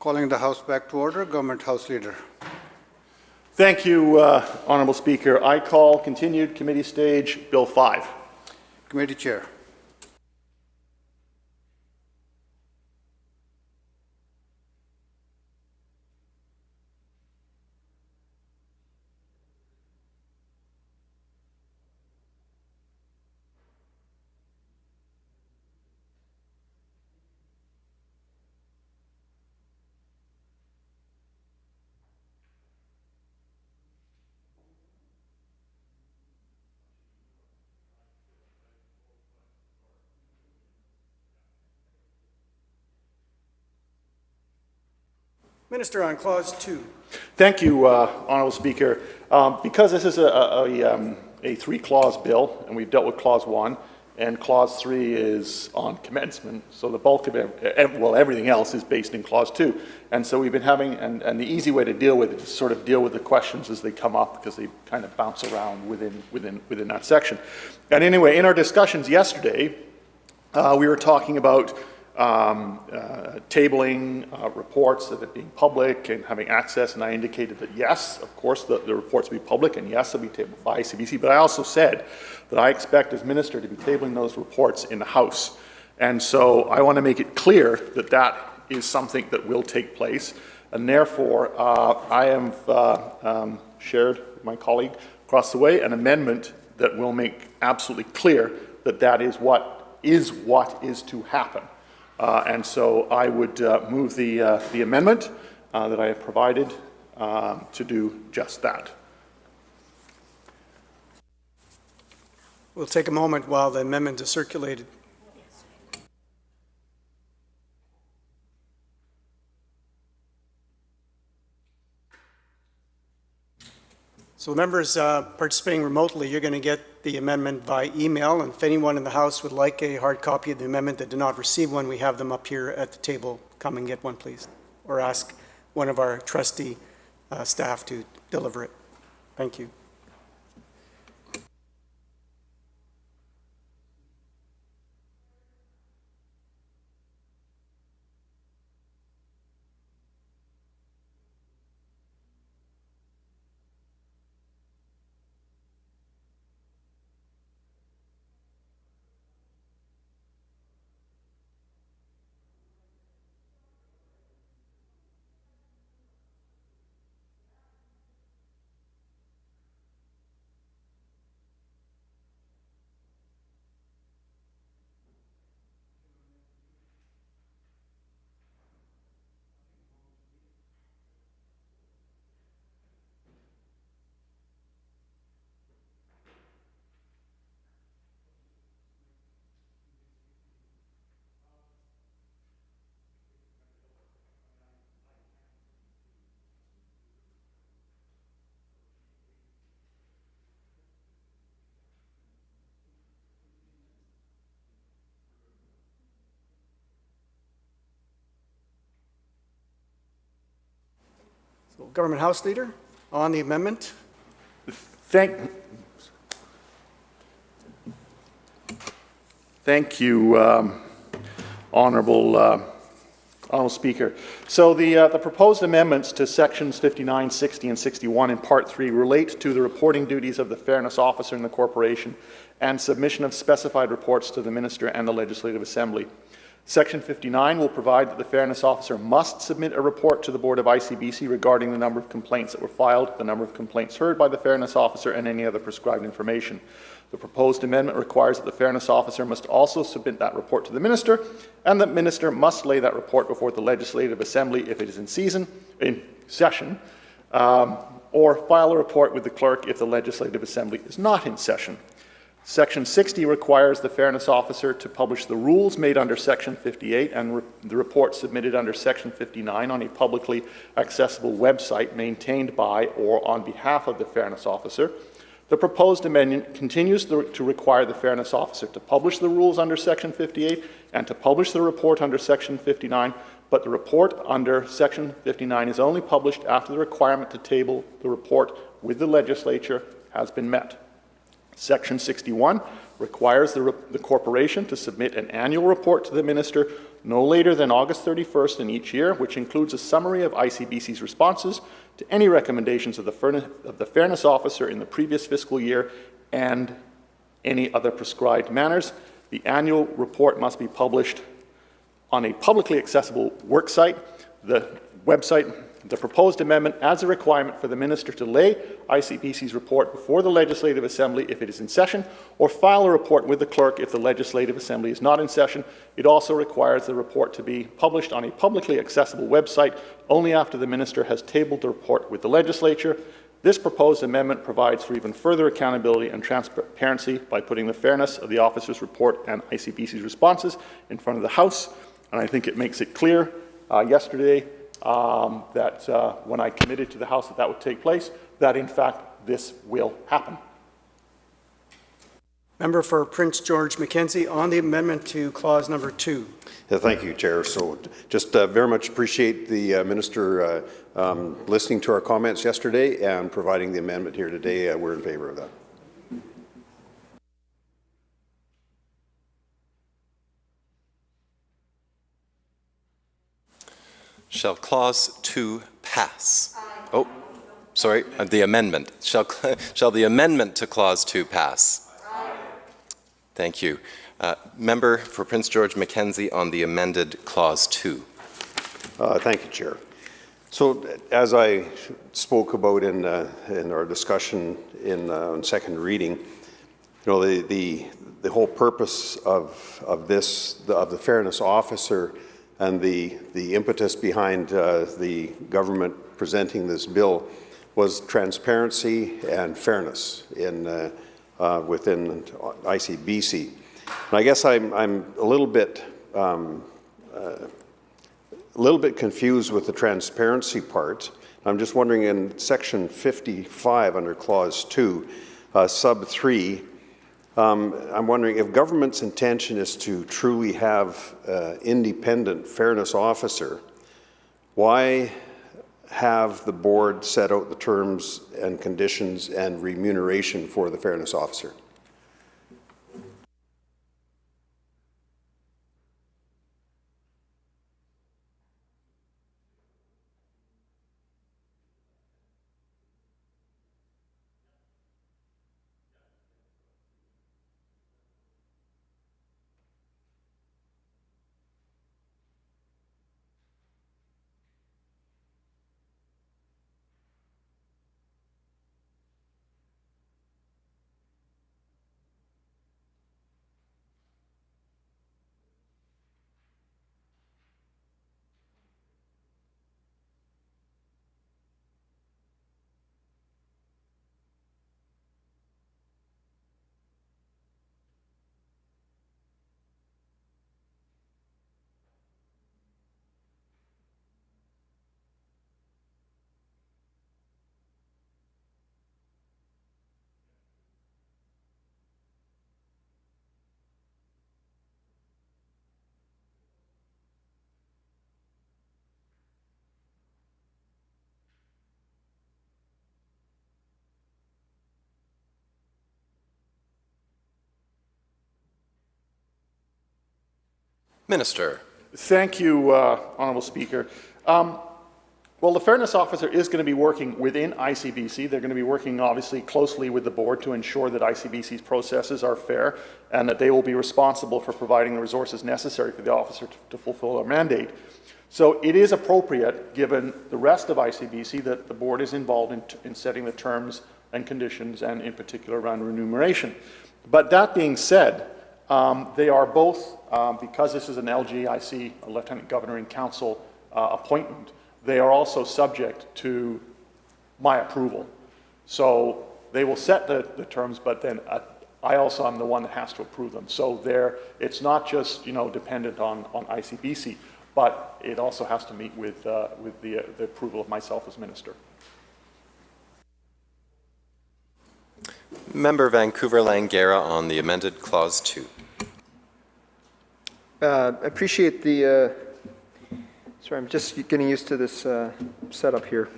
Calling the House back to order, Government House Leader. Thank you, Honourable Speaker. I call continued committee stage Bill 5. Committee Chair. Minister, on Clause 2. Thank you, Honourable Speaker. Because this is a three-clause bill, and we've dealt with Clause 1, and Clause 3 is on commencement, so the bulk of it, well, everything else is based in Clause 2. And so we've been having, and the easy way to deal with it is sort of deal with the questions as they come up, because they kind of bounce around within that section. And anyway, in our discussions yesterday, we were talking about tabling reports that are being public and having access, and I indicated that yes, of course, the reports will be public, and yes, they'll be tabled by ICBC, but I also said that I expect as Minister to be tabling those reports in the House. And so I want to make it clear that that is something that will take place, and therefore I have shared with my colleague across the way an amendment that will make absolutely clear that that is what is to happen. And so I would move the amendment that I have provided to do just that. We'll take a moment while the amendment is circulated. So members participating remotely, you're going to get the amendment by email, and if anyone in the House would like a hard copy of the amendment that did not receive one, we have them up here at the table. Come and get one, please, or ask one of our trustee staff to deliver it. Thank you. So, Government House Leader, on the amendment. Thank you, Honourable Speaker. So the proposed amendments to sections 59, 60, and 61 in Part 3 relate to the reporting duties of the Fairness Officer in the Corporation and submission of specified reports to the Minister and the Legislative Assembly. Section 59 will provide that the Fairness Officer must submit a report to the Board of ICBC regarding the number of complaints that were filed, the number of complaints heard by the Fairness Officer, and any other prescribed information. The proposed amendment requires that the Fairness Officer must also submit that report to the Minister, and the Minister must lay that report before the Legislative Assembly if it is in session, or file a report with the Clerk if the Legislative Assembly is not in session. Section 60 requires the Fairness Officer to publish the rules made under Section 58 and the report submitted under Section 59 on a publicly accessible website maintained by or on behalf of the Fairness Officer. The proposed amendment continues to require the Fairness Officer to publish the rules under Section 58 and to publish the report under Section 59, but the report under Section 59 is only published after the requirement to table the report with the Legislature has been met. Section 61 requires the Corporation to submit an annual report to the Minister no later than August 31st in each year, which includes a summary of ICBC's responses to any recommendations of the Fairness Officer in the previous fiscal year and any other prescribed manners. The annual report must be published on a publicly accessible worksite. The proposed amendment adds a requirement for the minister to lay ICBC's report before the Legislative Assembly if it is in session, or file a report with the clerk if the Legislative Assembly is not in session. It also requires the report to be published on a publicly accessible website only after the minister has tabled the report with the Legislature. This proposed amendment provides for even further accountability and transparency by putting the fairness of the officer's report and ICBC's responses in front of the House. And I think it makes it clear yesterday that when I committed to the House that would take place, that in fact this will happen. Member for Prince George Mackenzie on the amendment to clause number 2. Yeah, thank you, Chair. So just very much appreciate the Minister listening to our comments yesterday and providing the amendment here today. We're in favour of that. Shall clause 2 pass? Aye. Oh, sorry, the amendment. Shall the amendment to clause 2 pass? Aye. Thank you. Member for Prince George Mackenzie on the amended clause 2. Thank you, Chair. So as I spoke about in our discussion on second reading, the whole purpose of the Fairness Officer and the impetus behind the government presenting this bill was transparency and fairness within ICBC. And I guess I'm a little bit confused with the transparency part. I'm just wondering in section 55 under clause 2, sub 3. I'm wondering if government's intention is to truly have independent fairness officer, why have the board set out the terms and conditions and remuneration for the fairness officer? Minister. Thank you, Honourable Speaker. Well, the Fairness Officer is going to be working within ICBC. They're going to be working obviously closely with the board to ensure that ICBC's processes are fair and that they will be responsible for providing the resources necessary for the officer to fulfill their mandate. So it is appropriate, given the rest of ICBC, that the board is involved in setting the terms and conditions, and in particular around remuneration. But that being said, they are both, because this is an LGIC, a Lieutenant Governor in Council appointment, they are also subject to my approval. So they will set the terms, but then I also am the one that has to approve them. So it's not just dependent on ICBC, but it also has to meet with the approval of myself as minister. Member Vancouver-Langara on the amended clause 2. I appreciate the, sorry, I'm just getting used to this setup here.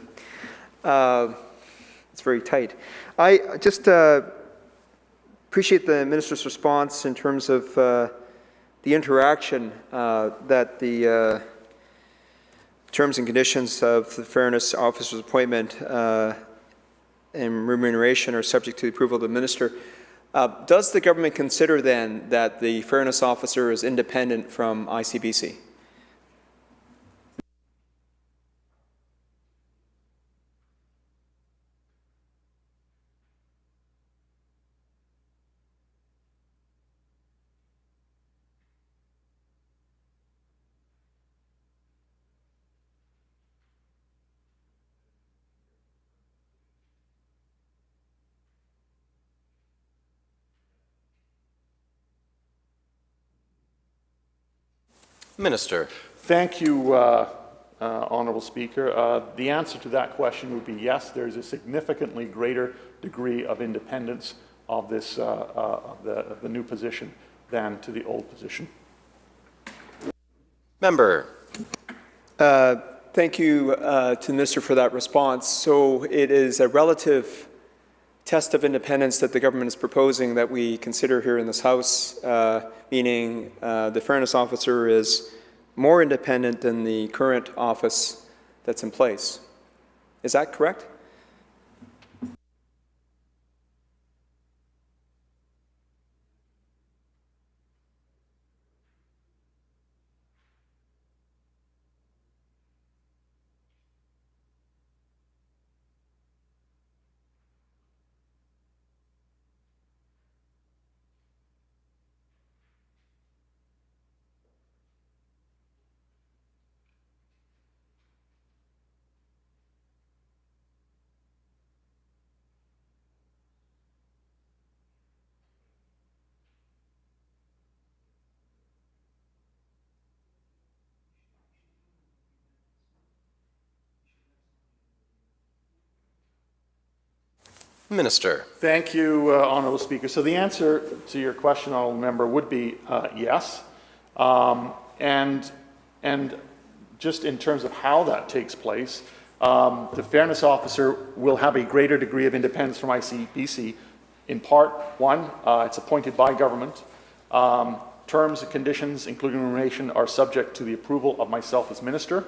It's very tight. I just appreciate the minister's response in terms of the the interaction that the terms and conditions of the Fairness Officer's appointment and remuneration are subject to the approval of the Minister. Does the government consider then that the Fairness Officer is independent from ICBC? Minister. Thank you, Honourable Speaker. The answer to that question would be yes. There's a significantly greater degree of independence of this of the new position than to the old position. Member. Thank you to the Minister for that response. So it is a relative test of independence that the government is proposing that we consider here in this House, meaning the Fairness Officer is more independent than the current office that's in place. Is that correct? Minister. Thank you, Honourable Speaker. So the answer to your question, Honourable Member, would be yes. And just in terms of how that takes place, the Fairness Officer will have a greater degree of independence from ICBC. In part, one, it's appointed by government. Terms and conditions, including remuneration, are subject to the approval of myself as Minister.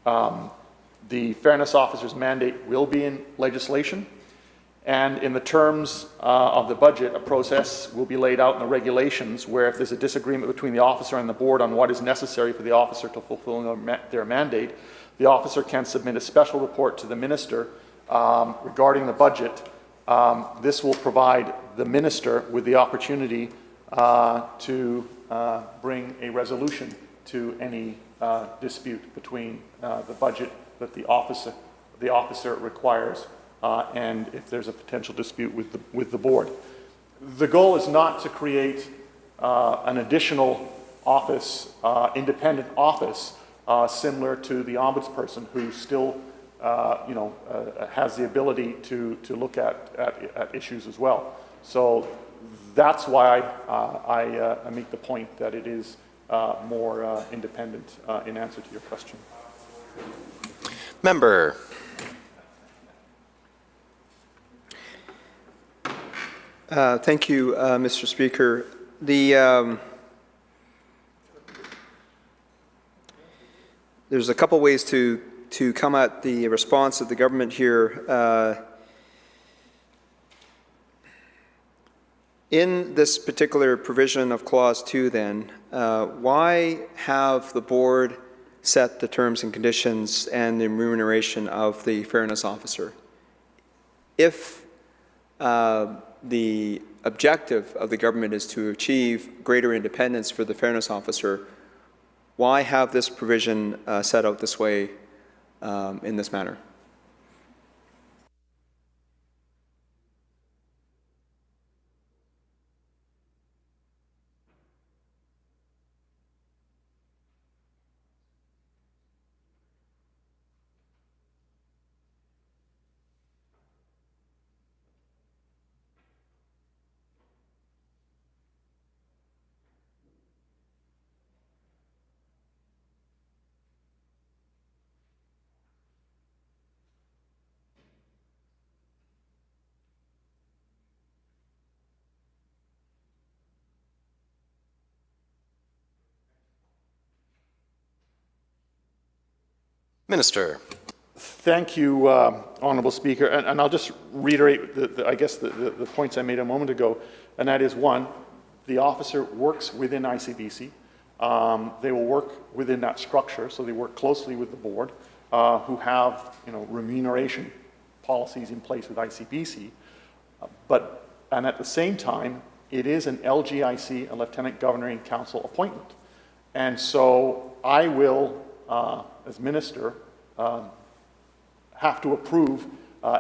The Fairness Officer's mandate will be in legislation. And in the terms of the budget, a process will be laid out in the regulations where if there's a disagreement between the officer and the board on what is necessary for the officer to fulfill their mandate, the officer can submit a special report to the minister regarding the budget. This will provide the minister with the opportunity to bring a resolution to any dispute between the budget that the officer requires and if there's a potential dispute with the board. The goal is not to create an additional office, independent office, similar to the ombudsperson, who still, has the ability to look at issues as well. So that's why I make the point that it is more independent in answer to your question. Member. Thank you, Mr. Speaker. There's a couple ways to come at the response of the government here. In this particular provision of Clause 2, then, why have the board set the terms and conditions and the remuneration of the Fairness Officer? If the objective of the government is to achieve greater independence for the Fairness Officer, why have this provision set out this way in this manner? Minister. Thank you, Honourable Speaker. And I'll just reiterate, the points I made a moment ago, and that is, one, the officer works within ICBC. They will work within that structure, so they work closely with the board, who have, remuneration policies in place with ICBC. And at the same time, it is an LGIC, a Lieutenant Governor in Council appointment. And so I will, as Minister, have to approve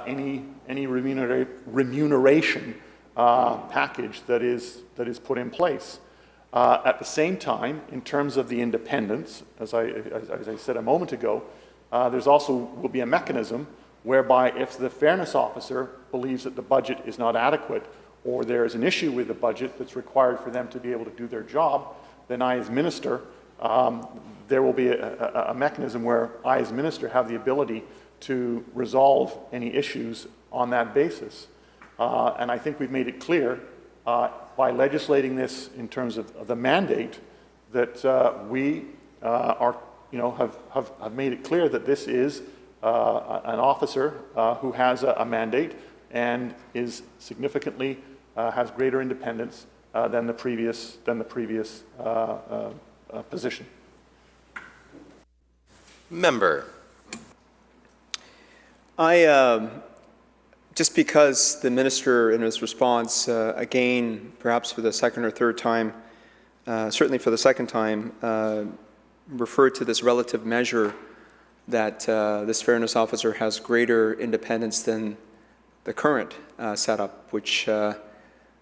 any remuneration package that is put in place. At the same time, in terms of the independence, as I said a moment ago, there's also will be a mechanism whereby if the fairness officer believes that the budget is not adequate or there is an issue with the budget that's required for them to be able to do their job, then I as Minister, there will be a mechanism where I as Minister have the ability to resolve any issues on that basis. And I think we've made it clear by legislating this in terms of the mandate that we have made it clear that this is an officer who has a mandate and is significantly has greater independence than the previous position. Member. Just because the minister in his response, again, perhaps for the second or third time, certainly for the second time, referred to this relative measure that this fairness officer has greater independence than the current setup, which,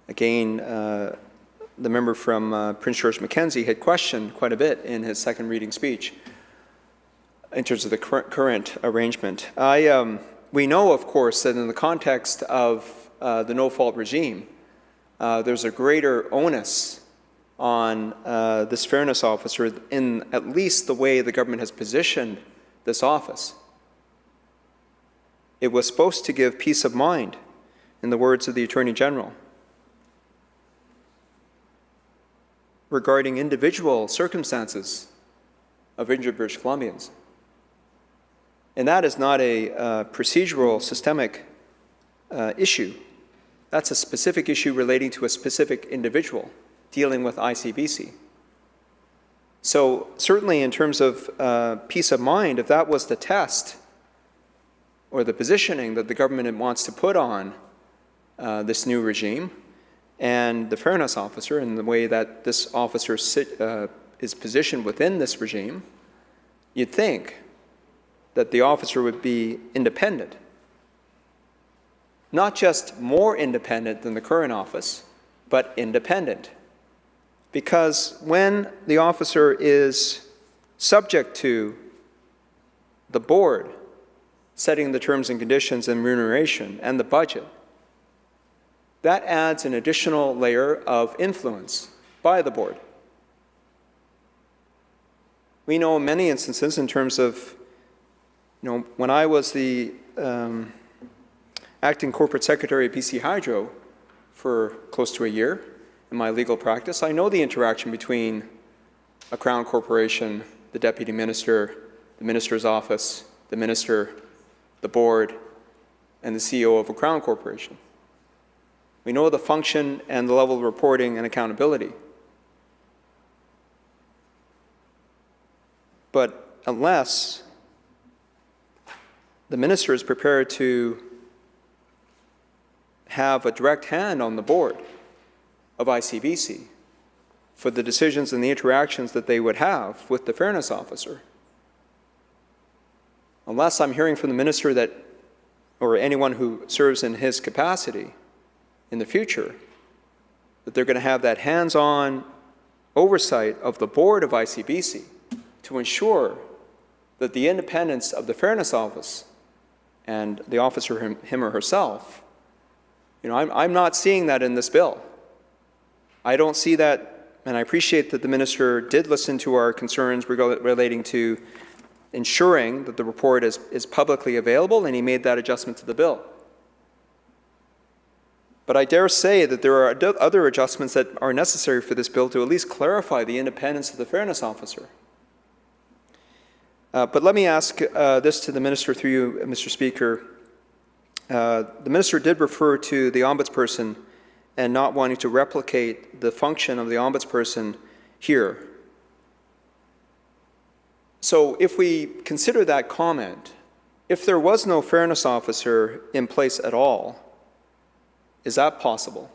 again, the member from Prince George Mackenzie had questioned quite a bit in his second reading speech in terms of the current arrangement. We know, of course, that in the context of the no-fault regime, there's a greater onus on this fairness officer in at least the way the government has positioned this office. It was supposed to give peace of mind, in the words of the Attorney General, regarding individual circumstances of injured British Columbians. And that is not a procedural, systemic issue. That's a specific issue relating to a specific individual dealing with ICBC. So certainly in terms of peace of mind, if that was the test or the positioning that the government wants to put on this new regime and the fairness officer and the way that this officer is positioned within this regime, you'd think that the officer would be independent. Not just more independent than the current office, but independent. Because when the officer is subject to the board setting the terms and conditions and remuneration and the budget, that adds an additional layer of influence by the board. We know in many instances in terms of when I was the acting corporate secretary at BC Hydro for close to a year in my legal practice, I know the interaction between a Crown corporation, the deputy minister, the minister's office, the minister, the board, and the CEO of a Crown corporation. We know the function and the level of reporting and accountability. But unless the minister is prepared to have a direct hand on the board of ICBC for the decisions and the interactions that they would have with the fairness officer, unless I'm hearing from the minister that, or anyone who serves in his capacity in the future, that they're going to have that hands-on oversight of the board of ICBC to ensure that the independence of the fairness office and the officer him or herself, I'm not seeing that in this bill. I don't see that, and I appreciate that the minister did listen to our concerns relating to ensuring that the report is publicly available, and he made that adjustment to the bill. But I dare say that there are other adjustments that are necessary for this bill to at least clarify the independence of the fairness officer. But let me ask this to the Minister through you, Mr. Speaker. The Minister did refer to the Ombudsperson and not wanting to replicate the function of the Ombudsperson here. So if we consider that comment, if there was no fairness officer in place at all, is that possible?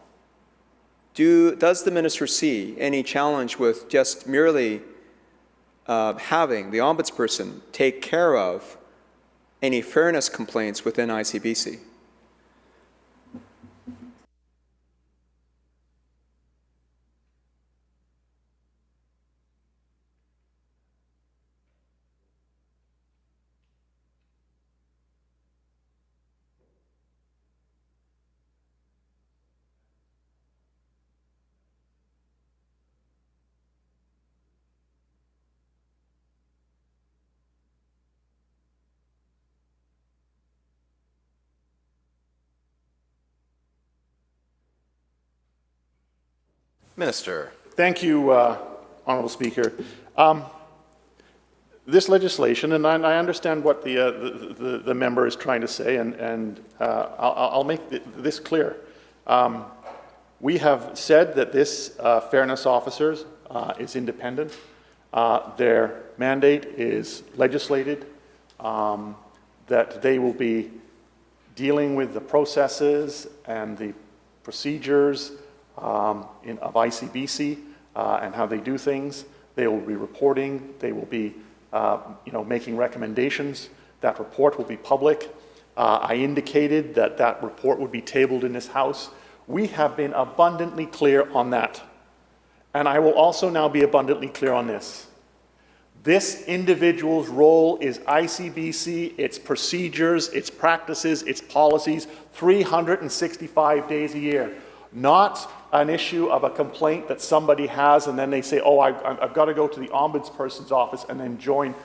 Does the Minister see any challenge with just merely having the Ombudsperson take care of any fairness complaints within ICBC? Minister. Thank you, Honourable Speaker. This legislation, and I understand what the member is trying to say, and I'll make this clear. We have said that this fairness officer is independent. Their mandate is legislated, that they will be dealing with the processes and the procedures of ICBC and how they do things. They will be reporting. They will be making recommendations. That report will be public. I indicated that that report would be tabled in this House. We have been abundantly clear on that. And I will also now be abundantly clear on this. This individual's role is ICBC, its procedures, its practices, its policies, 365 days a year. Not an issue of a complaint that somebody has and then they say, oh, I've got to go to the Ombudsperson's office and then join,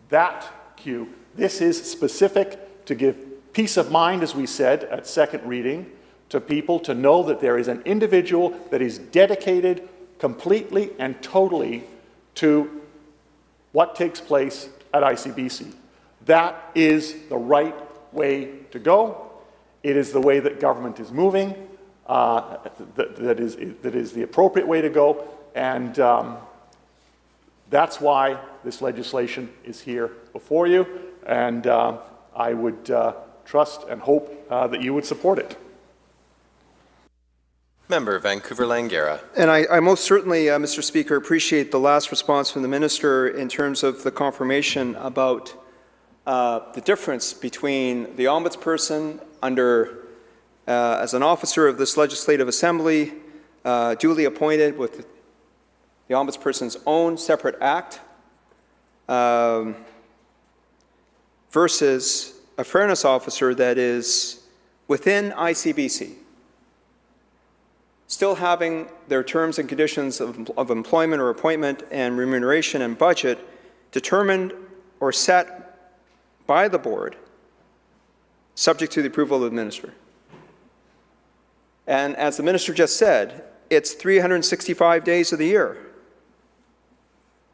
that queue. This is specific to give peace of mind, as we said at second reading, to people to know that there is an individual that is dedicated completely and totally to what takes place at ICBC. That is the right way to go. It is the way that government is moving. That is the appropriate way to go, and that's why this legislation is here before you, and I would trust and hope that you would support it. Member Vancouver-Langara. And I most certainly, Mr. Speaker, appreciate the last response from the Minister in terms of the confirmation about the difference between the Ombudsperson as an officer of this Legislative Assembly, duly appointed with the Ombudsperson's own separate act, versus a fairness officer that is within ICBC, still having their terms and conditions of employment or appointment and remuneration and budget determined or set by the board, subject to the approval of the Minister. And as the Minister just said, it's 365 days of the year.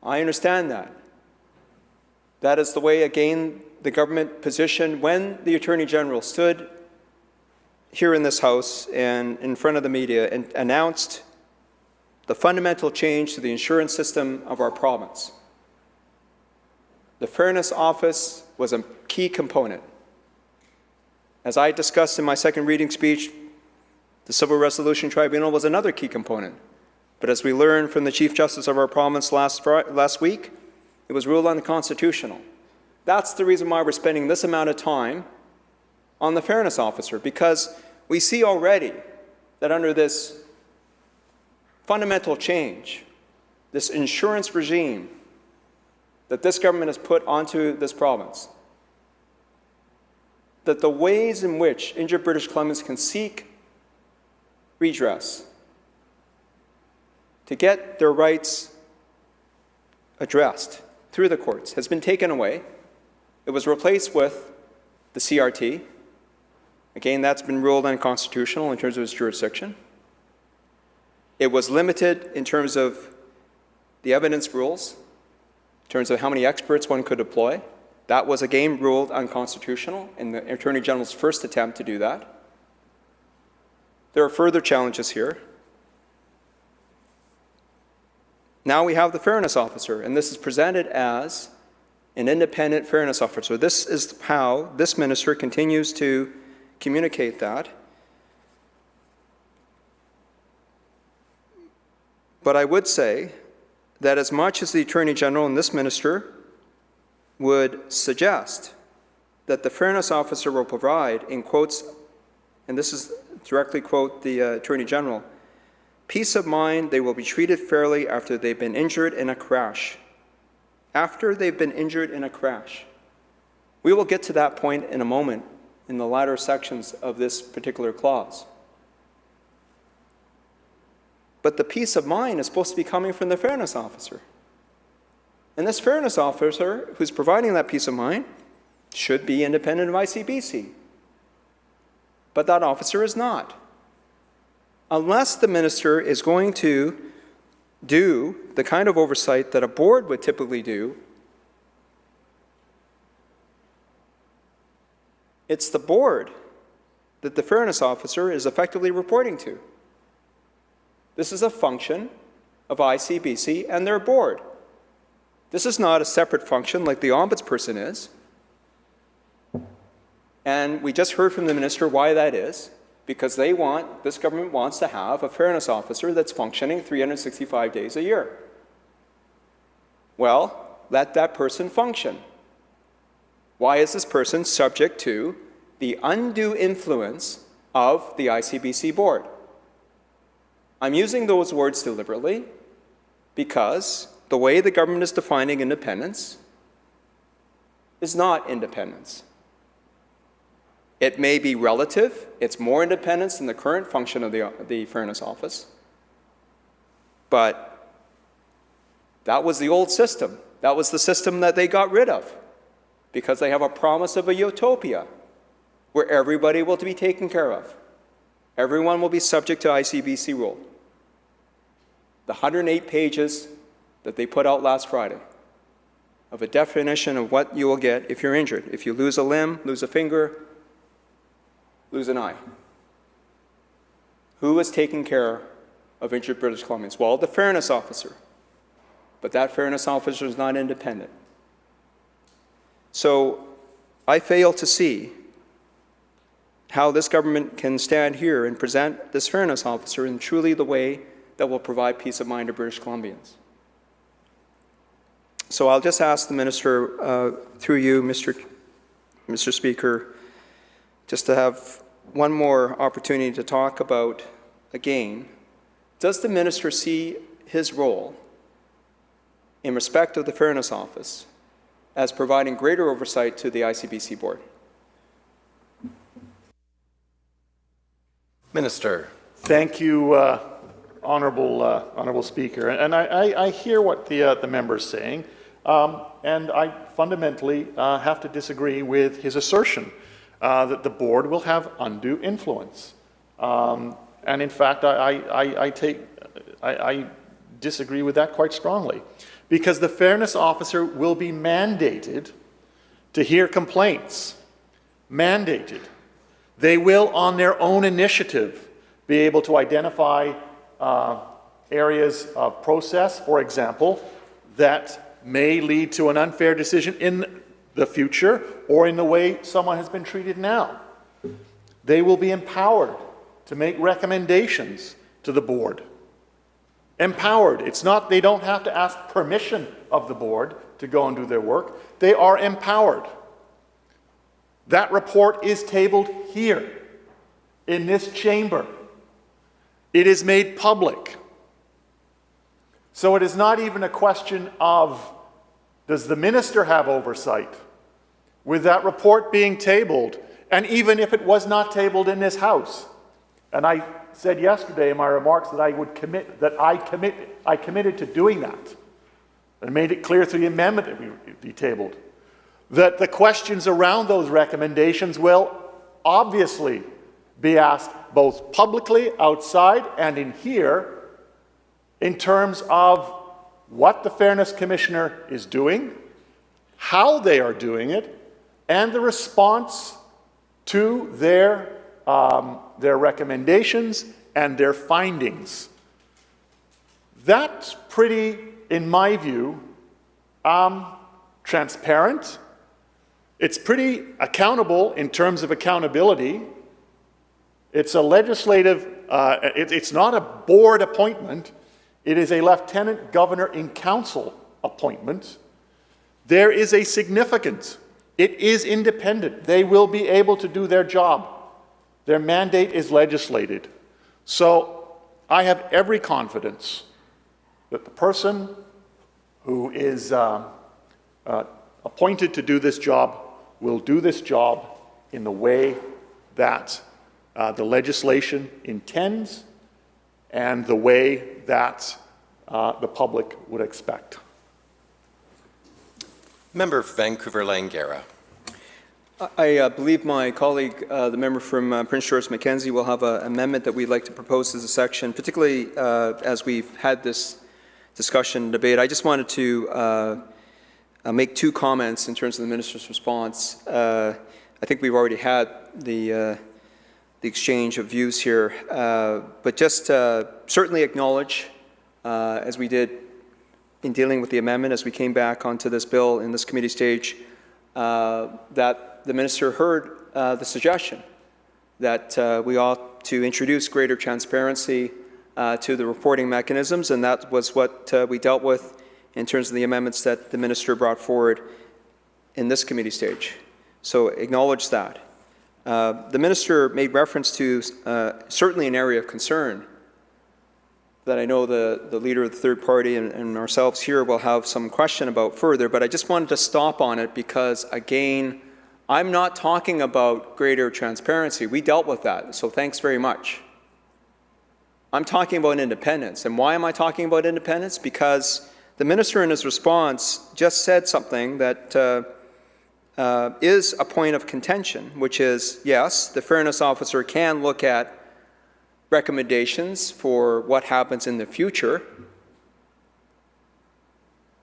I understand that. That is the way, again, the government positioned when the Attorney General stood here in this House and in front of the media and announced the fundamental change to the insurance system of our province. The Fairness Office was a key component. As I discussed in my second reading speech, the Civil Resolution Tribunal was another key component. But as we learned from the Chief Justice of our province last week, it was ruled unconstitutional. That's the reason why we're spending this amount of time on the Fairness Officer, because we see already that under this fundamental change, this insurance regime that this government has put onto this province, that the ways in which injured British Columbians can seek redress to get their rights addressed through the courts has been taken away. It was replaced with the CRT. Again, that's been ruled unconstitutional in terms of its jurisdiction. It was limited in terms of the evidence rules. in terms of how many experts one could deploy. That was again ruled unconstitutional in the Attorney General's first attempt to do that. There are further challenges here. Now we have the Fairness Officer, and this is presented as an independent Fairness Officer. This is how this minister continues to communicate that. But I would say that as much as the Attorney General and this minister would suggest that the Fairness Officer will provide, in quotes, and this is directly quote the Attorney General, peace of mind, they will be treated fairly after they've been injured in a crash. After they've been injured in a crash. We will get to that point in a moment in the latter sections of this particular clause. But the peace of mind is supposed to be coming from the Fairness Officer. And this Fairness Officer who's providing that peace of mind should be independent of ICBC. But that officer is not. Unless the minister is going to do the kind of oversight that a board would typically do, it's the board that the Fairness Officer is effectively reporting to. This is a function of ICBC and their board. This is not a separate function like the ombudsperson is. And we just heard from the minister why that is, because this government wants to have a Fairness Officer that's functioning 365 days a year. Well, let that person function. Why is this person subject to the undue influence of the ICBC board? I'm using those words deliberately because the way the government is defining independence is not independence. It may be relative. It's more independence than the current function of the Fairness Office. But that was the old system. That was the system that they got rid of because they have a promise of a utopia where everybody will be taken care of. Everyone will be subject to ICBC rule. The 108 pages that they put out last Friday of a definition of what you will get if you're injured. If you lose a limb, lose a finger, lose an eye. Who is taking care of injured British Columbians? Well, the Fairness Officer. But that Fairness Officer is not independent. So I fail to see how this government can stand here and present this Fairness Officer in truly the way that will provide peace of mind to British Columbians. So I'll just ask the minister, through you, Mr. Speaker, just to have one more opportunity to talk about, again, does the minister see his role in respect of the Fairness Office as providing greater oversight to the ICBC board? Minister. Thank you, Honourable Speaker. And I hear what the member is saying, and I fundamentally have to disagree with his assertion that the board will have undue influence. And in fact, I disagree with that quite strongly, because the Fairness Officer will be mandated to hear complaints. Mandated. They will, on their own initiative, be able to identify areas of process, for example, that may lead to an unfair decision in the future or in the way someone has been treated now. They will be empowered to make recommendations to the board. Empowered. It's not, they don't have to ask permission of the board to go and do their work. They are empowered. That report is tabled here in this chamber. It is made public. So it is not even a question of, does the minister have oversight? With that report being tabled, and even if it was not tabled in this House, and I said yesterday in my remarks that I committed to doing that, and made it clear through the amendment that would be tabled, that the questions around those recommendations will obviously be asked both publicly outside and in here in terms of what the Fairness Commissioner is doing, how they are doing it, and the response to their recommendations and their findings. That's pretty, in my view, transparent. It's pretty accountable in terms of accountability. It's a legislative, it's not a board appointment. It is a lieutenant governor in council appointment. There is a significance. It is independent. They will be able to do their job. Their mandate is legislated. So I have every confidence that the person who is appointed to do this job will do this job in the way that the legislation intends and the way that the public would expect. Member Vancouver Langara. I believe my colleague, the member from Prince George Mackenzie, will have an amendment that we'd like to propose as a section, particularly as we've had this discussion debate. I just wanted to make two comments in terms of the minister's response. I think we've already had the exchange of views here, but just certainly acknowledge, as we did in dealing with the amendment as we came back onto this bill in this committee stage, that the minister heard the suggestion that we ought to introduce greater transparency to the reporting mechanisms, and that was what we dealt with in terms of the amendments that the minister brought forward in this committee stage. So acknowledge that. The minister made reference to certainly an area of concern that I know the leader of the third party and ourselves here will have some question about further, but I just wanted to stop on it because, again, I'm not talking about greater transparency. We dealt with that, so thanks very much. I'm talking about independence. And why am I talking about independence? Because the minister in his response just said something that is a point of contention, which is, yes, the fairness officer can look at recommendations for what happens in the future,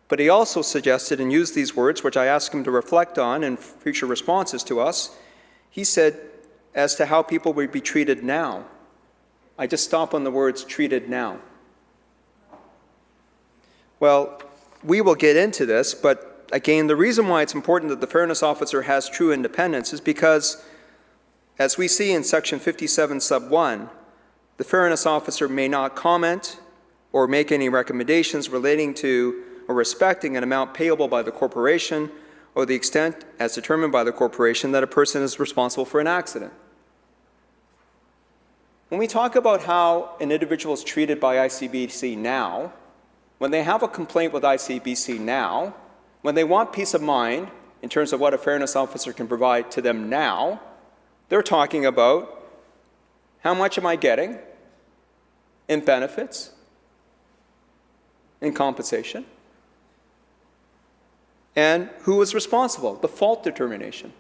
but he also suggested and used these words, which I asked him to reflect on in future responses to us. He said, as to how people would be treated now. I just stop on the words treated now. Well, we will get into this, but again, the reason why it's important that the fairness officer has true independence is because, as we see in section 57 sub 1, the fairness officer may not comment or make any recommendations relating to or respecting an amount payable by the corporation or the extent as determined by the corporation that a person is responsible for an accident. When we talk about how an individual is treated by ICBC now, when they have a complaint with ICBC now, when they want peace of mind in terms of what a fairness officer can provide to them now, they're talking about how much am I getting in benefits, in compensation, and who is responsible, the fault determination.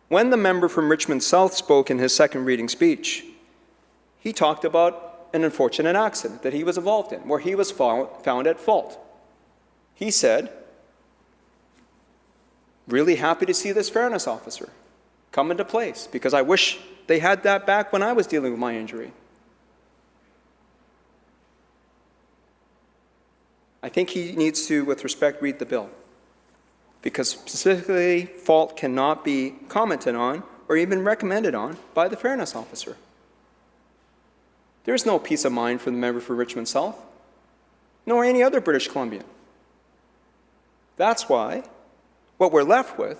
When the member from Richmond South spoke in his second reading speech, he talked about an unfortunate accident that he was involved in, where he was found at fault. He said, really happy to see this fairness officer come into place, because I wish they had that back when I was dealing with my injury. I think he needs to, with respect, read the bill, because specifically fault cannot be commented on or even recommended on by the fairness officer. There's no peace of mind for the member for Richmond South, nor any other British Columbian. That's why what we're left with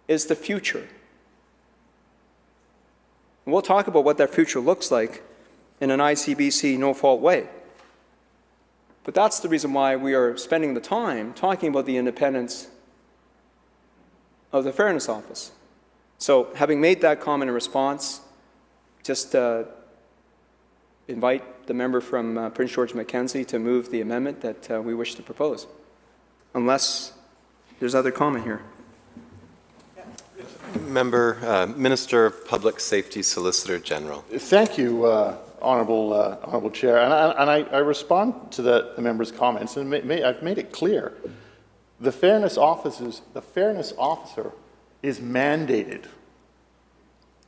is the future. And we'll talk about what that future looks like in an ICBC no-fault way. But that's the reason why we are spending the time talking about the independence of the Fairness Office. So having made that comment in response, just invite the member from Prince George Mackenzie to move the amendment that we wish to propose, unless there's other comment here. Member, Minister of Public Safety, Solicitor General. Thank you, Honourable Chair, and I respond to the member's comments, and I've made it clear. The fairness officer is mandated.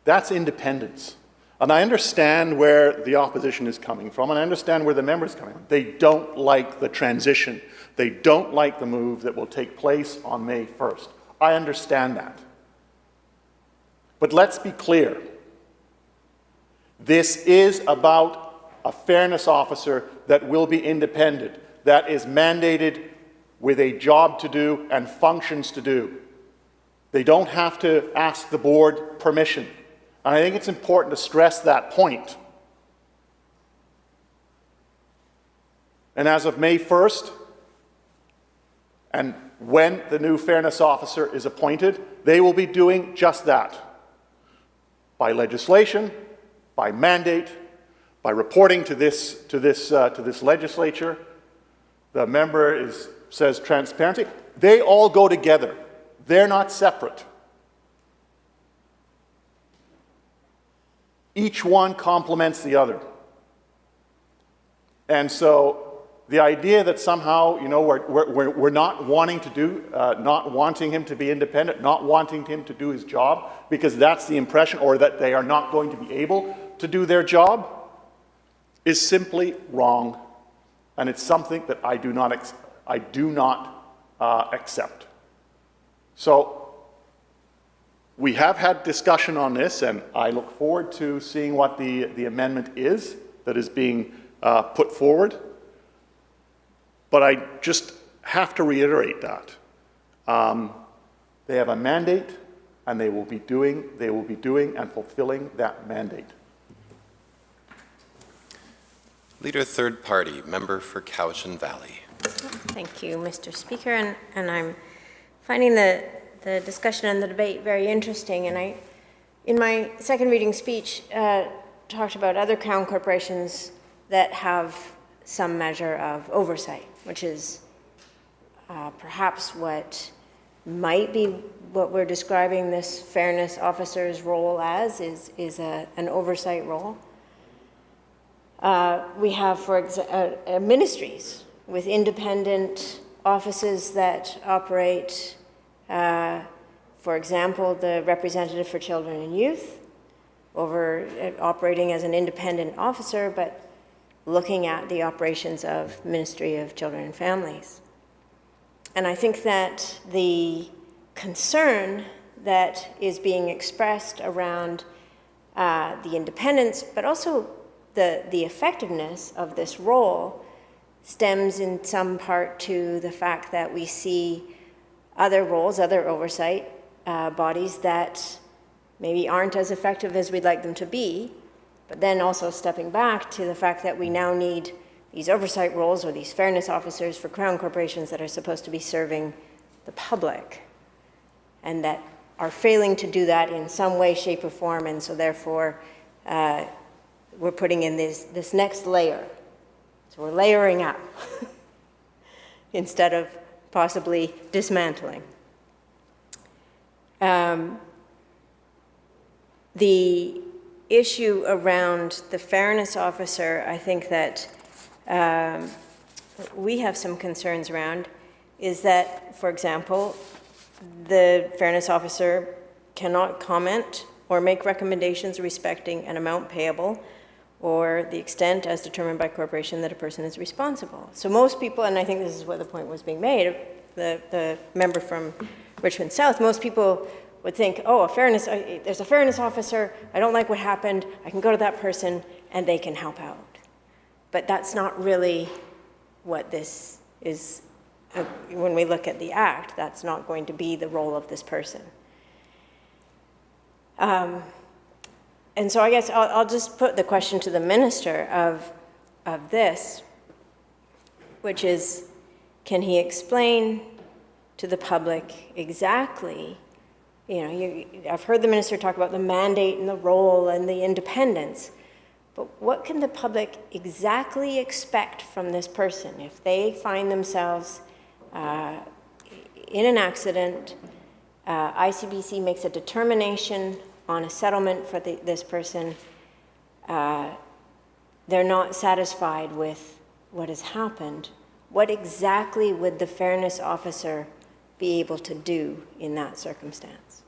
That's independence. And I understand where the opposition is coming from, and I understand where the members are coming from. They don't like the transition. They don't like the move that will take place on May 1st. I understand that. But let's be clear. This is about a fairness officer that will be independent, that is mandated with a job to do and functions to do. They don't have to ask the board permission. And I think it's important to stress that point. And as of May 1st, and when the new fairness officer is appointed, they will be doing just that. By legislation, by mandate, by reporting to this legislature. The member says transparency. They all go together. They're not separate. Each one complements the other. And so the idea that somehow, you know, we're not wanting to do, not wanting him to be independent, not wanting him to do his job, because that's the impression, or that they are not going to be able to do their job, is simply wrong. And it's something that I do not accept. So we have had discussion on this, and I look forward to seeing what the amendment is that is being put forward. But I just have to reiterate that. They have a mandate, and they will be doing and fulfilling that mandate. Leader Third Party, member for Cowichan Valley. Thank you, Mr. Speaker, and I'm finding the discussion and the debate very interesting. And I, in my second reading speech, talked about other Crown corporations that have some measure of oversight, which is perhaps what might be what we're describing this fairness officer's role as, is an oversight role. We have, for example, ministries with independent offices that operate, for example, the representative for children and youth, operating as an independent officer, but looking at the operations of Ministry of Children and Families. And I think that the concern that is being expressed around the independence, but also the effectiveness of this role, stems in some part to the fact that we see other roles, other oversight bodies that maybe aren't as effective as we'd like them to be, but then also stepping back to the fact that we now need these oversight roles or these fairness officers for Crown corporations that are supposed to be serving the public and that are failing to do that in some way, shape, or form, and so therefore we're putting in this next layer. So we're layering up instead of possibly dismantling. The issue around the fairness officer, I think that we have some concerns around, is that, for example, the fairness officer cannot comment or make recommendations respecting an amount payable or the extent as determined by corporation that a person is responsible. So most people, and I think this is what the point was being made, the member from Richmond South, most people would think, oh, there's a fairness officer, I don't like what happened, I can go to that person and they can help out. But that's not really what this is. When we look at the Act, that's not going to be the role of this person. And so I guess I'll just put the question to the minister of this, which is, can he explain to the public exactly, I've heard the minister talk about the mandate and the role and the independence, but what can the public exactly expect from this person if they find themselves in an accident, ICBC makes a determination on a settlement for this person, they're not satisfied with what has happened, what exactly would the fairness officer be able to do in that circumstance?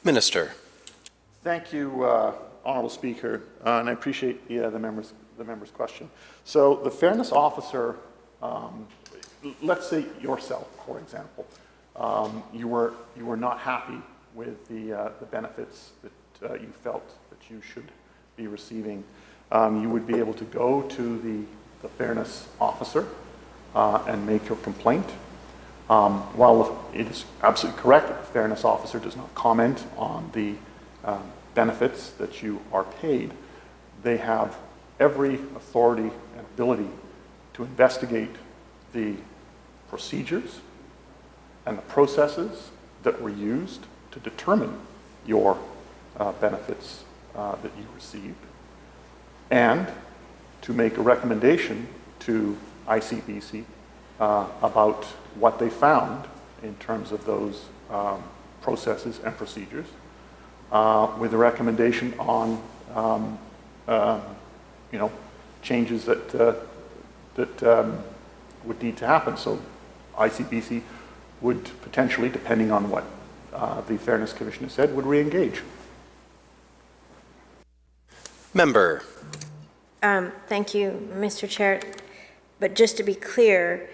Minister. Thank you, Honourable Speaker, and I appreciate the member's question. So the fairness officer, let's say yourself, for example, you were not happy with the benefits that you felt that you should be receiving. You would be able to go to the fairness officer and make your complaint. While it is absolutely correct that the fairness officer does not comment on the benefits that you are paid, they have every authority and ability to investigate the procedures and the processes that were used to determine your benefits that you received, and to make a recommendation to ICBC about what they found in terms of those processes and procedures, with a recommendation on changes that would need to happen. So ICBC would potentially, depending on what the Fairness Commission has said, would re-engage. Member. Thank you, Mr. Chair. But just to be clear,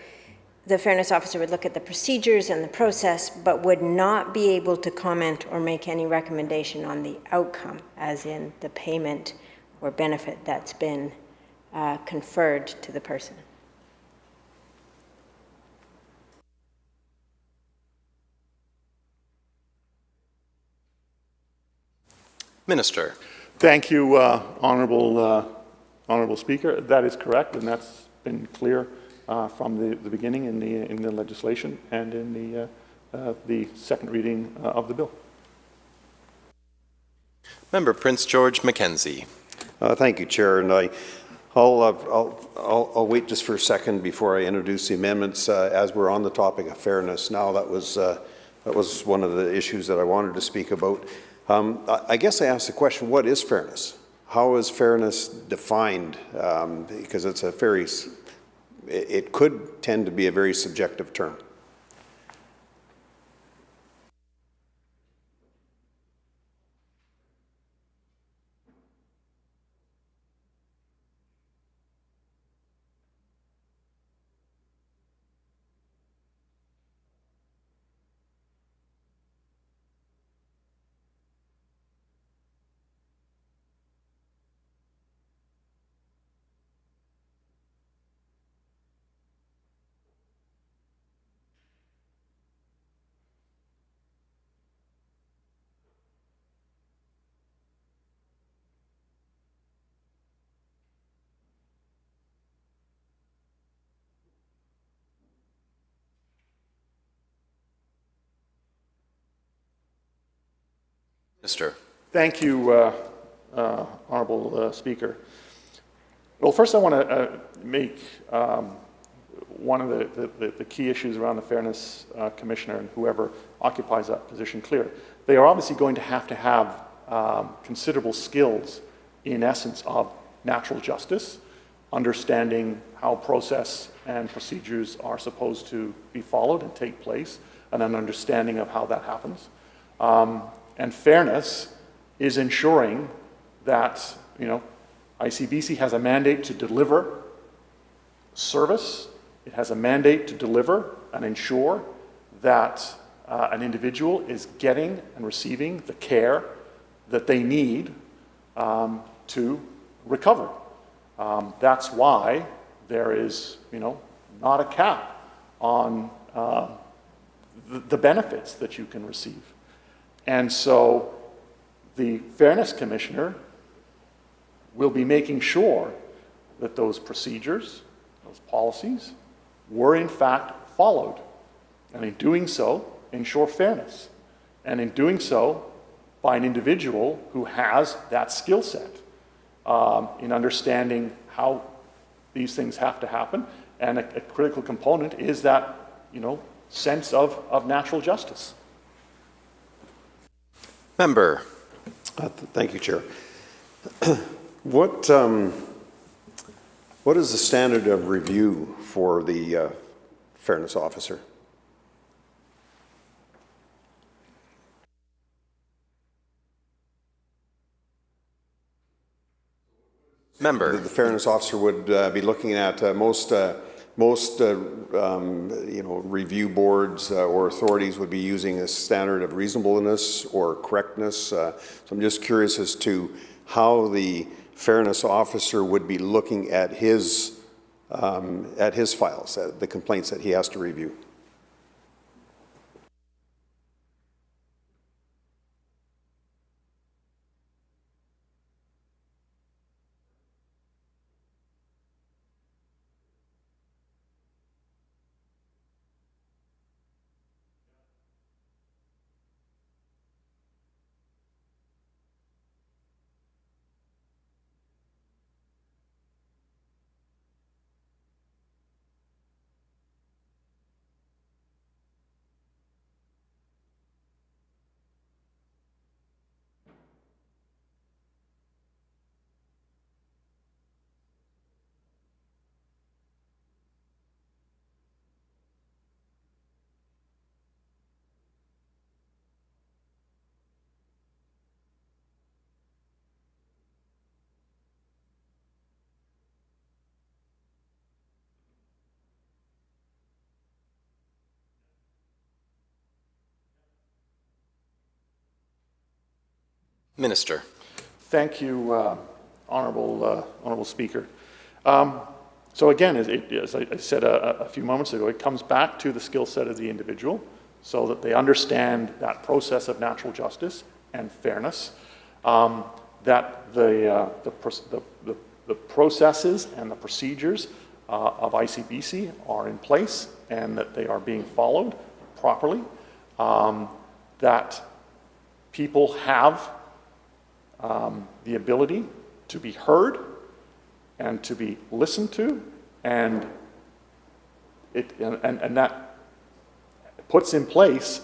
the fairness officer would look at the procedures and the process, but would not be able to comment or make any recommendation on the outcome, as in the payment or benefit that's been conferred to the person. Minister. Thank you, Honourable Speaker. That is correct, and that's been clear from the beginning in the legislation and in the second reading of the bill. Member Prince George Mackenzie. Thank you, Chair. And I'll wait just for a second before I introduce the amendments. As we're on the topic of fairness now, that was That was one of the issues that I wanted to speak about. I guess I asked the question, what is fairness? How is fairness defined? Because it's a very, it could tend to be a very subjective term. Minister. Thank you, Honourable Speaker. Well, first I want to make one of the key issues around the Fairness Commissioner and whoever occupies that position clear. They are obviously going to have considerable skills in essence of natural justice, understanding how process and procedures are supposed to be followed and take place, and an understanding of how that happens. And fairness is ensuring that, ICBC has a mandate to deliver service. It has a mandate to deliver and ensure that an individual is getting and receiving the care that they need to recover. That's why there is, not a cap on the benefits that you can receive. And so the Fairness Commissioner will be making sure that those procedures, those policies, were in fact followed. And in doing so, ensure fairness. And in doing so, by an individual who has that skill set in understanding how these things have to happen. And a critical component is that, sense of natural justice. Member. Thank you, Chair. What is the standard of review for the Fairness Officer? Member. The Fairness Officer would be looking at most review boards or authorities would be using a standard of reasonableness or correctness. So I'm just curious as to how the Fairness Officer would be looking at his files, the complaints that he has to review. Minister. Thank you, Honourable Speaker. So again, as I said a few moments ago, it comes back to the skill set of the individual so that they understand that process of natural justice and fairness, that the processes and the procedures of ICBC are in place and that they are being followed properly, that people have the ability to be heard and to be listened to, and that puts in place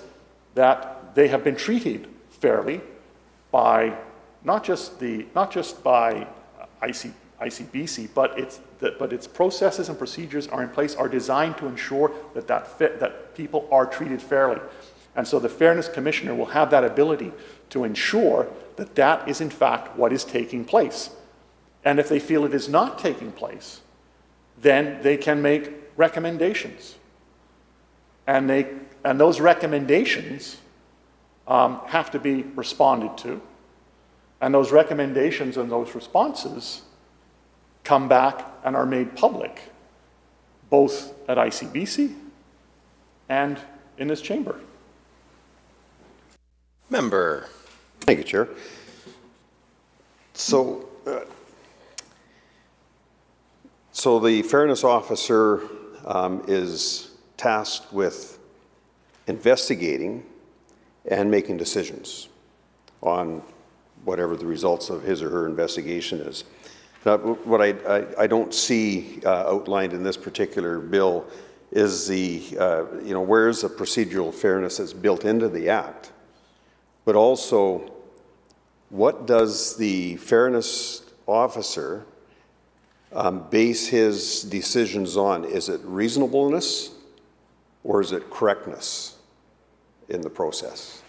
that they have been treated fairly by not just by ICBC, but its processes and procedures are in place, are designed to ensure that people are treated fairly. And so the Fairness Commissioner will have that ability to ensure that that is in fact what is taking place. And if they feel it is not taking place, then they can make recommendations. And those recommendations have to be responded to. And those recommendations and those responses come back and are made public, both at ICBC and in this chamber. Member. Thank you, Chair. So the Fairness Officer is tasked with investigating and making decisions on whatever the results of his or her investigation is. Now, what I don't see outlined in this particular bill is where's the procedural fairness that's built into the Act, but also what does the Fairness Officer base his decisions on? Is it reasonableness or is it correctness in the process?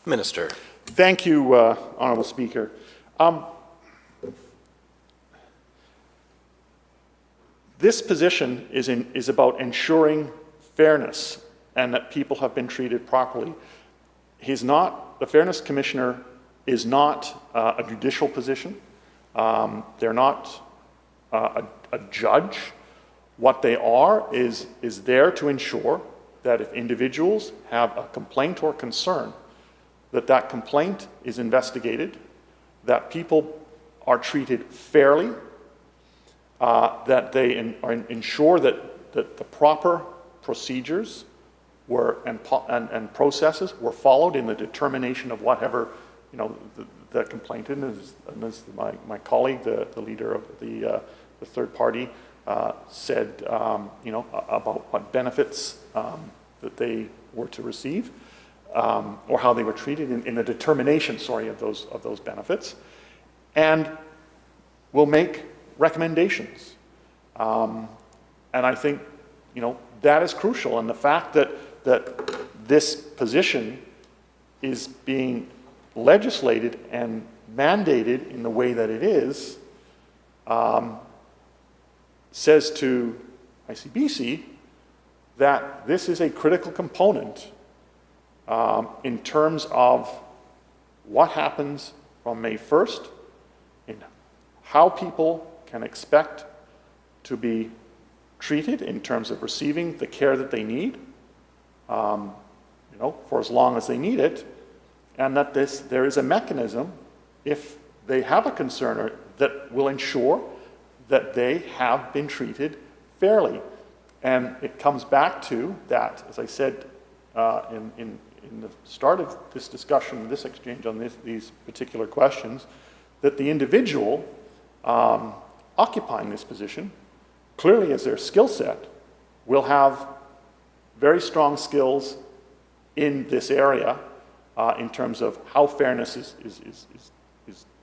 Minister. Thank you, Honourable Speaker. This position is about ensuring fairness and that people have been treated properly. The Fairness Commissioner is not a judicial position. They're not a judge. What they are is there to ensure that if individuals have a complaint or concern, that complaint is investigated, that people are treated fairly, that they ensure that the proper procedures and processes were followed in the determination of whatever the complainant is. And as my colleague, the leader of the third party, said, about what benefits that they were to receive. Or how they were treated in the determination, of those benefits, and will make recommendations. And I think, that is crucial. And the fact that this position is being legislated and mandated in the way that it is, says to ICBC that this is a critical component in terms of what happens from May 1st, and how people can expect to be treated in terms of receiving the care that they need, for as long as they need it, and that there is a mechanism, if they have a concern, that will ensure that they have been treated fairly. And it comes back to that, as I said in the start of this discussion, this exchange on these particular questions, that the individual occupying this position, clearly as their skill set, will have very strong skills in this area in terms of how fairness is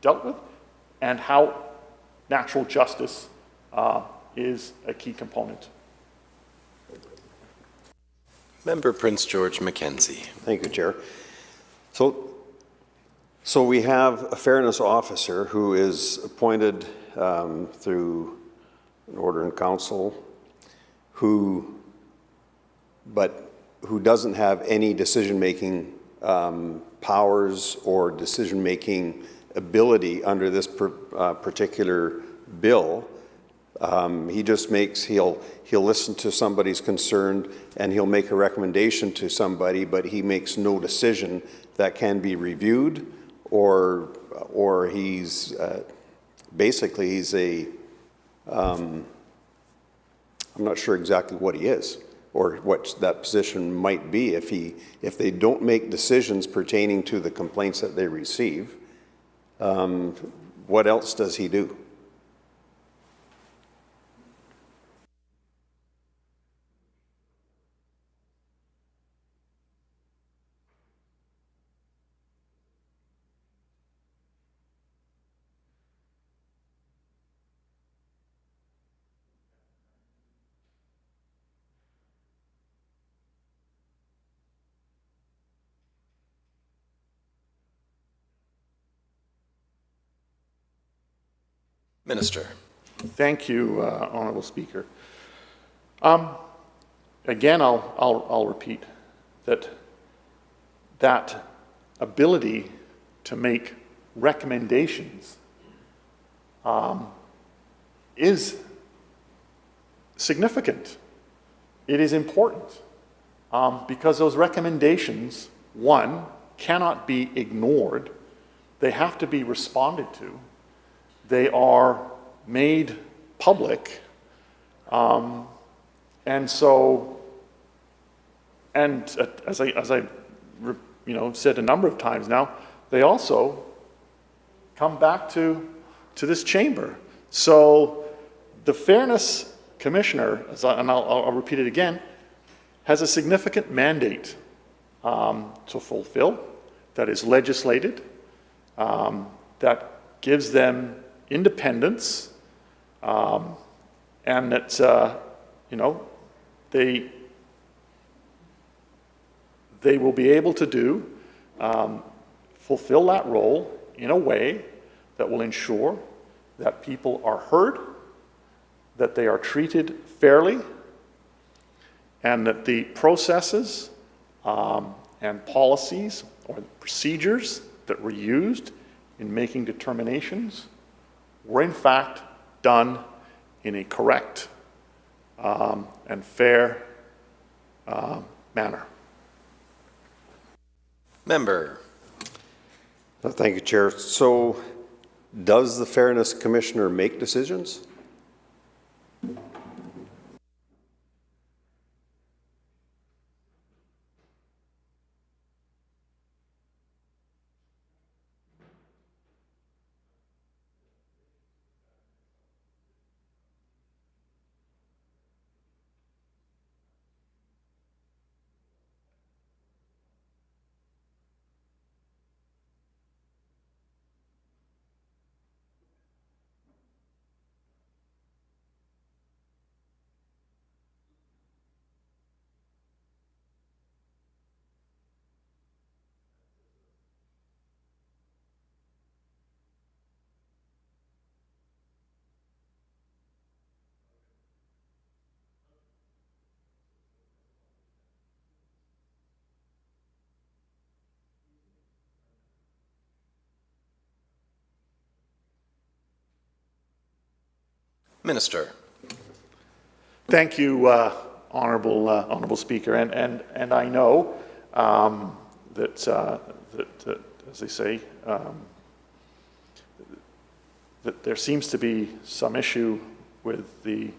dealt with and how natural justice is a key component. Member Prince George Mackenzie. Thank you, Chair. So we have a Fairness Officer who is appointed through an order in council, who doesn't have any decision-making powers or decision-making ability under this particular bill He just he'll listen to somebody's concern and he'll make a recommendation to somebody, but he makes no decision that can be reviewed, or he's basically he's a I'm not sure exactly what he is or what that position might be if they don't make decisions pertaining to the complaints that they receive. What else does he do? Minister. Thank you, Honourable Speaker. Again, I'll repeat that ability to make recommendations is significant. It is important because those recommendations, one, cannot be ignored. They have to be responded to. They are made public, and so, and as I said a number of times now, they also come back to this chamber. So the Fairness Commissioner, and I'll repeat it again, has a significant mandate to fulfill that is legislated, that gives them independence, and that they will be able to fulfill that role in a way that will ensure that people are heard, that they are treated fairly, and that the processes and policies or procedures that were used in making determinations were in fact done in a correct and fair manner. Member. Thank you, Chair. So does the Fairness Commissioner make decisions? Minister. Thank you, Honourable Speaker, and I know that as they say, that there seems to be some issue with the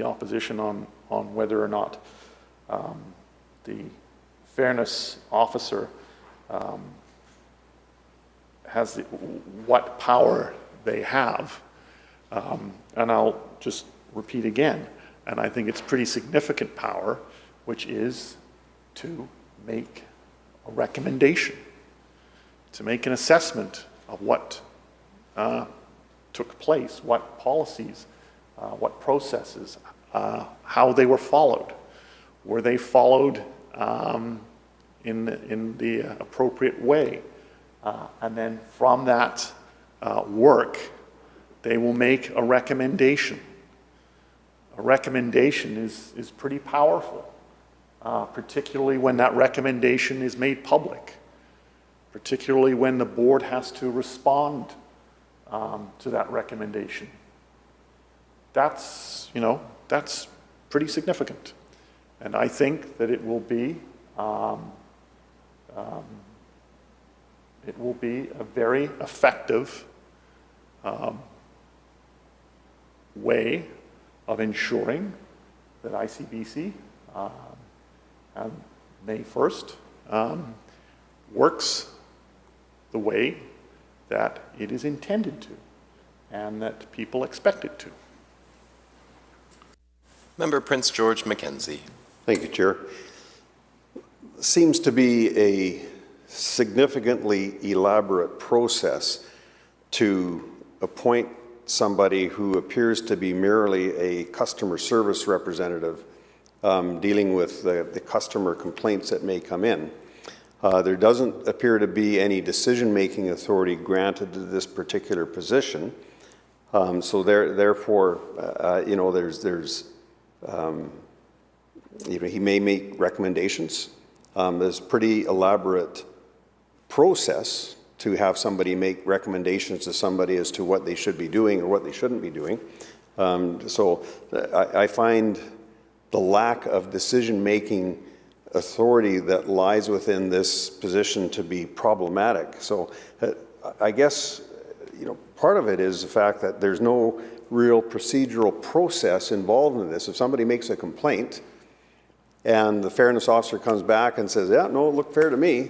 opposition on whether or not the fairness officer has what power they have. And I'll just repeat again, and I think it's pretty significant power, which is to make a recommendation, to make an assessment of what took place, what policies, what processes, how they were followed. Were they followed in the appropriate way? And then from that work, they will make a recommendation. A recommendation is pretty powerful, particularly when that recommendation is made public, particularly when the board has to respond to that recommendation. that's, you know, that's pretty significant. And I think that it will be a very effective way of ensuring that ICBC on May 1st works the way that it is intended to and that people expect it to. Member Prince George Mackenzie. Thank you, Chair. Seems to be a significantly elaborate process to appoint somebody who appears to be merely a customer service representative dealing with the customer complaints that may come in. There doesn't appear to be any decision-making authority granted to this particular position. So therefore, you know, you know, he may make recommendations. There's a pretty elaborate process to have somebody make recommendations to somebody as to what they should be doing or what they shouldn't be doing. So I find the lack of decision-making authority that lies within this position to be problematic. So I guess, you know, part of it is the fact that there's no real procedural process involved in this. If somebody makes a complaint and the fairness officer comes back and says, yeah, no, it looked fair to me,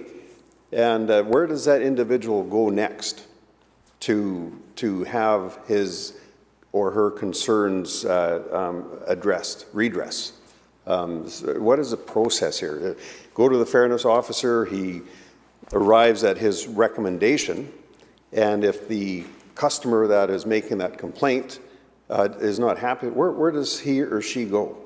and where does that individual go next to have his or her concerns redress? What is the process here? Go to the fairness officer, he arrives at his recommendation, and if the customer that is making that complaint is not happy, where does he or she go?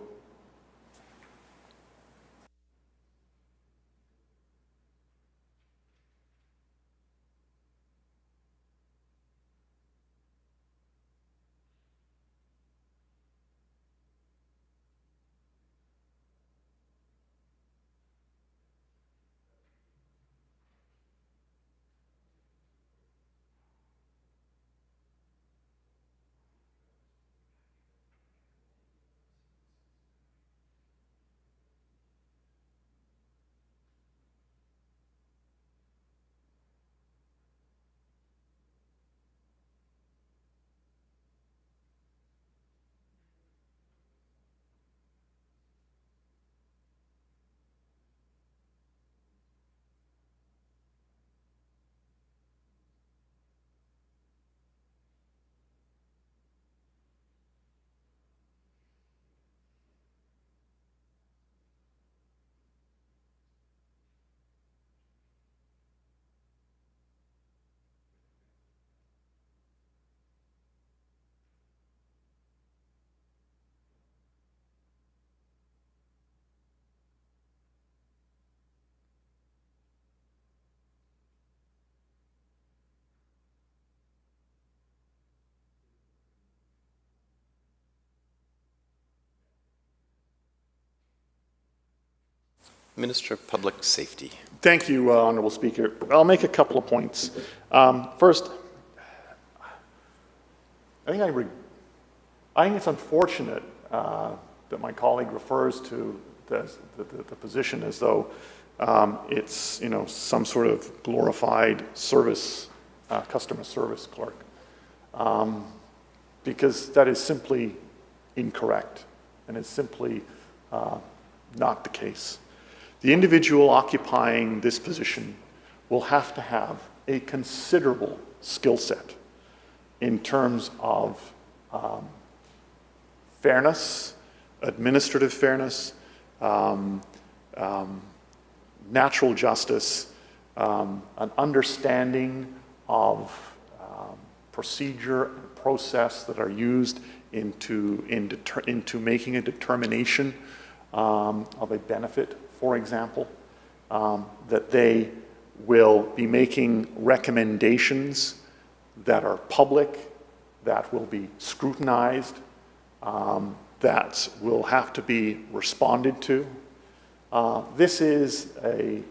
Minister of Public Safety. Thank you, Honourable Speaker. I'll make a couple of points. First, I think it's unfortunate that my colleague refers to the position as though it's, you know, some sort of glorified service, customer service clerk, because that is simply incorrect and is simply not the case. The individual occupying this position will have to have a considerable skill set in terms of fairness, administrative fairness, natural justice, an understanding of procedure and process that are used into making a determination of a benefit, for example, that they will be making recommendations that are public, that will be scrutinized, that will have to be responded to. This is a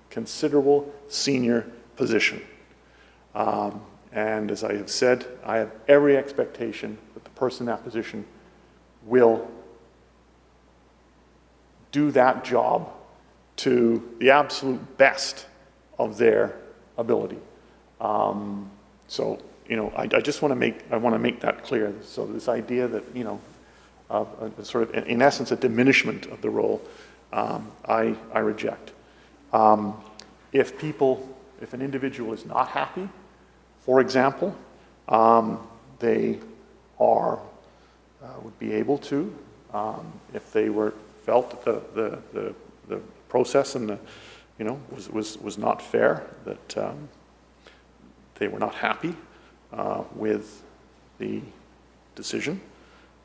considerable senior position. And as I have said, I have every expectation that the person in that position will do that job to the absolute best of their ability. So, you know, I just want to make that clear. So this idea that, you know, sort of, in essence, a diminishment of the role, I reject. If an individual is not happy, for example, they would be able to, if they felt that the process and was not fair, that they were not happy with the decision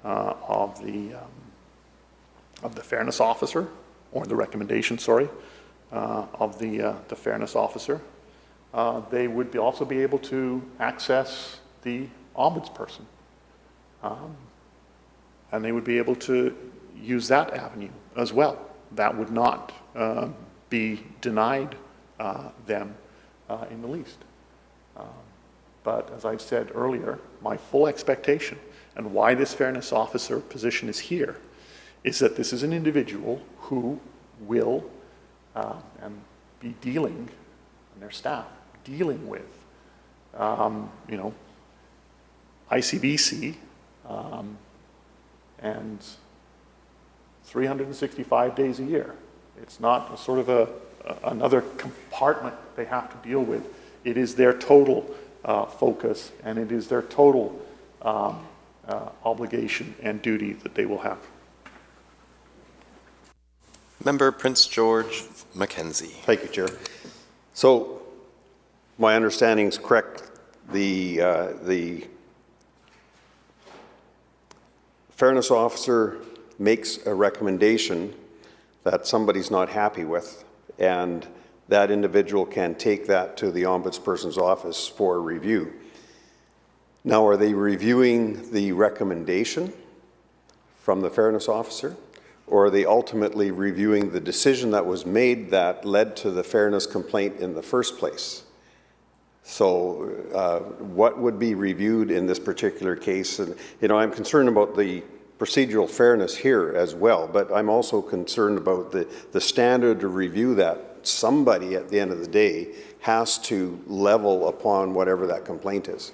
of the fairness officer, or the recommendation, sorry, of the fairness officer, they would also be able to access the ombudsperson. And they would be able to use that avenue as well. That would not be denied them in the least. But as I said earlier, my full expectation and why this fairness officer position is here is that this is an individual who will and be dealing, and their staff, dealing with, ICBC and 365 days a year. It's not a sort of another compartment they have to deal with. It is their total focus, and it is their total obligation and duty that they will have. Member Prince George Mackenzie. Thank you, Chair. So my understanding is correct. The fairness officer makes a recommendation that somebody's not happy with, and that individual can take that to the ombudsperson's office for review. Now, are they reviewing the recommendation from the fairness officer, or are they ultimately reviewing the decision that was made that led to the fairness complaint in the first place? So what would be reviewed in this particular case? And, I'm concerned about the procedural fairness here as well, but I'm also concerned about the standard of review that somebody at the end of the day has to level upon whatever that complaint is.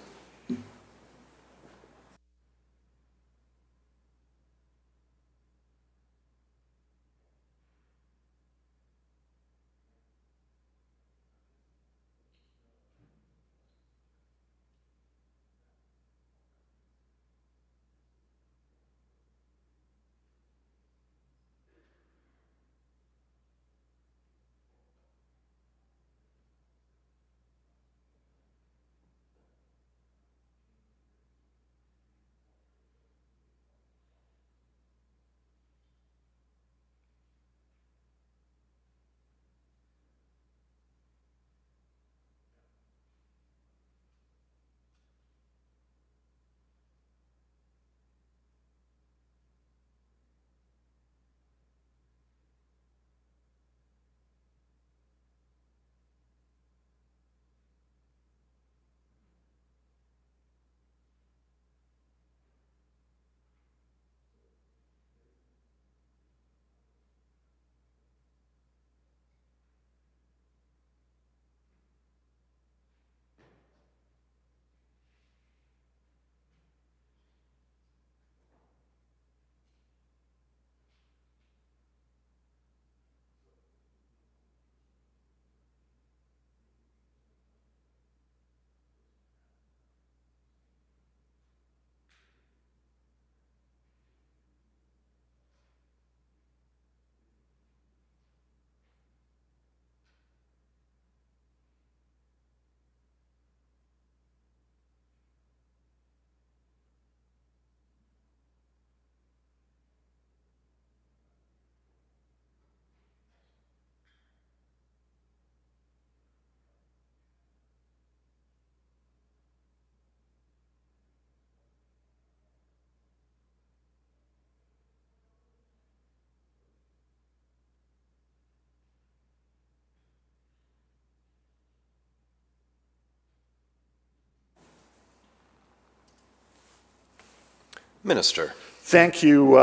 Minister. Thank you,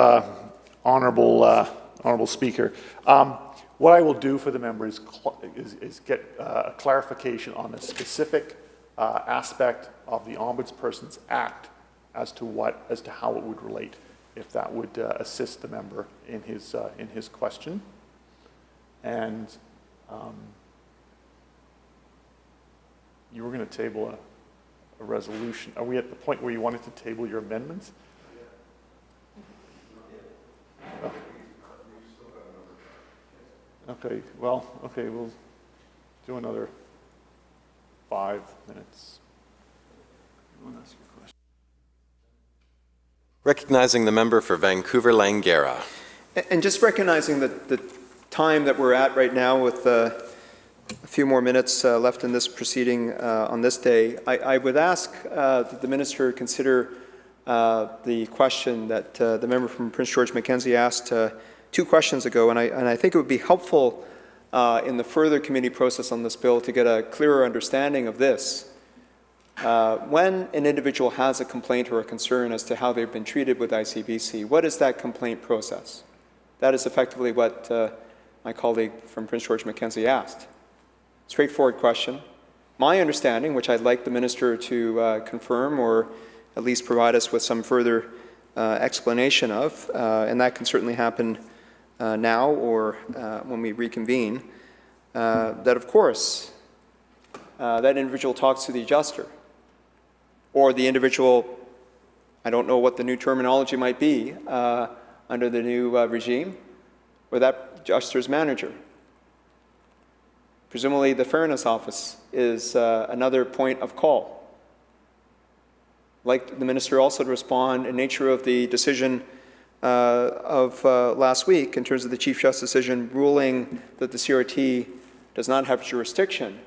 Honourable Speaker. What I will do for the member is get a clarification on a specific aspect of the Ombudsperson's Act as to how it would relate, if that would assist the member in his question. And you were going to table a resolution. Are we at the point where you wanted to table your amendments? Oh. Okay, well, okay, we'll do another 5 minutes. You want to ask your question? Recognizing the member for Vancouver-Langara. And just recognizing that the time that we're at right now with a few more minutes left in this proceeding on this day, I would ask that the minister consider the question that the member from Prince George Mackenzie asked 2 questions ago, and I think it would be helpful in the further committee process on this bill to get a clearer understanding of this. When an individual has a complaint or a concern as to how they've been treated with ICBC, what is that complaint process? That is effectively what my colleague from Prince George Mackenzie asked. Straightforward question. My understanding, which I'd like the minister to confirm or at least provide us with some further explanation of, and that can certainly happen now or when we reconvene, that of course that individual talks to the adjuster, or the individual, I don't know what the new terminology might be under the new regime, or that adjuster's manager. Presumably the Fairness Office is another point of call. I'd like the minister also to respond in nature of the decision of last week in terms of the Chief Justice decision ruling that the CRT does not have jurisdiction.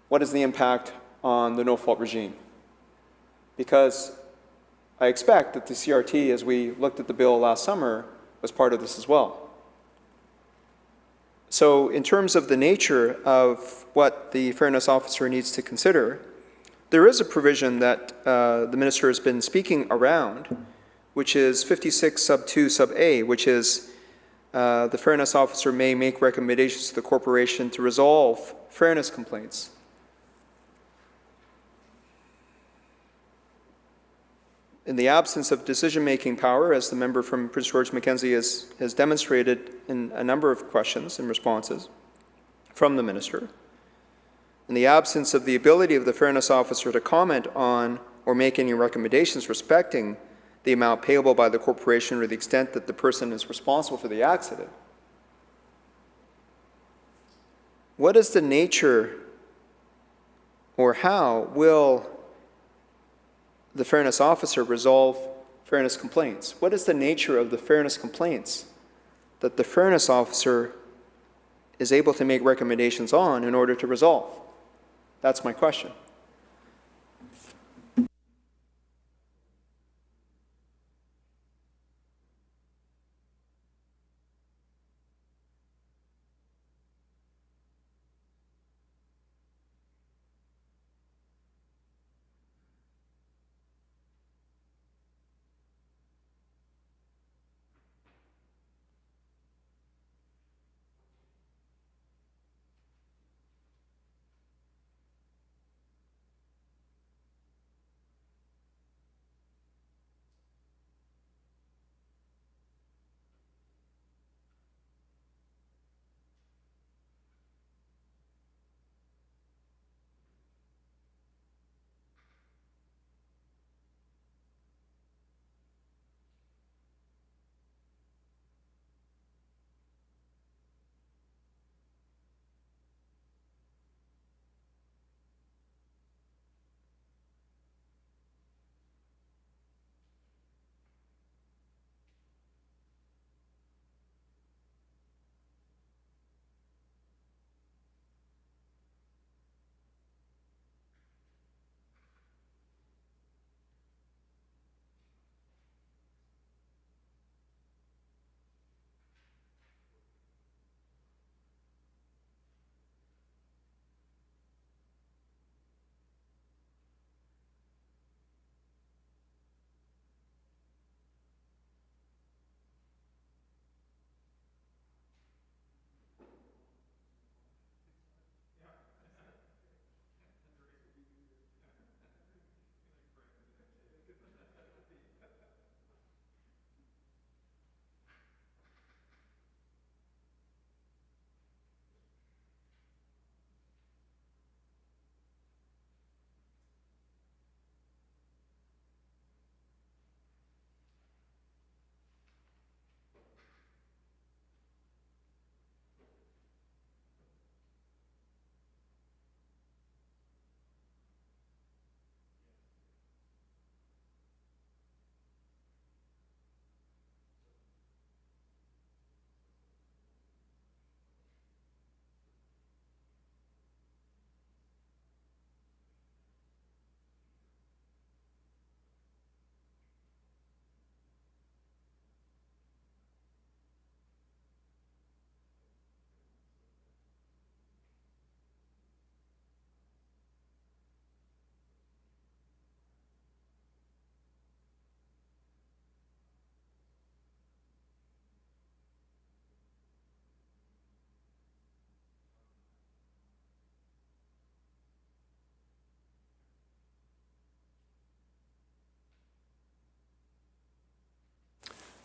What is the impact on the no-fault regime? Because I expect that the CRT, as we looked at the bill last summer, was part of this as well. So in terms of the nature of what the Fairness Officer needs to consider, there is a provision that the minister has been speaking around, which is 56 sub 2 sub A, which is the Fairness Officer may make recommendations to the corporation to resolve fairness complaints. In the absence of decision-making power, as the member from Prince George Mackenzie has demonstrated in a number of questions and responses from the minister, in the absence of the ability of the Fairness Officer to comment on or make any recommendations respecting the amount payable by the corporation or the extent that the person is responsible for the accident, what is the nature or how will the Fairness Officer resolve fairness complaints? What is the nature of the fairness complaints that the Fairness Officer is able to make recommendations on in order to resolve? That's my question.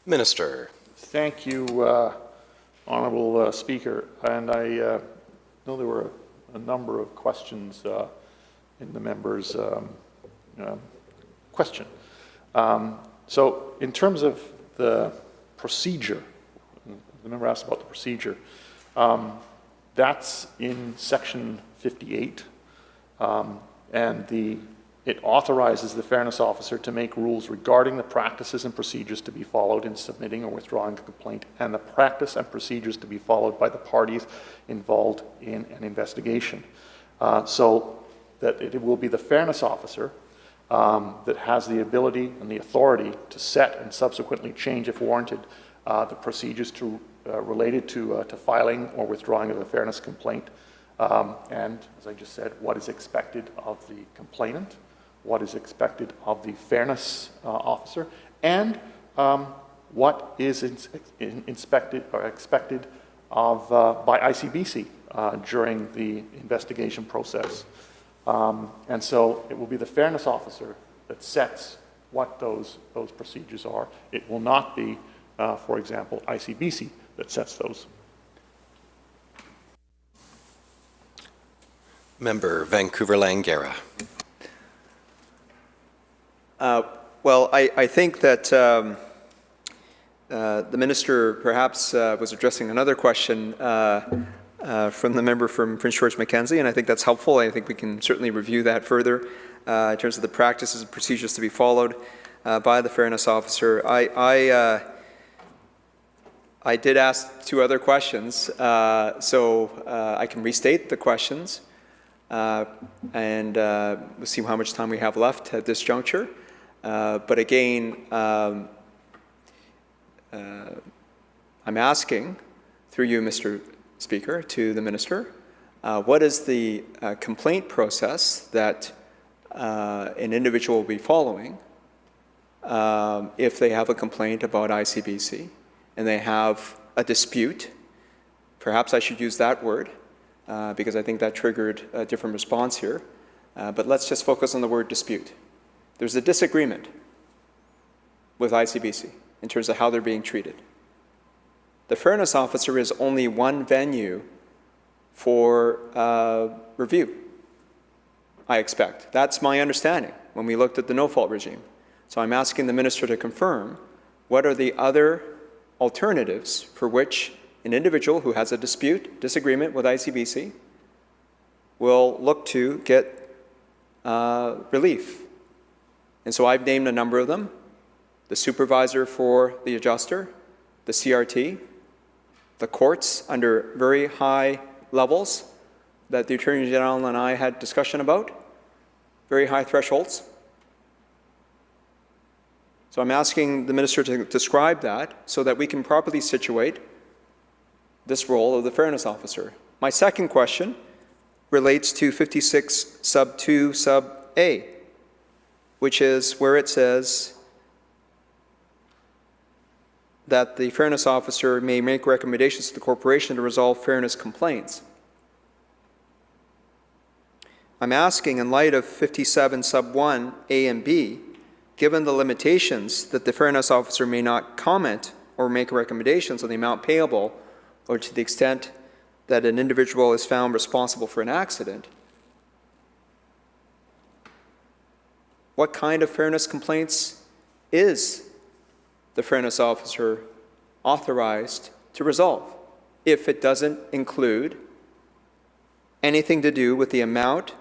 Minister. Thank you, Honourable Speaker. And I know there were a number of questions in the member's question. So in terms of the procedure, the member asked about the procedure, that's in section 58, and it authorizes the Fairness Officer to make rules regarding the practices and procedures to be followed in submitting or withdrawing a complaint, and the practice and procedures to be followed by the parties involved in an investigation. So that it will be the Fairness Officer that has the ability and the authority to set and subsequently change, if warranted, the procedures related to filing or withdrawing of a fairness complaint. And as I just said, what is expected of the complainant, what is expected of the Fairness Officer, and what is expected of by ICBC during the investigation process. And so it will be the Fairness Officer that sets what those procedures are. It will not be, for example, ICBC that sets those. Member Vancouver-Langara. Well, I think that the minister perhaps was addressing another question from the member from Prince George Mackenzie, and I think that's helpful. I think we can certainly review that further in terms of the practices and procedures to be followed by the Fairness Officer. I did ask two other questions, so I can restate the questions, and we'll see how much time we have left at this juncture. But again, I'm asking, through you, Mr. Speaker, to the Minister, what is the complaint process that an individual will be following if they have a complaint about ICBC and they have a dispute? Perhaps I should use that word because I think that triggered a different response here. But let's just focus on the word dispute. There's a disagreement with ICBC in terms of how they're being treated. The Fairness Officer is only one venue for review, I expect. That's my understanding when we looked at the no-fault regime. So I'm asking the Minister to confirm what are the other alternatives for which an individual who has a disagreement with ICBC will look to get relief. And so I've named a number of them: the supervisor for the adjuster, the CRT, the courts under very high levels that the Attorney General and I had discussion about, very high thresholds. So I'm asking the Minister to describe that so that we can properly situate this role of the Fairness Officer. My second question relates to 56 sub 2 sub A, which is where it says that the Fairness Officer may make recommendations to the corporation to resolve fairness complaints. I'm asking, in light of 57 sub 1 A and B, given the limitations that the Fairness Officer may not comment or make recommendations on the amount payable, or to the extent that an individual is found responsible for an accident, what kind of fairness complaints is the Fairness Officer authorized to resolve if it doesn't include anything to do with the amount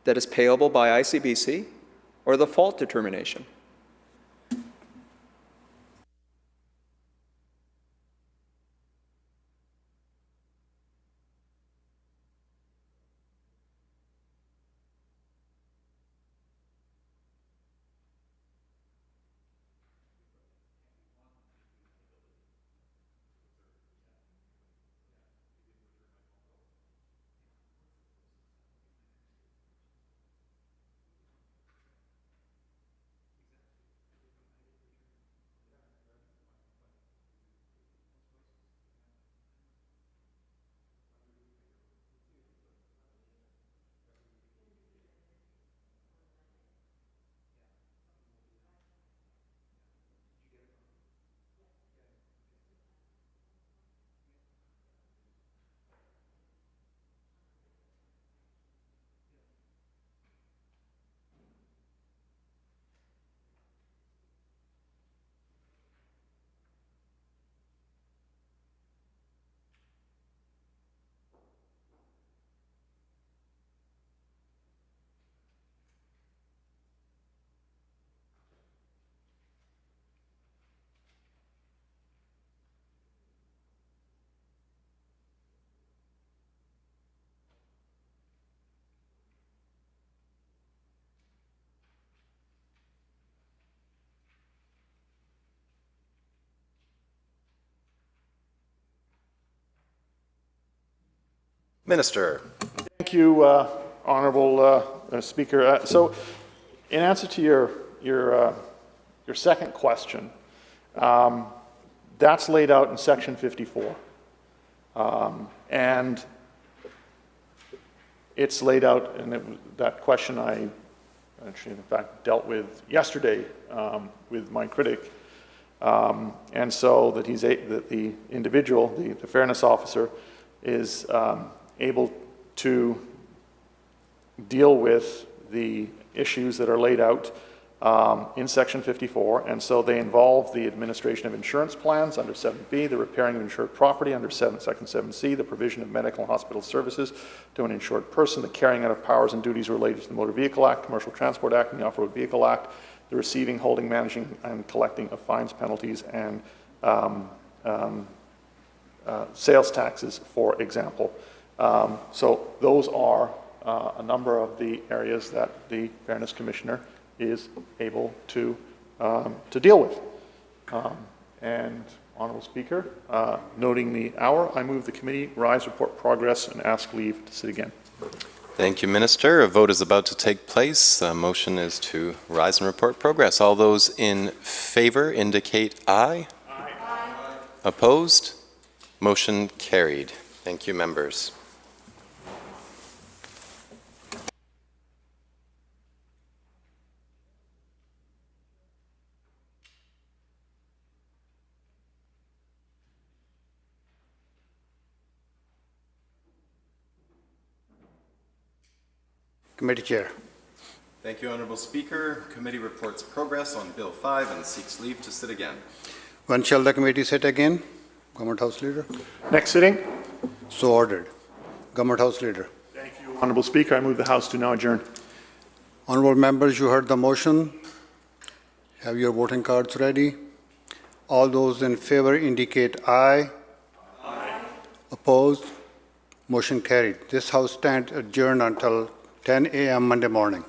that is payable by ICBC or the fault determination? Minister. Thank you, Honourable Speaker. So, in answer to your second question, that's laid out in Section 54, and it's laid out. And that question I actually, in fact, dealt with yesterday with my critic, and so that that the individual, the fairness officer, is able to deal with the issues that are laid out in Section 54, and so they involve the administration of insurance plans under 7B, the repairing of insured property under Section 7C, the provision of medical and hospital services to an insured person, the carrying out of powers and duties related to the Motor Vehicle Act, Commercial Transport Act, and the Off-Road Vehicle Act, the receiving, holding, managing, and collecting of fines, penalties, and sales taxes, for example. So those are a number of the areas that the Fairness Commissioner is able to deal with. And, Honourable Speaker, noting the hour, I move the committee rise, report progress, and ask leave to sit again. Thank you, Minister. A vote is about to take place. The motion is to rise and report progress. All those in favor indicate aye. Aye. Opposed? Motion carried. Thank you, members. Committee Chair. Thank you, Honourable Speaker. Committee reports progress on Bill 5 and seeks leave to sit again. When shall the committee sit again? Government House Leader. Next sitting. So ordered. Government House Leader. Thank you, Honourable Speaker. I move the House to now adjourn. Honourable members, you heard the motion. Have your voting cards ready. All those in favor indicate aye. Aye. Opposed? Motion carried. This House stands adjourned until 10 a.m. Monday morning.